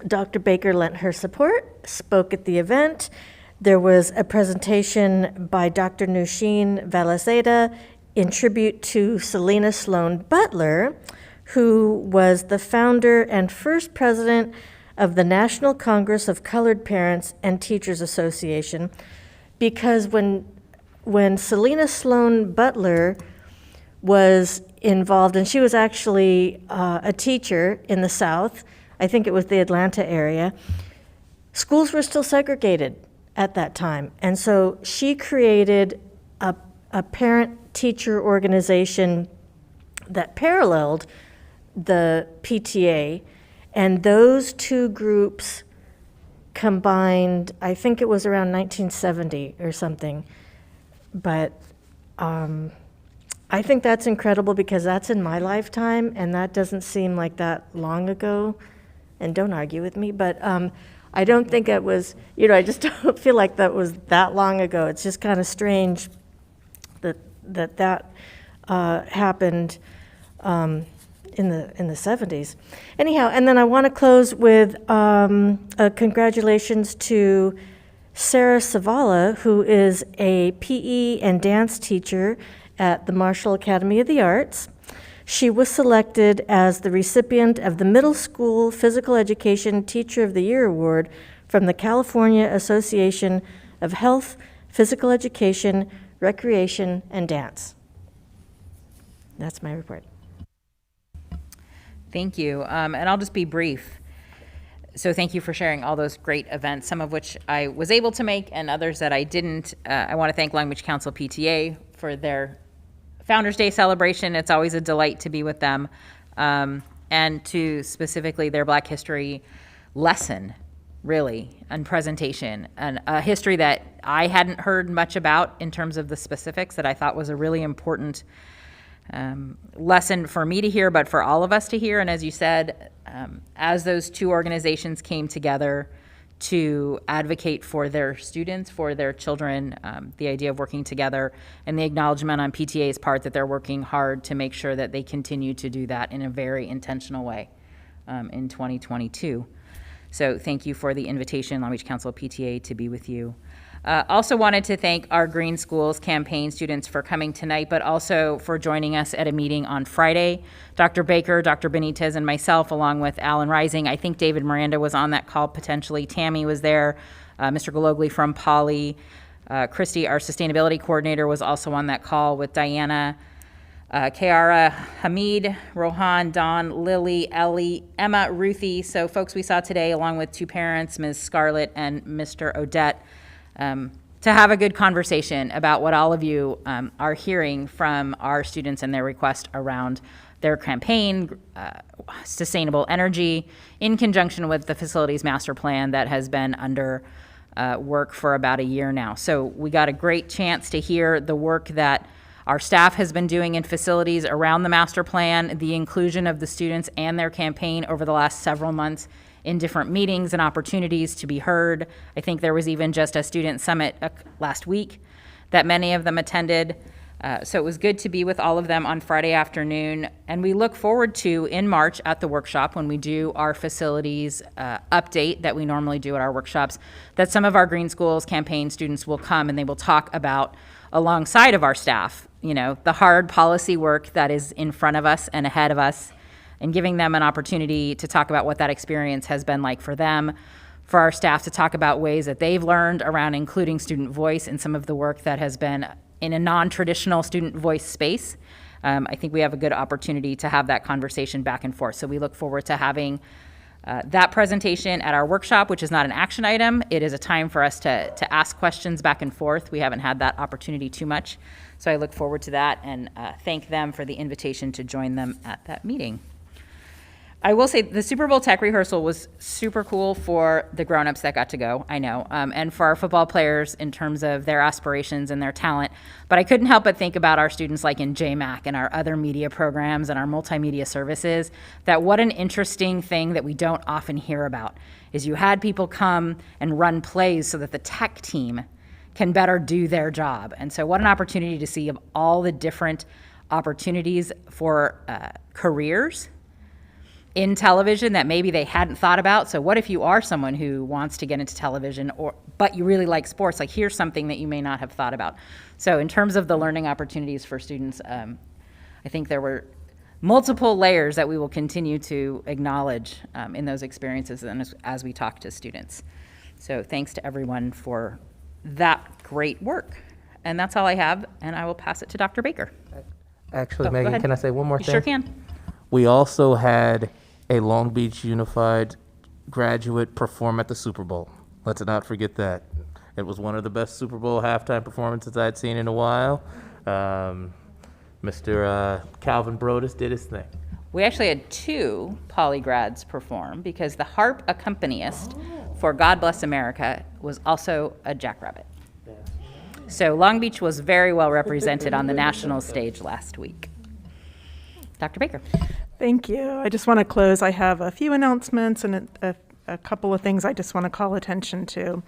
Dr. Baker lent her support, spoke at the event. There was a presentation by Dr. Nushin Valeseda in tribute to Selena Sloan Butler, who was the founder and first president of the National Congress of Colored Parents and Teachers Association, because when Selena Sloan Butler was involved, and she was actually a teacher in the South, I think it was the Atlanta area, schools were still segregated at that time. And so she created a parent-teacher organization that paralleled the PTA, and those two groups combined, I think it was around 1970 or something. But I think that's incredible because that's in my lifetime, and that doesn't seem like that long ago. And don't argue with me, but I don't think it was, I just don't feel like that was that long ago. It's just kind of strange that happened in the 70s. Anyhow, and then I want to close with a congratulations to Sarah Savala, who is a PE and dance teacher at the Marshall Academy of the Arts. She was selected as the recipient of the Middle School Physical Education Teacher of the Year Award from the California Association of Health, Physical Education, Recreation, and Dance. That's my report. Thank you. And I'll just be brief. So thank you for sharing all those great events, some of which I was able to make and others that I didn't. I want to thank Long Beach Council PTA for their Founders Day celebration. It's always a delight to be with them, and to specifically their Black History lesson, really, and presentation, and a history that I hadn't heard much about in terms of the specifics that I thought was a really important lesson for me to hear, but for all of us to hear. And as you said, as those two organizations came together to advocate for their students, for their children, the idea of working together, and the acknowledgement on PTA's part that they're working hard to make sure that they continue to do that in a very intentional way in 2022. So thank you for the invitation, Long Beach Council PTA, to be with you. Also wanted to thank our Green Schools campaign students for coming tonight, but also for joining us at a meeting on Friday. Dr. Baker, Dr. Benitez, and myself, along with Alan Rising. I think David Miranda was on that call potentially. Tammy was there. Mr. Gologly from Poly. Christy, our sustainability coordinator, was also on that call with Diana, Kiara, Hamid, Rohan, Don, Lily, Ellie, Emma, Ruthie. So folks we saw today, along with two parents, Ms. Scarlett and Mr. Odette, to have a good conversation about what all of you are hearing from our students and their request around their campaign, sustainable energy, in conjunction with the facilities master plan that has been under work for about a year now. So we got a great chance to hear the work that our staff has been doing in facilities around the master plan, the inclusion of the students and their campaign over the last several months in different meetings and opportunities to be heard. I think there was even just a student summit last week that many of them attended. So it was good to be with all of them on Friday afternoon. And we look forward to, in March at the workshop, when we do our facilities update that we normally do at our workshops, that some of our Green Schools campaign students will come and they will talk about, alongside of our staff, the hard policy work that is in front of us and ahead of us, and giving them an opportunity to talk about what that experience has been like for them, for our staff to talk about ways that they've learned around including student voice in some of the work that has been in a non-traditional student voice space. I think we have a good opportunity to have that conversation back and forth. So we look forward to having that presentation at our workshop, which is not an action item. It is a time for us to ask questions back and forth. We haven't had that opportunity too much. So I look forward to that and thank them for the invitation to join them at that meeting. I will say the Super Bowl tech rehearsal was super cool for the grown-ups that got to go, I know, and for our football players in terms of their aspirations and their talent. But I couldn't help but think about our students like in JMAC and our other media programs and our multimedia services, that what an interesting thing that we don't often hear about is you had people come and run plays so that the tech team can better do their job. And so what an opportunity to see of all the different opportunities for careers in television that maybe they hadn't thought about. So what if you are someone who wants to get into television, but you really like sports? Like, here's something that you may not have thought about. So in terms of the learning opportunities for students, I think there were multiple layers that we will continue to acknowledge in those experiences and as we talk to students. So thanks to everyone for that great work. And that's all I have, and I will pass it to Dr. Baker. Actually, Go Megan, ahead. can I say one more You thing? sure can. We also had a Long Beach Unified graduate perform at the Super Bowl. Let's not forget that. It was one of the best Super Bowl halftime performances I'd seen in a while. Mr. Calvin Brodus did his thing. We actually had 2 polygrads perform because the harp accompanist for God Bless America was also a jackrabbit. So Long Beach was very well represented on the national stage last week. Dr. Baker. Thank you. I just want to close. I have a few announcements and a couple of things I just want to call attention to.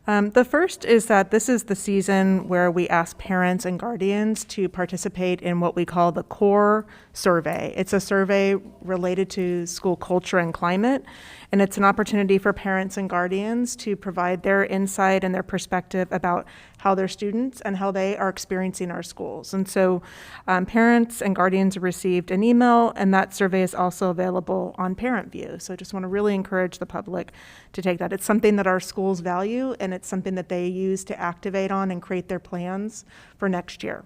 The first is that this is the season where we ask parents and guardians to participate in what we call the CORE survey. It's a survey related to school culture and climate, and it's an opportunity for parents and guardians to provide their insight and their perspective about how their students and how they are experiencing our schools. And so parents and guardians received an email, and that survey is also available on Parent View. So I just want to really encourage the public to take that. It's something that our schools value, and it's something that they use to activate on and create their plans for next year.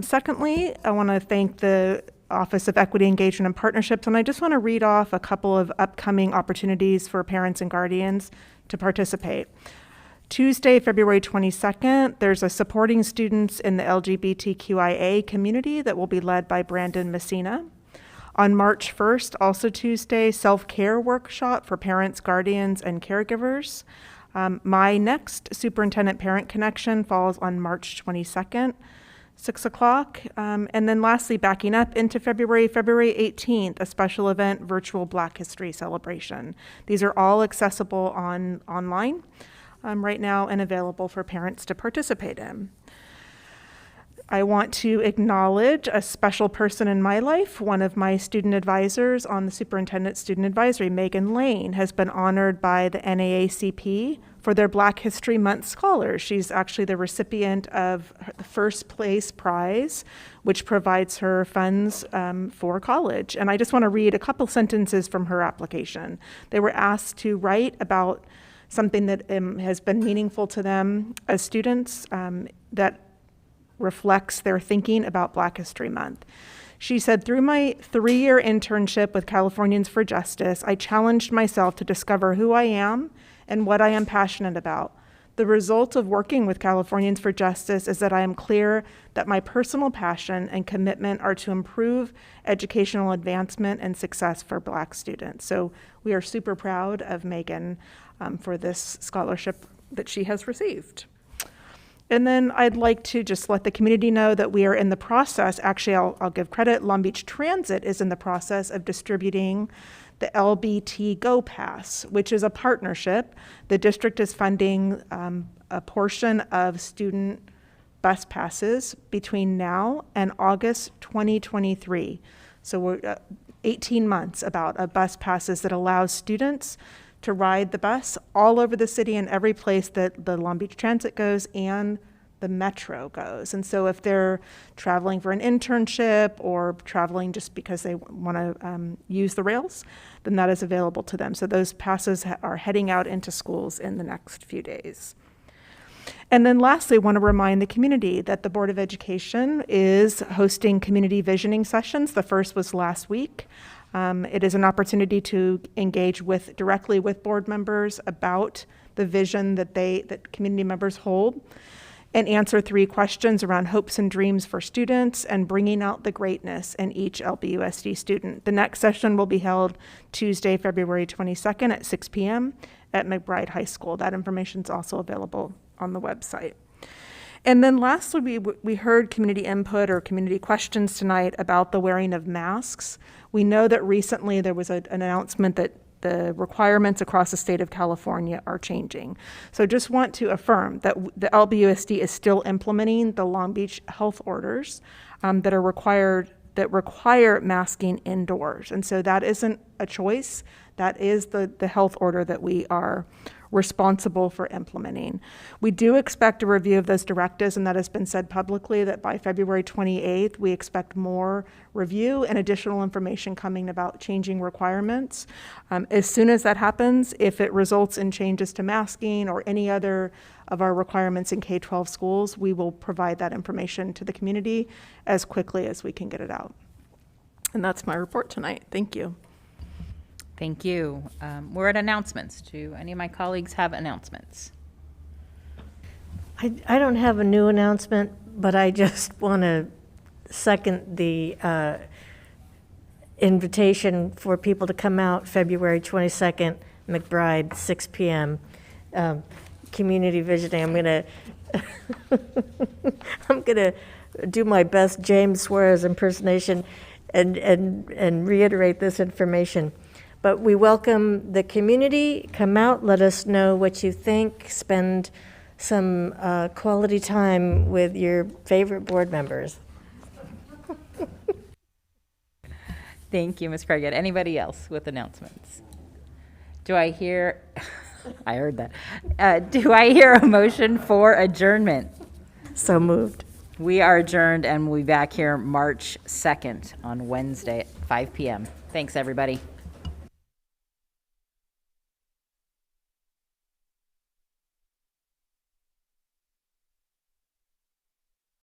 Secondly, I want to thank the Office of Equity, Engagement, and Partnerships, and I just want to read off a couple of upcoming opportunities for parents and guardians to participate. Tuesday, February 22nd, there's a Supporting Students in the LGBTQIA Community that will be led by Brandon Messina. On March 1st, also Tuesday, self-care workshop for parents, guardians, and caregivers. My next Superintendent Parent Connection falls on March 22nd, 6 o'clock. And then lastly, backing up into February 18th, a special event, virtual Black History celebration. These are all accessible online right now and available for parents to participate in. I want to acknowledge a special person in my life. One of my student advisors on the Superintendent Student Advisory, Megan Lane, has been honored by the NAACP for their Black History Month Scholars. She's actually the recipient of the first place prize, which provides her funds for college. And I just want to read a couple sentences from her application. They were asked to write about something that has been meaningful to them as students that reflects their thinking about Black History Month. She said, through my 3-year internship with Californians for Justice, I challenged myself to discover who I am and what I am passionate about. The result of working with Californians for Justice is that I am clear that my personal passion and commitment are to improve educational advancement and success for Black students. So we are super proud of Megan for this scholarship that she has received. And then I'd like to just let the community know that we are in the process, actually I'll give credit, Long Beach Transit is in the process of distributing the LBT Go Pass, which is a partnership. The district is funding a portion of student bus passes between now and August 2023. So we're 18 months about of bus passes that allows students to ride the bus all over the city and every place that the Long Beach Transit goes and the Metro goes. And so if they're traveling for an internship or traveling just because they want to use the rails, then that is available to them. So those passes are heading out into schools in the next few days. And then lastly, I want to remind the community that the Board of Education is hosting community visioning sessions. The first was last week. It is an opportunity to engage directly with board members about the vision that community members hold. and answer 3 questions around hopes and dreams for students and bringing out the greatness in each LBUSD student. The next session will be held Tuesday, February 22nd at 6 p.m. at McBride High School. That information is also available on the website. And then lastly, we heard community input or community questions tonight about the wearing of masks. We know that recently there was an announcement that the requirements across the state of California are changing. So just want to affirm that the LBUSD is still implementing the Long Beach health orders that require masking indoors. And so that isn't a choice. That is the health order that we are responsible for implementing. We do expect a review of those directives, and that has been said publicly that by February 28th, we expect more review and additional information coming about changing requirements. As soon as that happens, if it results in changes to masking or any other of our requirements in K-12 schools, we will provide that information to the community as quickly as we can get it out. And that's my report tonight. Thank you. Thank you. We're at announcements. Do any of my colleagues have announcements? I don't have a new announcement, but I just want to second the invitation for people to come out February 22nd, McBride, 6 p.m. Community visiting. I'm gonna do my best James Suarez impersonation and reiterate this information. But we welcome the community. Come out, let us know what you think. Spend some quality time with your favorite board members. Thank you, Ms. Craighead. Anybody else with announcements? Do I hear, I heard that. Do I hear a motion for adjournment? So moved. We are adjourned and we'll be back here March 2nd on Wednesday at 5 p.m. Thanks, everybody.